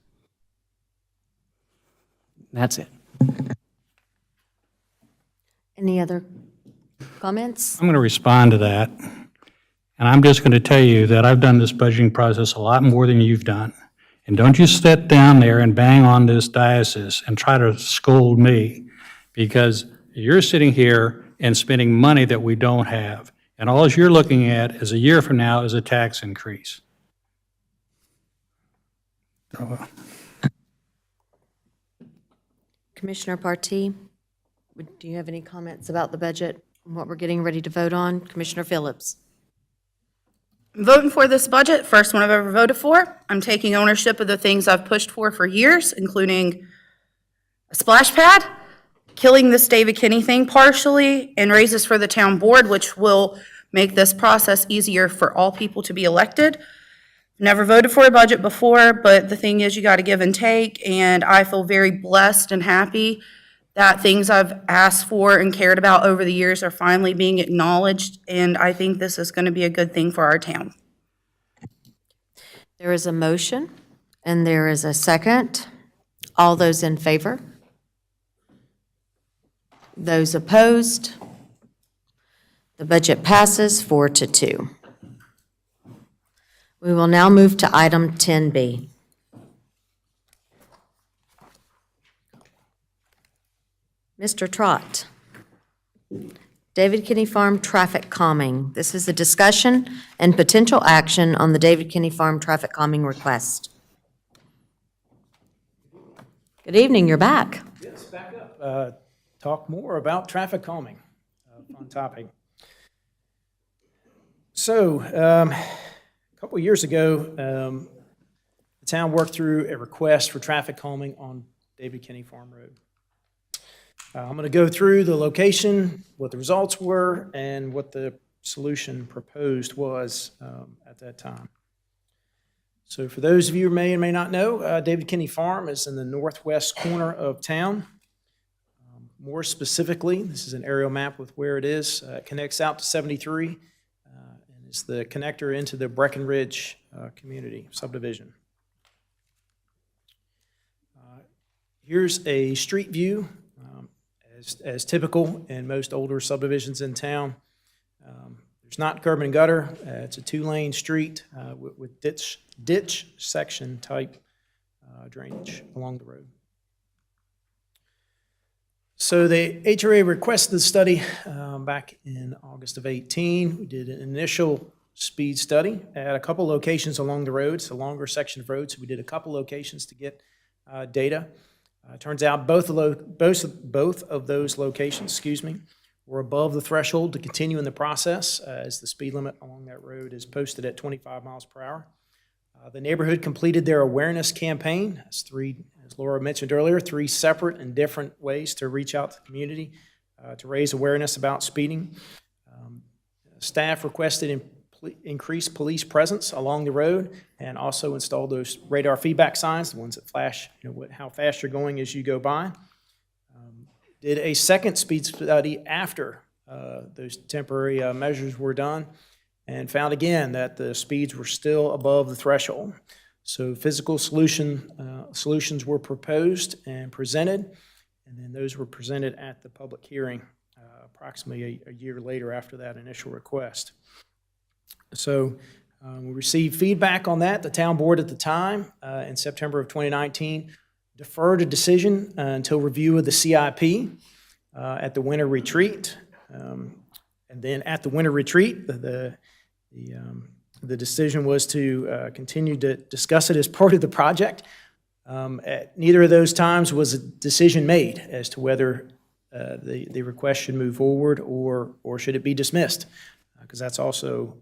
That's it. Any other comments? I'm going to respond to that. And I'm just going to tell you that I've done this budgeting process a lot more than you've done. And don't you sit down there and bang on this diocese and try to scold me, because you're sitting here and spending money that we don't have. And all you're looking at is a year from now is a tax increase. Commissioner Partee, do you have any comments about the budget and what we're getting ready to vote on? Commissioner Phillips? I'm voting for this budget, first one I've ever voted for. I'm taking ownership of the things I've pushed for years, including a splash pad, killing this David Kinney thing partially, and raises for the town board, which will make this process easier for all people to be elected. Never voted for a budget before, but the thing is, you got to give and take, and I feel very blessed and happy that things I've asked for and cared about over the years are finally being acknowledged, and I think this is going to be a good thing for our town. There is a motion, and there is a second. All those in favor? Those opposed? The budget passes 4-2. We will now move to item 10B. Mr. Trott, David Kinney Farm traffic calming. This is a discussion and potential action on the David Kinney Farm traffic calming request. Good evening, you're back. Yes, back up. Talk more about traffic calming. Fun topic. So, a couple of years ago, the town worked through a request for traffic calming on David Kinney Farm Road. I'm going to go through the location, what the results were, and what the solution proposed was at that time. So for those of you who may or may not know, David Kinney Farm is in the northwest corner of town. More specifically, this is an aerial map with where it is. It connects out to 73 and is the connector into the Breckenridge community subdivision. Here's a street view. As typical in most older subdivisions in town. There's not curb and gutter. It's a two-lane street with ditch section type drainage along the road. So the HRA requested the study back in August of 18. We did an initial speed study at a couple locations along the road. It's a longer section of road, so we did a couple locations to get data. Turns out both of those locations, were above the threshold to continue in the process, as the speed limit along that road is posted at 25 miles per hour. The neighborhood completed their awareness campaign. That's as Laura mentioned earlier, 3 separate and different ways to reach out to the community to raise awareness about speeding. Staff requested increased police presence along the road and also install those radar feedback signs, the ones that flash, how fast you're going as you go by. Did a second speed study after those temporary measures were done and found again that the speeds were still above the threshold. So physical solutions were proposed and presented, and then those were presented at the public hearing approximately a year later after that initial request. So we received feedback on that. The town board at the time, in September of 2019, deferred a decision until review of the CIP at the winter retreat. And then at the winter retreat, the decision was to continue to discuss it as part of the project. At neither of those times was a decision made as to whether the request should move forward or should it be dismissed, because that's also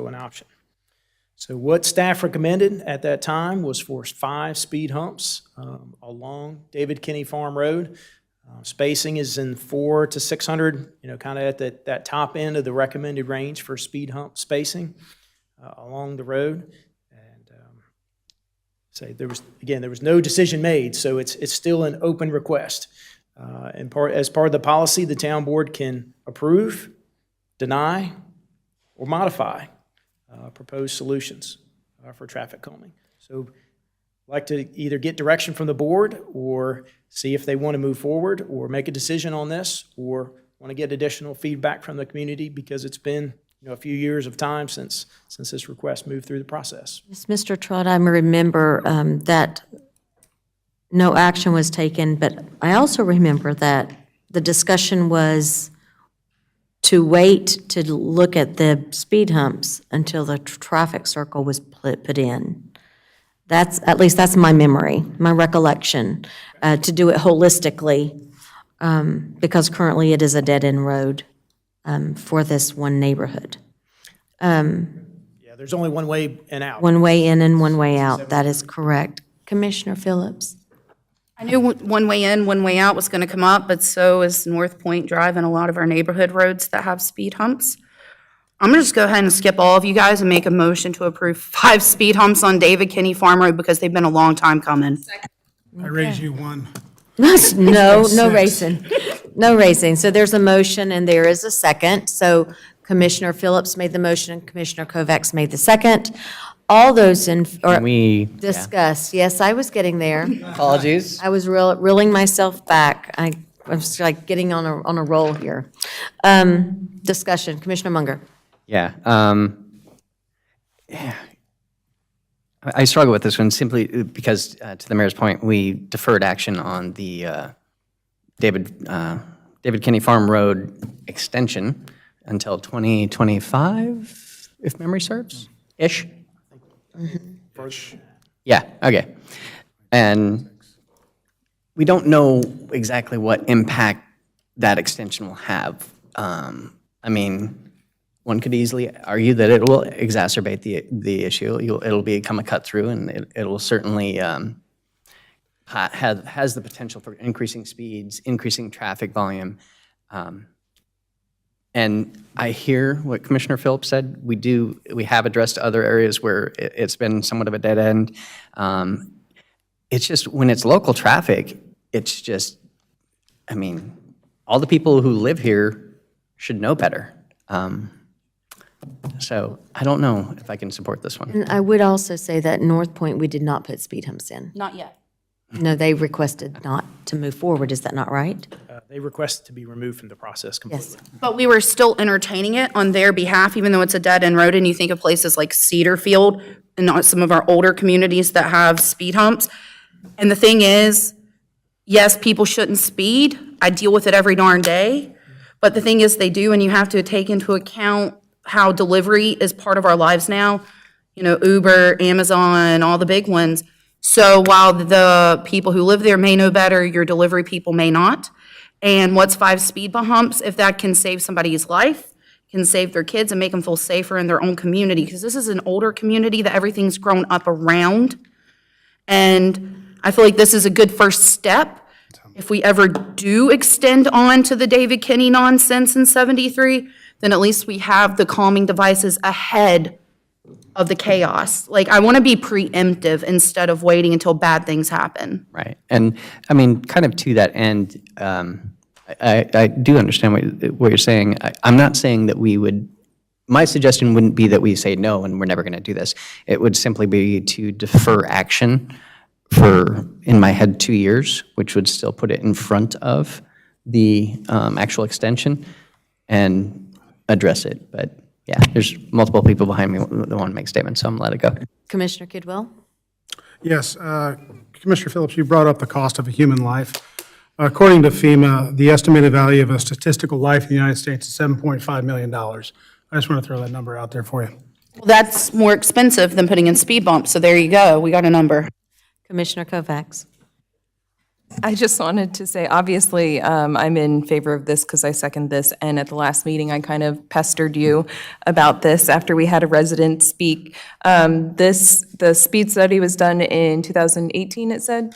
an option. So what staff recommended at that time was for 5 speed humps along David Kinney Farm Road. Spacing is in 400 to 600, kind of at that top end of the recommended range for speed hump spacing along the road. And there was no decision made, so it's still an open request. As part of the policy, the town board can approve, deny, or modify proposed solutions for traffic calming. So I'd like to either get direction from the board or see if they want to move forward or make a decision on this, or want to get additional feedback from the community because it's been, a few years of time since this request moved through the process. Yes, Mr. Trott, I remember that no action was taken, but I also remember that the discussion was to wait to look at the speed humps until the traffic circle was put in. At least that's my memory, my recollection, to do it holistically, because currently it is a dead-end road for this one neighborhood. Yeah, there's only one way and out. One way in and one way out, that is correct. Commissioner Phillips? I knew one way in, one way out was going to come up, but so is North Point Drive and a lot of our neighborhood roads that have speed humps. I'm going to just go ahead and skip all of you guys and make a motion to approve 5 speed humps on David Kinney Farm Road because they've been a long time coming. I raise you one. No racing. No racing. So there's a motion and there is a second. So Commissioner Phillips made the motion, Commissioner Kovacs made the second. All those discuss. Yes, I was getting there. Apologies. I was reeling myself back. I was like getting on a roll here. Discussion, Commissioner Munger. Yeah. I struggle with this one simply because, to the mayor's point, we deferred action on the David Kinney Farm Road extension until 2025, if memory serves, ish. Yeah, okay. And we don't know exactly what impact that extension will have. I mean, one could easily argue that it will exacerbate the issue. It'll become a cut through, and it will certainly has the potential for increasing speeds, increasing traffic volume. And I hear what Commissioner Phillips said. We have addressed other areas where it's been somewhat of a dead end. It's just when it's local traffic, it's just, I mean, all the people who live here should know better. So I don't know if I can support this one. And I would also say that North Point, we did not put speed humps in. Not yet. No, they requested not to move forward. Is that not right? They requested to be removed from the process completely. But we were still entertaining it on their behalf, even though it's a dead-end road, and you think of places like Cedarfield and some of our older communities that have speed humps. And the thing is, yes, people shouldn't speed. I deal with it every darn day. But the thing is, they do, and you have to take into account how delivery is part of our lives now. Uber, Amazon, all the big ones. So while the people who live there may know better, your delivery people may not. And what's 5 speed humps if that can save somebody's life, can save their kids and make them feel safer in their own community? Because this is an older community that everything's grown up around. And I feel like this is a good first step. If we ever do extend on to the David Kinney nonsense in 73, then at least we have the calming devices ahead of the chaos. Like, I want to be preemptive instead of waiting until bad things happen. Right. And I mean, kind of to that end, I do understand what you're saying. I'm not saying that we would, my suggestion wouldn't be that we say no and we're never going to do this. It would simply be to defer action for, in my head, 2 years, which would still put it in front of the actual extension and address it. But yeah, there's multiple people behind me that want to make statements, so I'm going to let it go. Commissioner Kidwell? Yes, Commissioner Phillips, you brought up the cost of a human life. According to FEMA, the estimated value of a statistical life in the United States is $7.5 million. I just want to throw that number out there for you. Well, that's more expensive than putting in speed bumps, so there you go. We got a number. Commissioner Kovacs? I just wanted to say, obviously, I'm in favor of this because I second this, and at the last meeting, I kind of pestered you about this after we had a resident speak. The speed study was done in 2018, it said?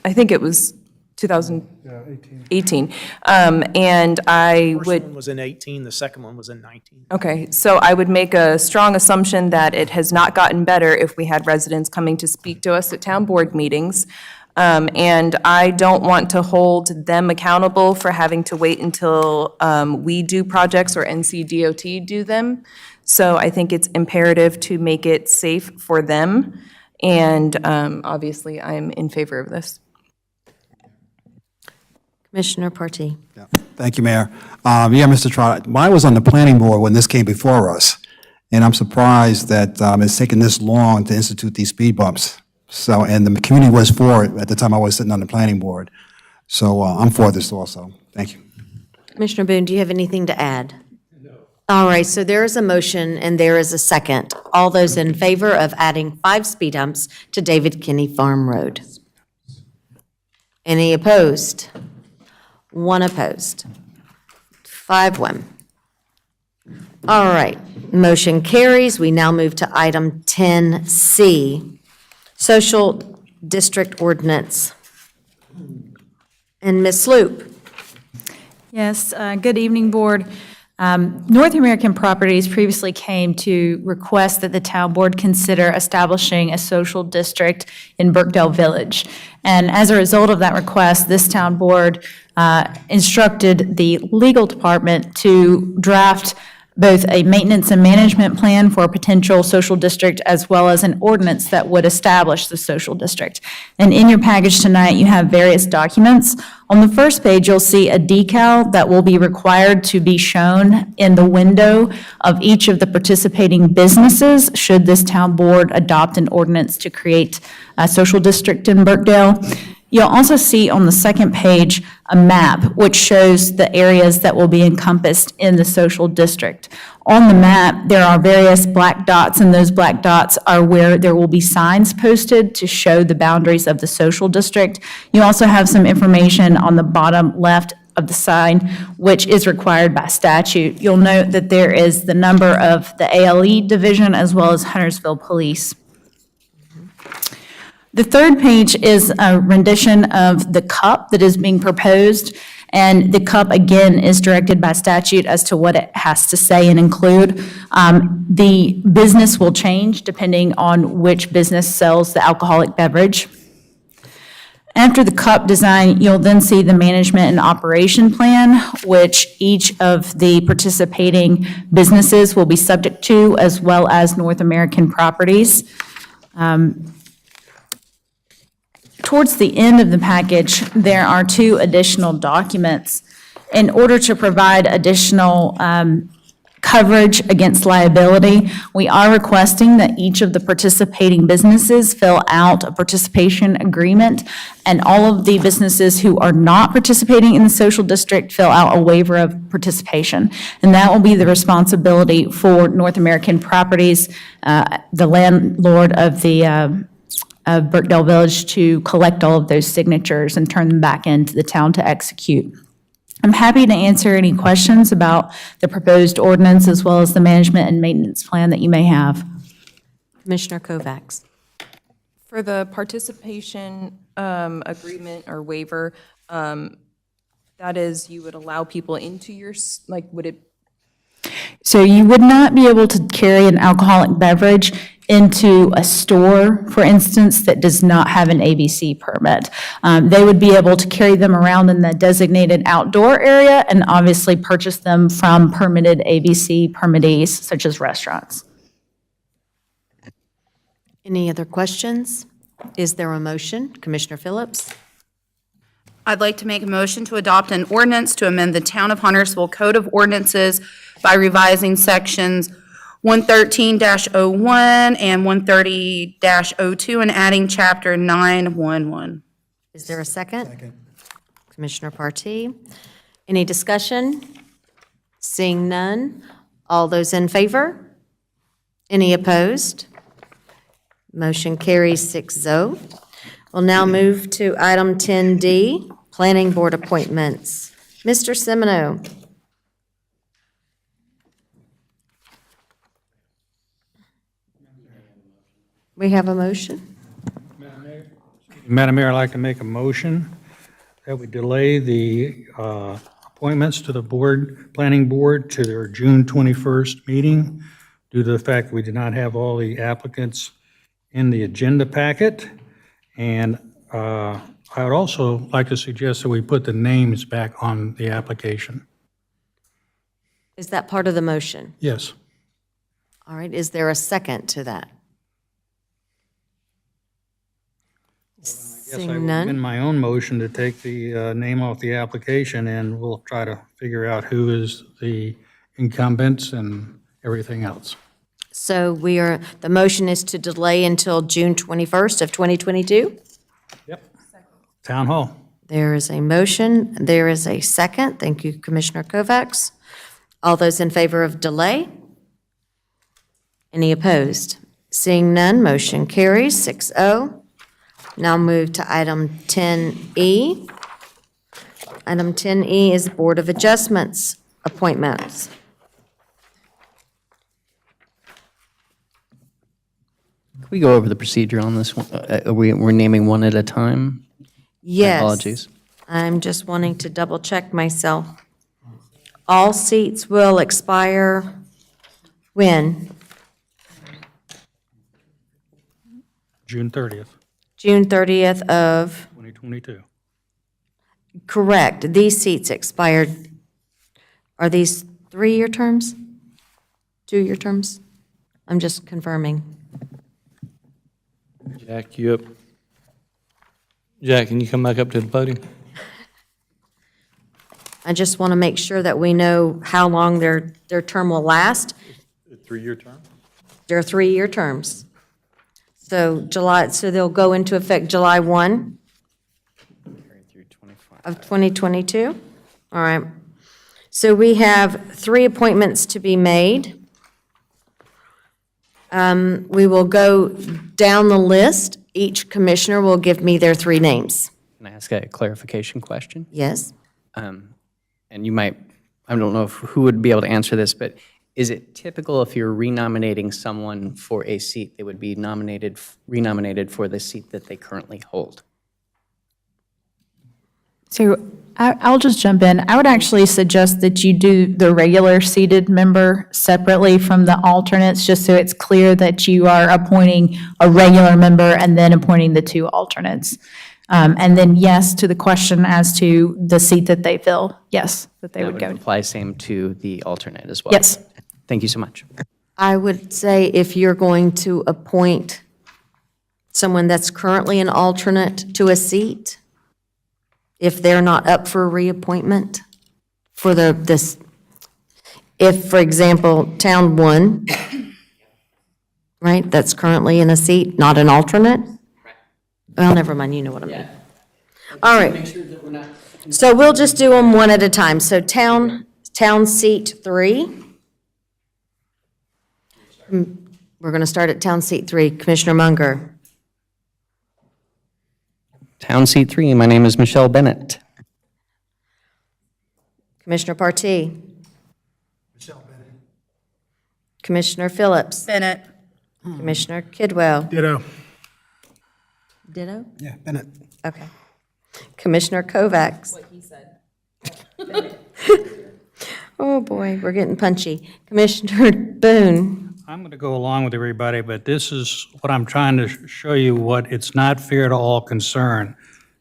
I think it was 2018. And I First would... one was in 18, the second one was in 19. Okay, so I would make a strong assumption that it has not gotten better if we had residents coming to speak to us at town board meetings. And I don't want to hold them accountable for having to wait until we do projects or NCDOT do them. So I think it's imperative to make it safe for them. And obviously, I'm in favor of this. Commissioner Partee. Thank you, Mayor. Yeah, Mr. Trot, I was on the planning board when this came before us, and I'm surprised that it's taken this long to institute these speed bumps. So, and the community was for it at the time I was sitting on the planning board. So I'm for this also. Thank you. Commissioner Boone, do you have anything to add? No. All right, so there is a motion and there is a second. All those in favor of adding 5 speed humps to David Kinney Farm Road? Any opposed? 1 opposed. 5-1. All right, motion carries. We now move to item 10C, Social District Ordinance. And Ms. Sloop. Yes, good evening, Board. North American Properties previously came to request that the town board consider establishing a social district in Burkdale Village. And as a result of that request, this town board instructed the legal department to draft both a maintenance and management plan for a potential social district as well as an ordinance that would establish the social district. And in your package tonight, you have various documents. On the first page, you'll see a decal that will be required to be shown in the window of each of the participating businesses should this town board adopt an ordinance to create a social district in Burkdale. You'll also see on the second page a map which shows the areas that will be encompassed in the social district. On the map, there are various black dots, and those black dots are where there will be signs posted to show the boundaries of the social district. You also have some information on the bottom left of the sign, which is required by statute. You'll note that there is the number of the ALE division as well as Huntersville Police. The third page is a rendition of the CUP that is being proposed, and the CUP, again, is directed by statute as to what it has to say and include. The business will change depending on which business sells the alcoholic beverage. After the CUP design, you'll then see the management and operation plan, which each of the participating businesses will be subject to, as well as North American Properties. Towards the end of the package, there are 2 additional documents. In order to provide additional coverage against liability, we are requesting that each of the participating businesses fill out a participation agreement, and all of the businesses who are not participating in the social district fill out a waiver of participation. And that will be the responsibility for North American Properties, the landlord of the of Burkdale Village, to collect all of those signatures and turn them back into the town to execute. I'm happy to answer any questions about the proposed ordinance as well as the management and maintenance plan that you may have. Commissioner Kovacs. For the participation agreement or waiver, that is, you would allow people into your, would it? So you would not be able to carry an alcoholic beverage into a store, for instance, that does not have an ABC permit. They would be able to carry them around in the designated outdoor area and obviously purchase them from permitted ABC permittees, such as restaurants. Any other questions? Is there a motion? Commissioner Phillips? I'd like to make a motion to adopt an ordinance to amend the Town of Huntersville Code of Ordinances by revising sections 113-01 and 130-02 and adding chapter 911. Is there a second? Second. Commissioner Partee. Any discussion? Seeing none. All those in favor? Any opposed? Motion carries 6-0. We'll now move to item 10D, Planning Board appointments. Mr. Semino. We have a motion? Madam Mayor, I'd like to make a motion that we delay the appointments to the planning board to their June 21st meeting due to the fact that we did not have all the applicants in the agenda packet. And I would also like to suggest that we put the names back on the application. Is that part of the motion? Yes. All right, is there a second to that? Yes, I Seeing will none? amend my own motion to take the name off the application, and we'll try to figure out who is the incumbents and everything else. So the motion is to delay until June 21st of 2022? Town Hall. There is a motion, there is a second. Thank you, Commissioner Kovacs. All those in favor of delay? Any opposed? Seeing none, motion carries 6-0. Now move to item 10E. Item 10E is Board of Adjustments appointments. Can we go over the procedure on this one? We're naming one at a time? Yes. Apologies. I'm just wanting to double check myself. All seats will expire when? June 30th, June 30th of, 2022. correct, these seats expired. Are these 3-year terms? 2-year terms? I'm just confirming. Jack, you up? Jack, can you come back up to the podium? I just want to make sure that we know how long their term will last. A 3-year term? They're 3-year terms. So so they'll go into effect July 1 of 2022? All right. So we have 3 appointments to be made. We will go down the list. Each commissioner will give me their 3 names. Can I ask a clarification question? Yes? And you might, I don't know who would be able to answer this, but is it typical if you're renominating someone for a seat, they would be renominated for the seat that they currently hold? So I'll just jump in. I would actually suggest that you do the regular seated member separately from the alternates, just so it's clear that you are appointing a regular member and then appointing the 2 alternates. And then yes, to the question as to the seat that they fill, yes, that they would go. Apply same to the alternate as well? Yes. Thank you so much. I would say if you're going to appoint someone that's currently an alternate to a seat, if they're not up for reappointment for if, for example, Town 1, right, that's currently in a seat, not an alternate? Well, never mind, you know what I mean. All right. So we'll just do them one at a time. So Town Seat 3. We're going to start at Town Seat 3. Commissioner Munger. Town seat 3, my name is Michelle Bennett. Commissioner Partee. Commissioner Phillips. Bennett. Commissioner Kidwell. Ditto. Ditto? Yeah, Bennett. Okay. Commissioner Kovacs. What he said. Oh, boy, we're getting punchy. Commissioner Boone. I'm going to go along with everybody, but this is what I'm trying to show you, what it's not fair to all concerned.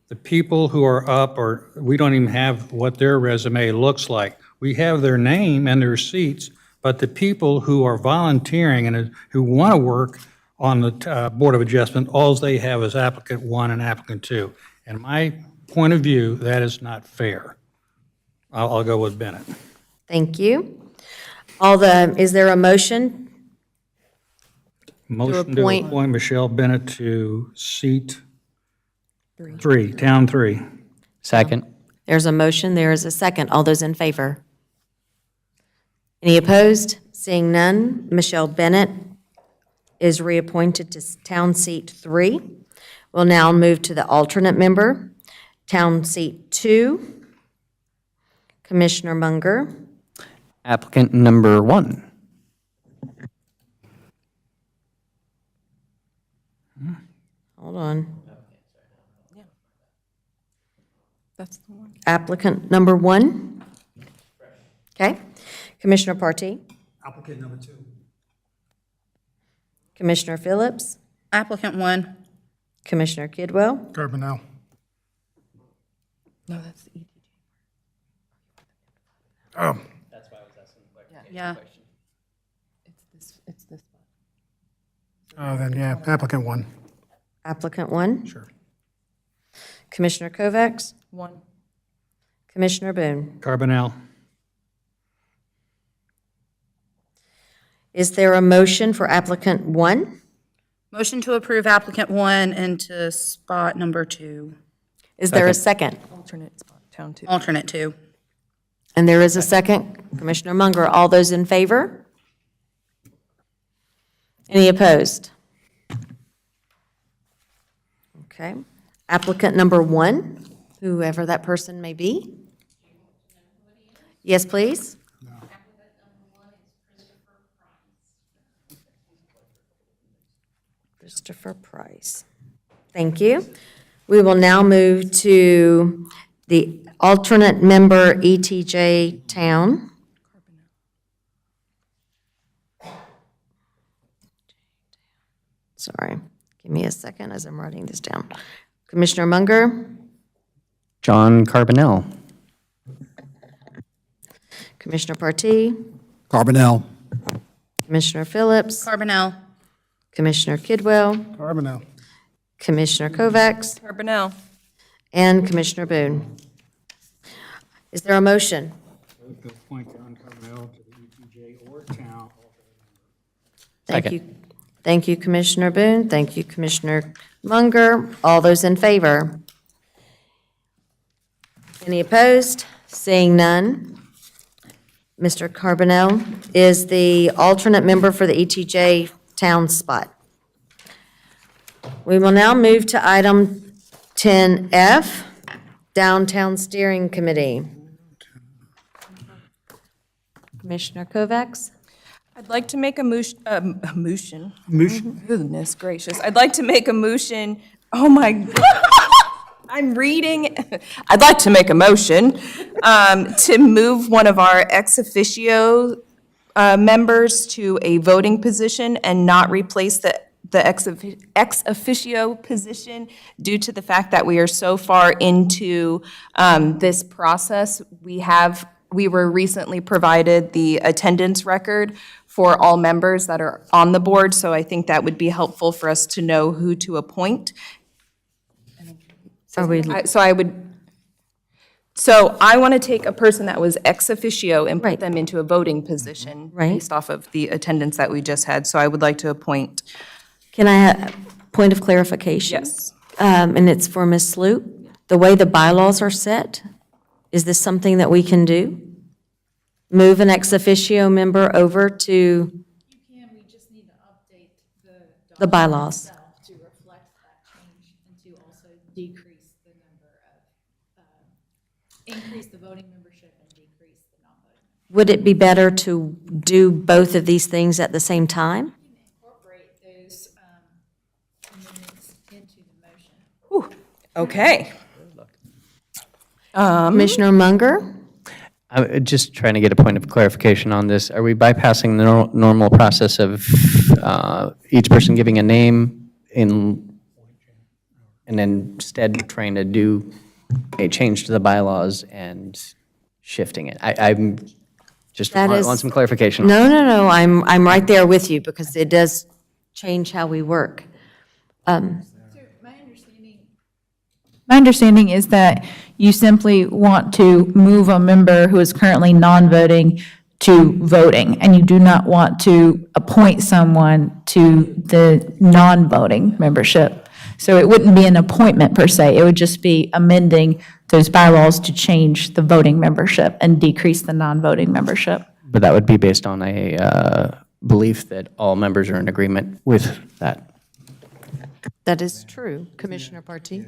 The people who are up, or we don't even have what their resume looks like. We have their name and their seats, but the people who are volunteering and who want to work on the Board of Adjustment, all they have is applicant 1 and applicant 2. In my point of view, that is not fair. I'll go with Bennett. Thank you. Is there a motion? Motion to appoint- appoint Michelle Bennett to seat 3, Town 3. Second. There's a motion, there is a second. All those in favor? Any opposed? Seeing none, Michelle Bennett is reappointed to Town Seat 3. We'll now move to the alternate member, Town Seat 2. Commissioner Munger. Applicant number 1. Hold on. That's the one. Applicant number 1. Okay. Commissioner Partee. Applicant number 2. Commissioner Phillips. Applicant 1. Commissioner Kidwell, Carbonell. No, that's the ETJ. Oh, Yeah. It's this one. then, yeah, applicant 1. applicant 1. Sure. Commissioner Kovacs, 1. Commissioner Boone. Carbonell. Is there a motion for applicant 1? Motion to approve applicant 1 into spot number 2, Is there a second? Alternate spot, town 2. alternate 2. And there is a second. Commissioner Munger, all those in favor? Any opposed? Okay. Applicant number 1, whoever that person may be. Yes, please. Christopher Price. Thank you. We will now move to the alternate member ETJ Town. Sorry, give me a second as I'm writing this down. Commissioner Munger, John Carbonell. Commissioner Partee, Carbonell. Commissioner Phillips, Carbonell. Commissioner Kidwell, Carbonell. Commissioner Kovacs, Carbonell. and Commissioner Boone. Is there a motion? To appoint John Carbonell to the ETJ or town. Thank you. Thank you, Commissioner Boone. Thank you, Commissioner Munger. All those in favor? Any opposed? Seeing none. Mr. Carbonell is the alternate member for the ETJ Town spot. We will now move to item 10F, Downtown Steering Committee. Commissioner Kovacs? I'd like to make a motion. Goodness gracious. I'd like to make a motion. Oh my, I'm reading. I'd like to make a motion to move one of our ex officio members to a voting position and not replace the ex officio position due to the fact that we are so far into this process. We were recently provided the attendance record for all members that are on the board, so I think that would be helpful for us to know who to appoint. So I want to take a person that was ex officio and put them into a voting position based off of the attendance that we just had, so I would like to appoint. Can I have a point of clarification? Yes. And it's for Ms. Sloop. The way the bylaws are set, is this something that we can do? Move an ex officio member over to? You can, we just need to update the bylaws. To reflect that change and to also decrease the number of, increase the voting membership and decrease the non-voting. Would it be better to do both of these things at the same time? Incorporate those amendments into the motion. Okay. Commissioner Munger? I'm just trying to get a point of clarification on this. Are we bypassing the normal process of each person giving a name and then instead trying to do a change to the bylaws and shifting it? I'm just want some clarification. No, I'm right there with you because it does change how we work. My understanding is that you simply want to move a member who is currently non-voting to voting, and you do not want to appoint someone to the non-voting membership. So it wouldn't be an appointment per se, it would just be amending those bylaws to change the voting membership and decrease the non-voting membership. But that would be based on a belief that all members are in agreement with that. That is true. Commissioner Partee?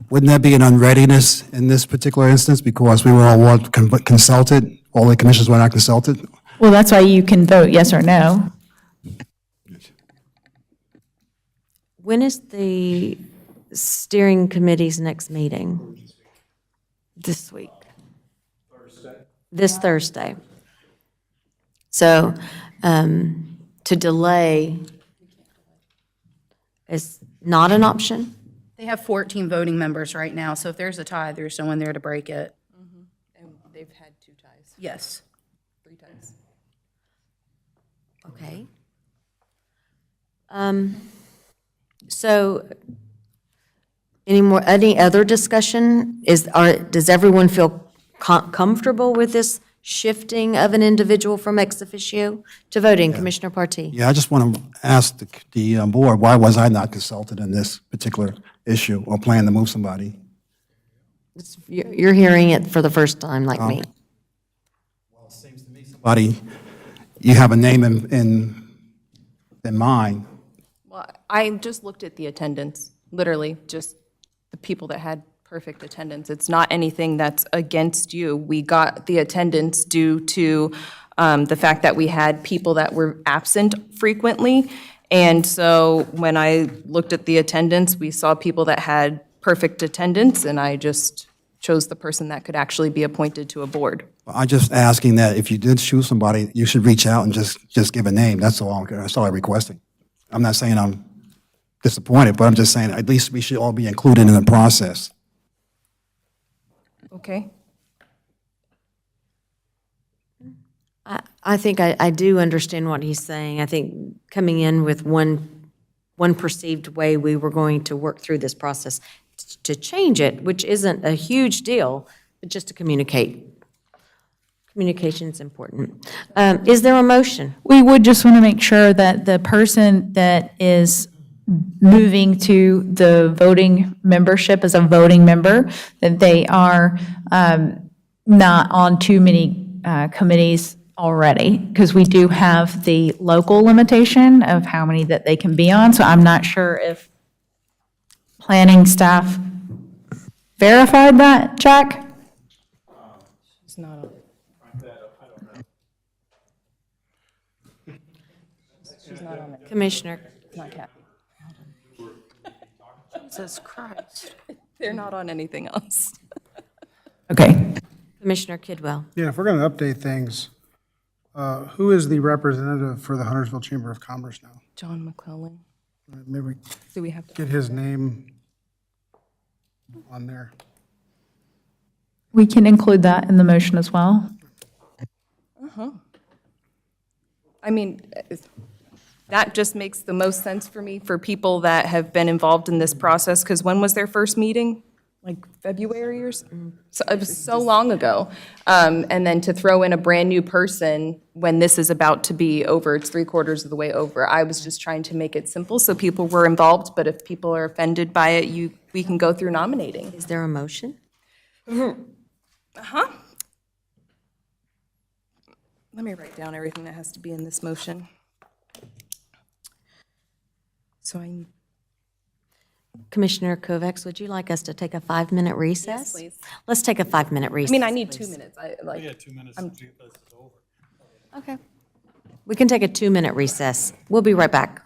Wouldn't that be an unreadiness in this particular instance because we were all consulted, all the commissioners were not consulted? Well, that's why you can vote yes or no. When is the steering committee's next meeting? This week? This Thursday. So to delay, is not an option? They have 14 voting members right now, so if there's a tie, there's no one there to break it. And they've had 2 ties, Yes. 3 ties. Okay. So any other discussion? Does everyone feel comfortable with this shifting of an individual from ex officio to voting? Commissioner Partee? Yeah, I just want to ask the board, why was I not consulted in this particular issue or plan to move somebody? You're hearing it for the first time, like me. Somebody, you have a name in mind. Well, I just looked at the attendance, literally, just the people that had perfect attendance. It's not anything that's against you. We got the attendance due to the fact that we had people that were absent frequently. And so when I looked at the attendance, we saw people that had perfect attendance, and I just chose the person that could actually be appointed to a board. I'm just asking that if you did choose somebody, you should reach out and just give a name. That's all I'm requesting. I'm not saying I'm disappointed, but I'm just saying at least we should all be included in the process. Okay? I think I do understand what he's saying. I think coming in with one perceived way we were going to work through this process to change it, which isn't a huge deal, but just to communicate. Communication is important. Is there a motion? We would just want to make sure that the person that is moving to the voting membership as a voting member, that they are not on too many committees already, because we do have the local limitation of how many that they can be on, so I'm not sure if planning staff verified that, Jack? It's not on. She's not on it. Commissioner? It's not Kathy. Jesus Christ. They're not on anything else. Okay. Commissioner Kidwell? Yeah, if we're going to update things, who is the representative for the Huntersville Chamber of Commerce now? John McClellan. Maybe we Do we have to? get his name on there. We can include that in the motion as well. Uh-huh. I mean, that just makes the most sense for me, for people that have been involved in this process, because when was their first meeting? Like February or so? It was so long ago. And then to throw in a brand-new person when this is about to be over, it's 3/4 of the way over. I was just trying to make it simple so people were involved, but if people are offended by it, we can go through nominating. Is there a motion? Uh-huh. Let me write down everything that has to be in this motion. So Commissioner Kovacs, would you like us to take a 5-minute recess? Yes, please. Let's take a 5-minute recess. I mean, I need please. 2 minutes. I like. Yeah, 2 minutes. I'm- Okay. We can take a 2-minute recess. We'll be right back.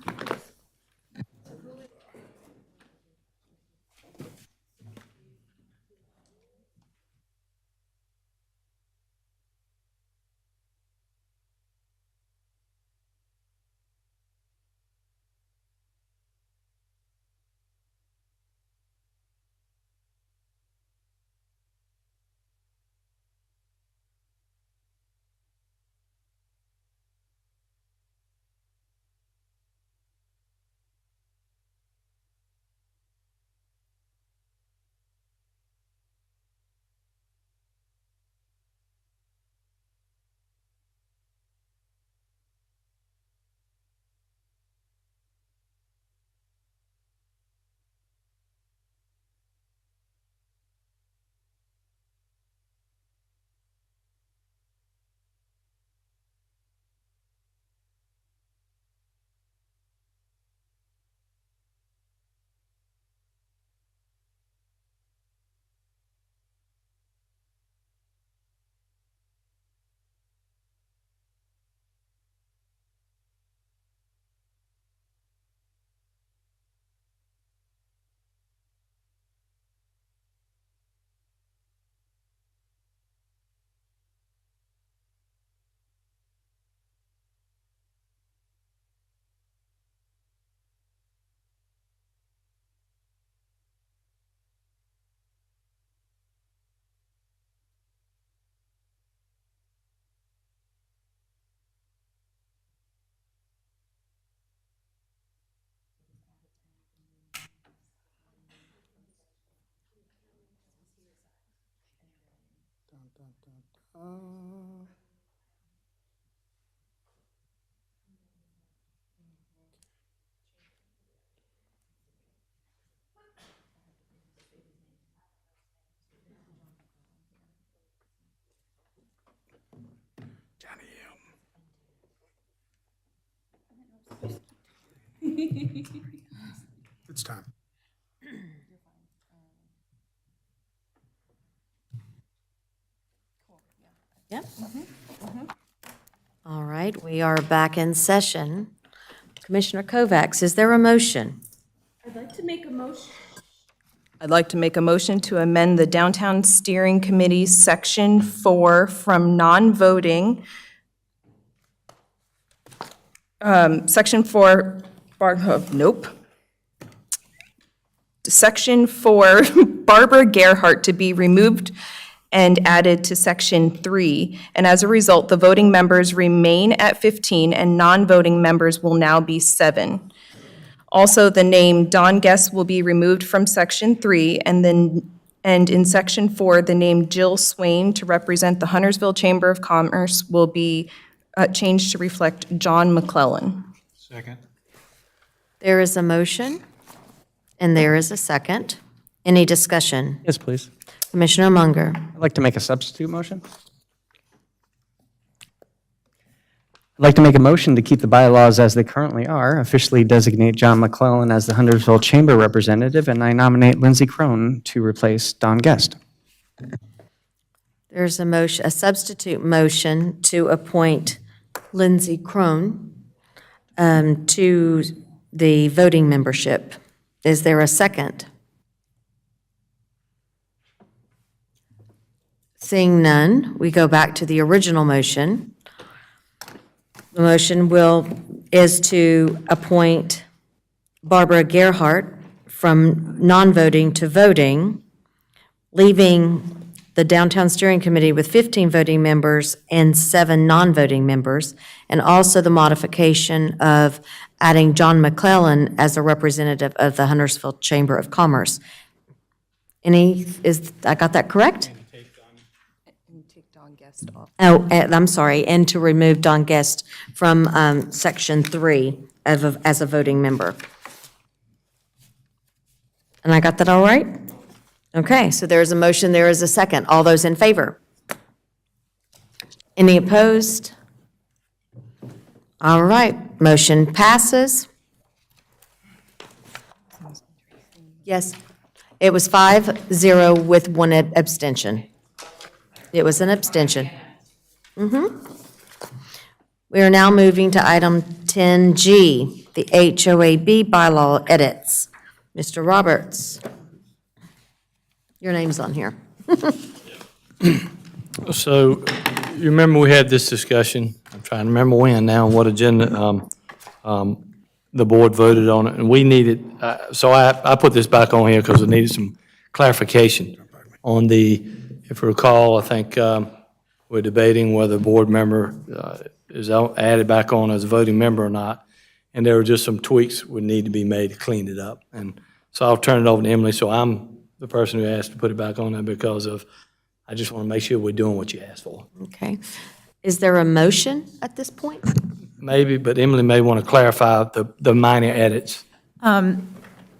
It's time. Yep. All right, we are back in session. Commissioner Kovacs, is there a motion? I'd like to make a motion. I'd like to make a motion to amend the Downtown Steering Committee Section 4 from non-voting, Section 4, nope. Section 4, Barbara Gerhart to be removed and added to Section 3. And as a result, the voting members remain at 15 and non-voting members will now be 7. Also, the name Don Guest will be removed from Section 3, and in Section 4, the name Jill Swain to represent the Huntersville Chamber of Commerce will be changed to reflect John McClellan. Second. There is a motion, and there is a second. Any discussion? Yes, please. Commissioner Munger. I'd like to make a substitute motion. I'd like to make a motion to keep the bylaws as they currently are, officially designate John McClellan as the Huntersville Chamber Representative, and I nominate Lindsay Crone to replace Don Guest. There's a motion, a substitute motion to appoint Lindsay Crone to the voting membership. Is there a second? Seeing none, we go back to the original motion. The motion is to appoint Barbara Gerhart from non-voting to voting, leaving the Downtown Steering Committee with 15 voting members and 7 non-voting members, and also the modification of adding John McClellan as a representative of the Huntersville Chamber of Commerce. I got that correct? Oh, I'm sorry, and to remove Don Guest from Section 3 as a voting member. And I got that all right? Okay, so there is a motion, there is a second. All those in favor? Any opposed? All right, motion passes. Yes, it was 5-0 with 1 abstention. It was an abstention. We are now moving to item 10G, the HOAB bylaw edits. Mr. Roberts, your name's on here. So, you remember we had this discussion, I'm trying to remember when now, what agenda, the board voted on it, and we needed, so I put this back on here because it needed some clarification on the, if you recall, I think we're debating whether a board member is added back on as a voting member or not, and there were just some tweaks would need to be made to clean it up. And so I'll turn it over to Emily, so I'm the person who asked to put it back on there because of, I just want to make sure we're doing what you asked for. Okay. Is there a motion at this point? Maybe, but Emily may want to clarify the minor edits.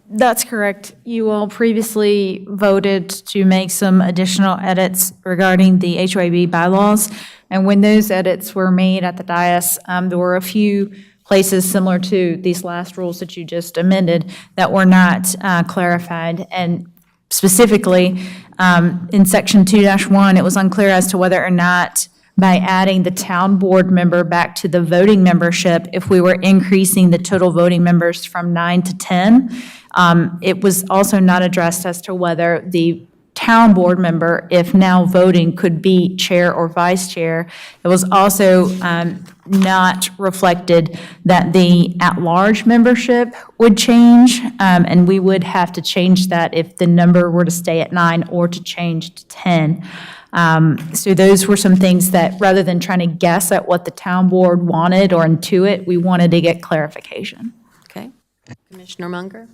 That's correct. You all previously voted to make some additional edits regarding the HOAB bylaws. And when those edits were made at the dais, there were a few places similar to these last rules that you just amended that were not clarified. And specifically, in section 2-1, it was unclear as to whether or not by adding the town board member back to the voting membership, if we were increasing the total voting members from 9 to 10. It was also not addressed as to whether the town board member, if now voting, could be chair or vice chair. It was also not reflected that the at-large membership would change, and we would have to change that if the number were to stay at 9 or to change to 10. So those were some things that, rather than trying to guess at what the town board wanted or intuit, we wanted to get clarification. Okay. Commissioner Munger?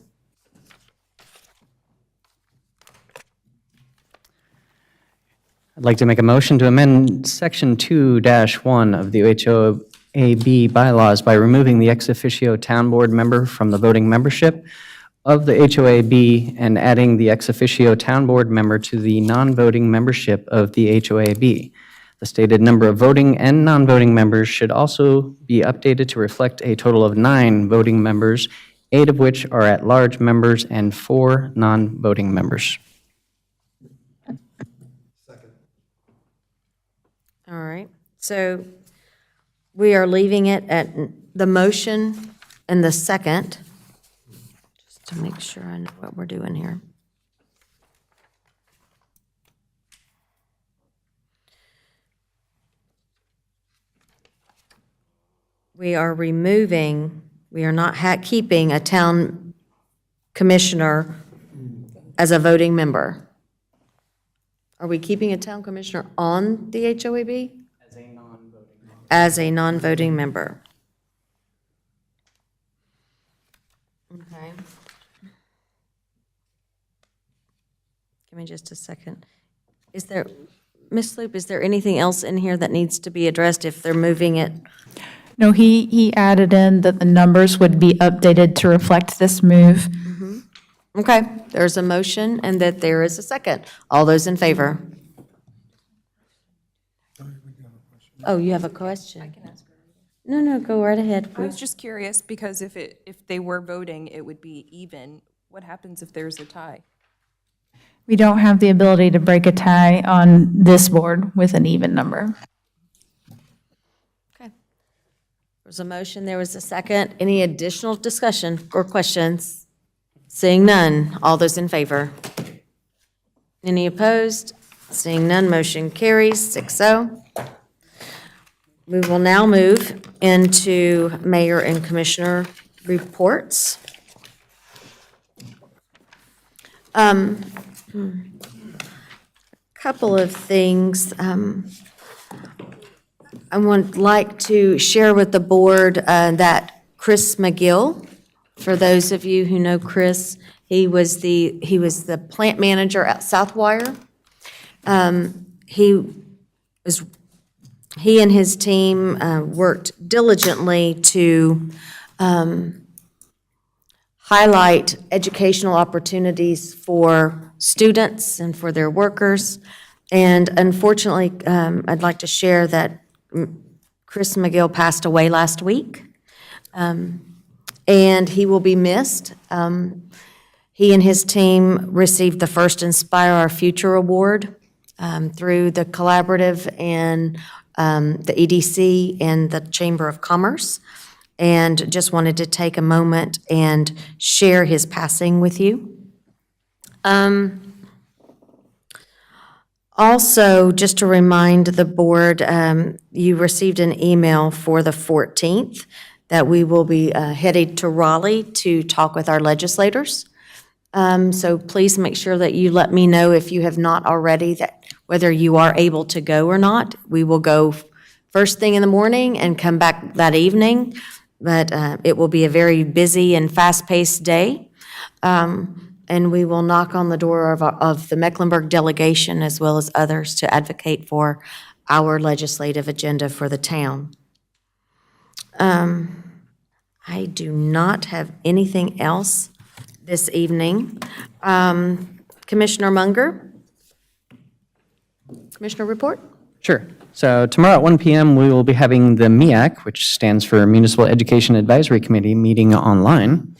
I'd like to make a motion to amend Section 2-1 of the HOAB bylaws by removing the ex officio town board member from the voting membership of the HOAB and adding the ex officio town board member to the non-voting membership of the HOAB. The stated number of voting and non-voting members should also be updated to reflect a total of 9 voting members, 8 of which are at-large members and 4 non-voting members. All right, so we are leaving it at the motion and the second, just to make sure I know what we're doing here. We are removing, we are not keeping a town commissioner as a voting member. Are we keeping a town commissioner on the HOAB? As a non-voting member. Okay. Give me just a second. Is there, Ms. Loop, is there anything else in here that needs to be addressed if they're moving it? No, he added in that the numbers would be updated to reflect this move. Okay, there's a motion and that there is a second. All those in favor? Oh, you have a question? I can ask her. No, go right ahead. I was just curious, because if they were voting, it would be even. What happens if there's a tie? We don't have the ability to break a tie on this board with an even number. Okay. There was a motion, there was a second. Any additional discussion or questions? Seeing none, all those in favor? Any opposed? Seeing none, motion carries 6-0. We will now move into mayor and commissioner reports. Couple of things. I would like to share with the board that Chris McGill, for those of you who know Chris, he was the plant manager at Southwire. He and his team worked diligently to highlight educational opportunities for students and for their workers. And unfortunately, I'd like to share that Chris McGill passed away last week, and he will be missed. He and his team received the first Inspire Our Future Award through the collaborative and the EDC and the Chamber of Commerce, and just wanted to take a moment and share his passing with you. Also, just to remind the board, you received an email for the 14th that we will be headed to Raleigh to talk with our legislators. So please make sure that you let me know if you have not already, that whether you are able to go or not. We will go first thing in the morning and come back that evening, but it will be a very busy and fast-paced day. And we will knock on the door of the Mecklenburg delegation as well as others to advocate for our legislative agenda for the town. I do not have anything else this evening. Commissioner Munger? Commissioner report? Sure. So tomorrow at 1 p.m., we will be having the MEAC, which stands for Municipal Education Advisory Committee, meeting online.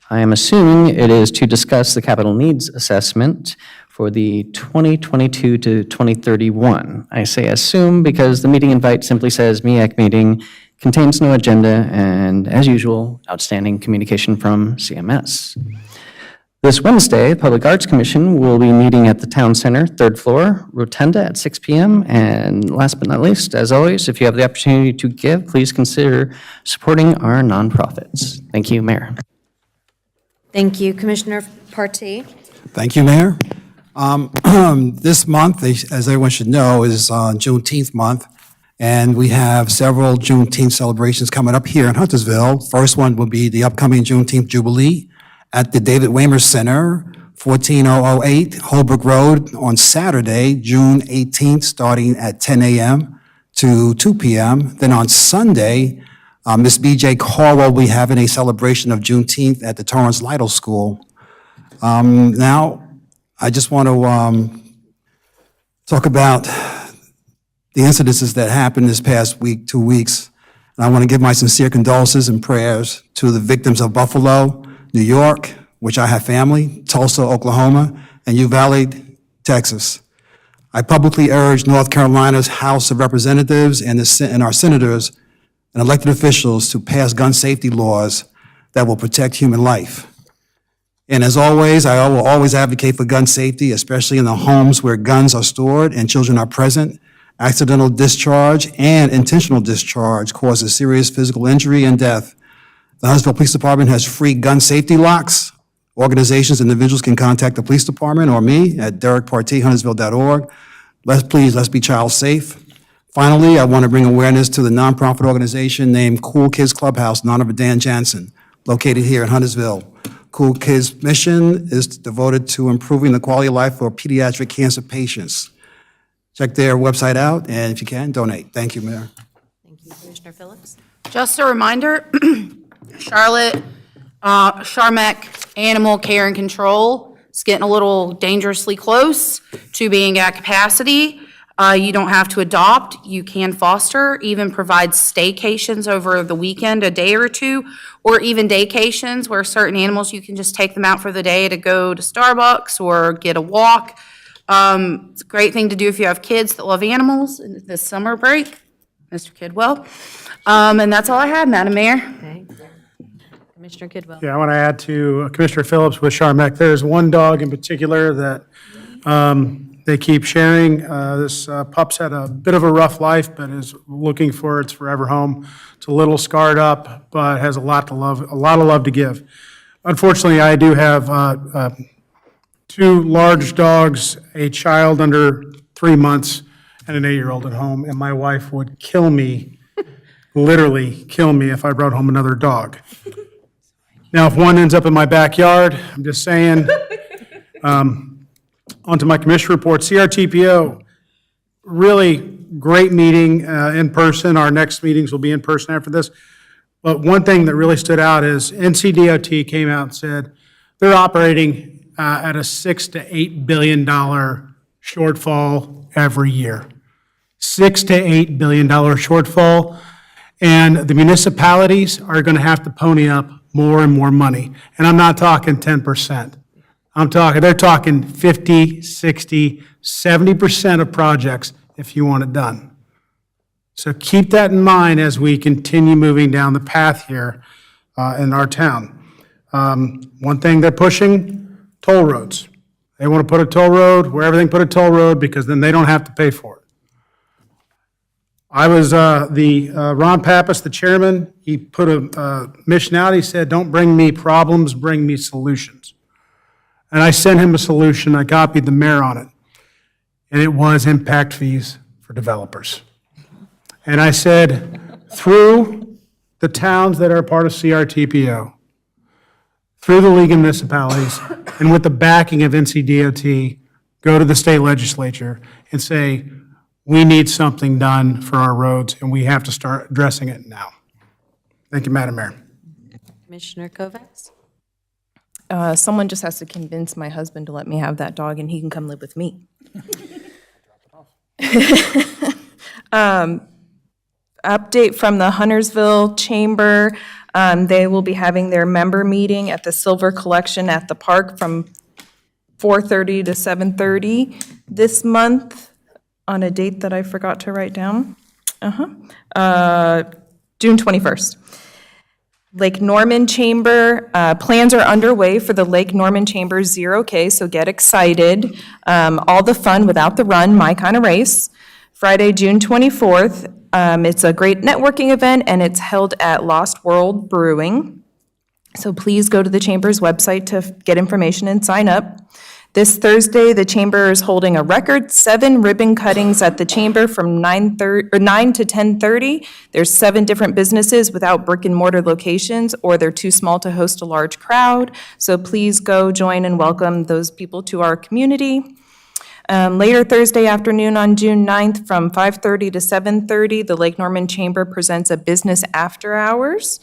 I am assuming it is to discuss the capital needs assessment for the 2022 to 2031. I say assume because the meeting invite simply says MEAC meeting, contains no agenda, and as usual, outstanding communication from CMS. This Wednesday, the Public Arts Commission will be meeting at the Town Center, 3rd floor, Rotunda at 6 p.m. And last but not least, as always, if you have the opportunity to give, please consider supporting our nonprofits. Thank you, Mayor. Thank you. Commissioner Partee? Thank you, Mayor. This month, as everyone should know, is Juneteenth month, and we have several Juneteenth celebrations coming up here in Huntersville. First one will be the upcoming Juneteenth Jubilee at the David Waymer Center 14008 Holbrook Road on Saturday, June 18th, starting at 10 a.m. to 2 p.m. Then on Sunday, Ms. B.J. Caldwell will be having a celebration of Juneteenth at the Torrance Lytle School. Now, I just want to talk about the incidences that happened this past week, 2 weeks. And I want to give my sincere condolences and prayers to the victims of Buffalo, New York, which I have family, Tulsa, Oklahoma, and Uvalde, Texas. I publicly urge North Carolina's House of Representatives and our senators and elected officials to pass gun safety laws that will protect human life. And as always, I will always advocate for gun safety, especially in the homes where guns are stored and children are present. Accidental discharge and intentional discharge causes serious physical injury and death. The Huntsville Police Department has free gun safety locks. Organizations, individuals can contact the police department or me at derekparty@huntsville.org. Let's be child safe. Finally, I want to bring awareness to the nonprofit organization named Cool Kids Clubhouse in honor of Dan Jansen, located here in Huntersville. Cool Kids' mission is devoted to improving the quality of life for pediatric cancer patients. Check their website out, and if you can, donate. Thank you, Mayor. Thank you, Commissioner Phillips. Just a reminder, Charlotte, Charmec Animal Care and Control is getting a little dangerously close to being at capacity. You don't have to adopt, you can foster, even provide staycations over the weekend, a day or two, or even daycations where certain animals, you can just take them out for the day to go to Starbucks or get a walk. It's a great thing to do if you have kids that love animals in this summer break, Mr. Kidwell. And that's all I have, Madam Mayor. Okay. Commissioner Kidwell. Yeah, I want to add to Commissioner Phillips with Charmec. There's one dog in particular that they keep sharing. This pup's had a bit of a rough life, but is looking for its forever home. It's a little scarred up, but has a lot of love to give. Unfortunately, I do have 2 large dogs, a child under 3 months, and an 8-year-old at home, and my wife would kill me, literally kill me, if I brought home another dog. Now, if one ends up in my backyard, I'm just saying. On to my commission report. CRTPO, really great meeting in person. Our next meetings will be in person after this. But one thing that really stood out is NCDOT came out and said they're operating at a $6 to $8 billion shortfall every year. $6 to $8 billion shortfall. And the municipalities are going to have to pony up more and more money. And I'm not talking 10%. They're talking 50, 60, 70% of projects if you want it done. So keep that in mind as we continue moving down the path here in our town. One thing they're pushing, toll roads. They want to put a toll road where everything put a toll road because then they don't have to pay for it. I was Ron Pappas, the chairman, he put a mission out. He said, don't bring me problems, bring me solutions. And I sent him a solution. I copied the mayor on it. And it was impact fees for developers. And I said, through the towns that are part of CRTPO, through the League of Municipalities, and with the backing of NCDOT, go to the state legislature and say, we need something done for our roads, and we have to start addressing it now. Thank you, Madam Mayor. Commissioner Kovacs. Someone just has to convince my husband to let me have that dog and he can come live with me. Update from the Huntersville Chamber. They will be having their member meeting at the Silver Collection at the park from 4:30 to 7:30 this month on a date that I forgot to write down. June 21st. Lake Norman Chamber, plans are underway for the Lake Norman Chamber 0K, so get excited. All the fun without the run, my kind of race. Friday, June 24th. It's a great networking event, and it's held at Lost World Brewing. So please go to the Chamber's website to get information and sign up. This Thursday, the Chamber is holding a record 7 ribbon cuttings at the Chamber from 9 to 10:30. There's 7 different businesses without brick and mortar locations, or they're too small to host a large crowd. So please go join and welcome those people to our community. Later Thursday afternoon on June 9th, from 5:30 to 7:30, the Lake Norman Chamber presents a business after hours,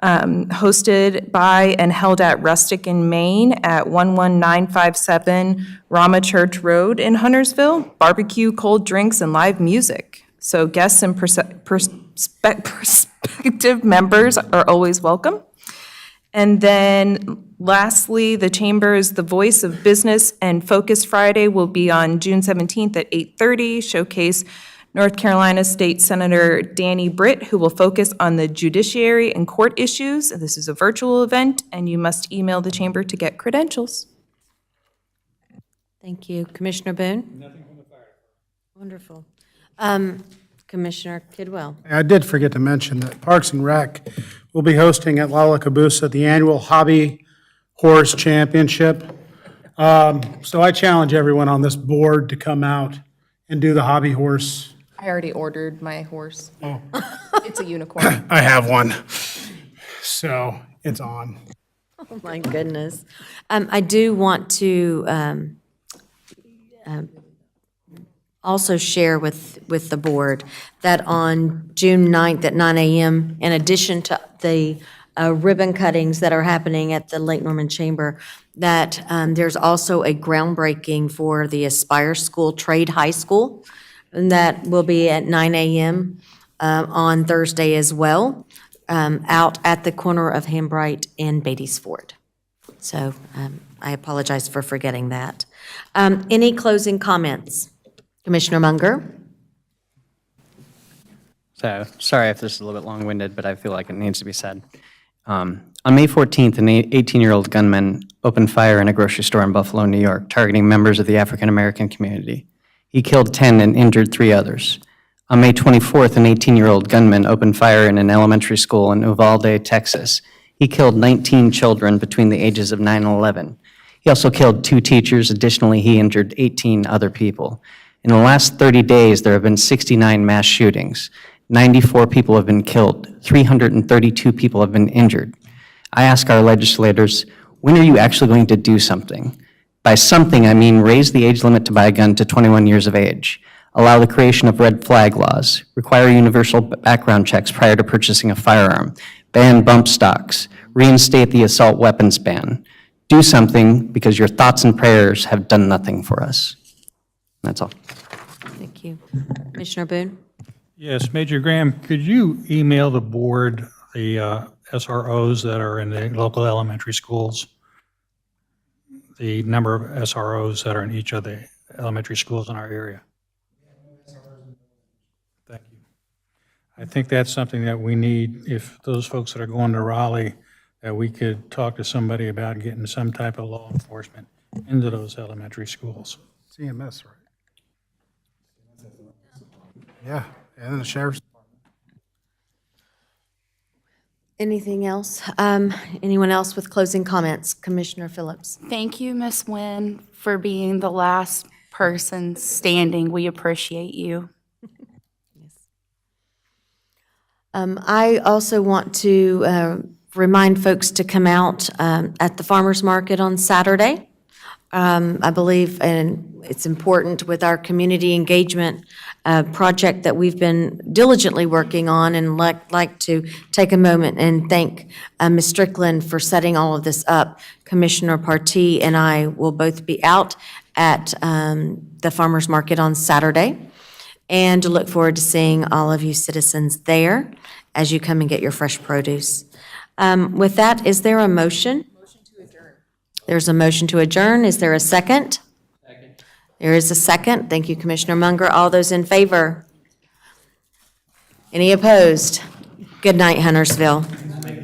hosted by and held at Rustic in Maine at 11957 Rama Church Road in Huntersville. Barbecue, cold drinks, and live music. So guests and prospective members are always welcome. And then lastly, the Chamber's The Voice of Business and Focus Friday will be on June 17th at 8:30. Showcase North Carolina State Senator Danny Britt, who will focus on the judiciary and court issues. This is a virtual event, and you must email the Chamber to get credentials. Thank you. Commissioner Boone? Nothing from the fire. Wonderful. Commissioner Kidwell? I did forget to mention that Parks and Rec will be hosting at Lollacaboose the annual Hobby Horse Championship. So I challenge everyone on this board to come out and do the hobby horse. I already ordered my horse. Oh. It's a unicorn. I have one, so it's on. Oh, my goodness. I do want to also share with the board that on June 9th at 9 a.m., in addition to the ribbon cuttings that are happening at the Lake Norman Chamber, that there's also a groundbreaking for the Aspire School Trade High School, and that will be at 9 a.m. On Thursday as well, out at the corner of Hambright and Beatty's Ford. So I apologize for forgetting that. Any closing comments? Commissioner Munger? So, sorry if this is a little bit long-winded, but I feel like it needs to be said. On May 14th, an 18-year-old gunman opened fire in a grocery store in Buffalo, New York, targeting members of the African-American community. He killed 10 and injured 3 others. On May 24th, an 18-year-old gunman opened fire in an elementary school in Uvalde, Texas. He killed 19 children between the ages of 9 and 11. He also killed 2 teachers. Additionally, he injured 18 other people. In the last 30 days, there have been 69 mass shootings. 94 people have been killed. 332 people have been injured. I ask our legislators, when are you actually going to do something? By something, I mean raise the age limit to buy a gun to 21 years of age, allow the creation of red flag laws, require universal background checks prior to purchasing a firearm, ban bump stocks, reinstate the assault weapons ban. Do something, because your thoughts and prayers have done nothing for us. That's all. Thank you. Commissioner Boone? Yes, Major Graham, could you email the board the SROs that are in the local elementary schools? The number of SROs that are in each of the elementary schools in our area? Thank you. I think that's something that we need, if those folks that are going to Raleigh, that we could talk to somebody about getting some type of law enforcement into those elementary schools. CMS, right? Yeah, and then the sheriff's. Anything else? Anyone else with closing comments? Commissioner Phillips? Thank you, Ms. Nguyen, for being the last person standing. We appreciate you. I also want to remind folks to come out at the farmer's market on Saturday. I believe, and it's important with our community engagement project that we've been diligently working on, and like to take a moment and thank Ms. Strickland for setting all of this up. Commissioner Partee and I will both be out at the farmer's market on Saturday, and look forward to seeing all of you citizens there as you come and get your fresh produce. With that, is there a motion? There's a motion to adjourn. Is there a second? Second. There is a second. Thank you, Commissioner Munger. All those in favor? Any opposed? Good night, Huntersville.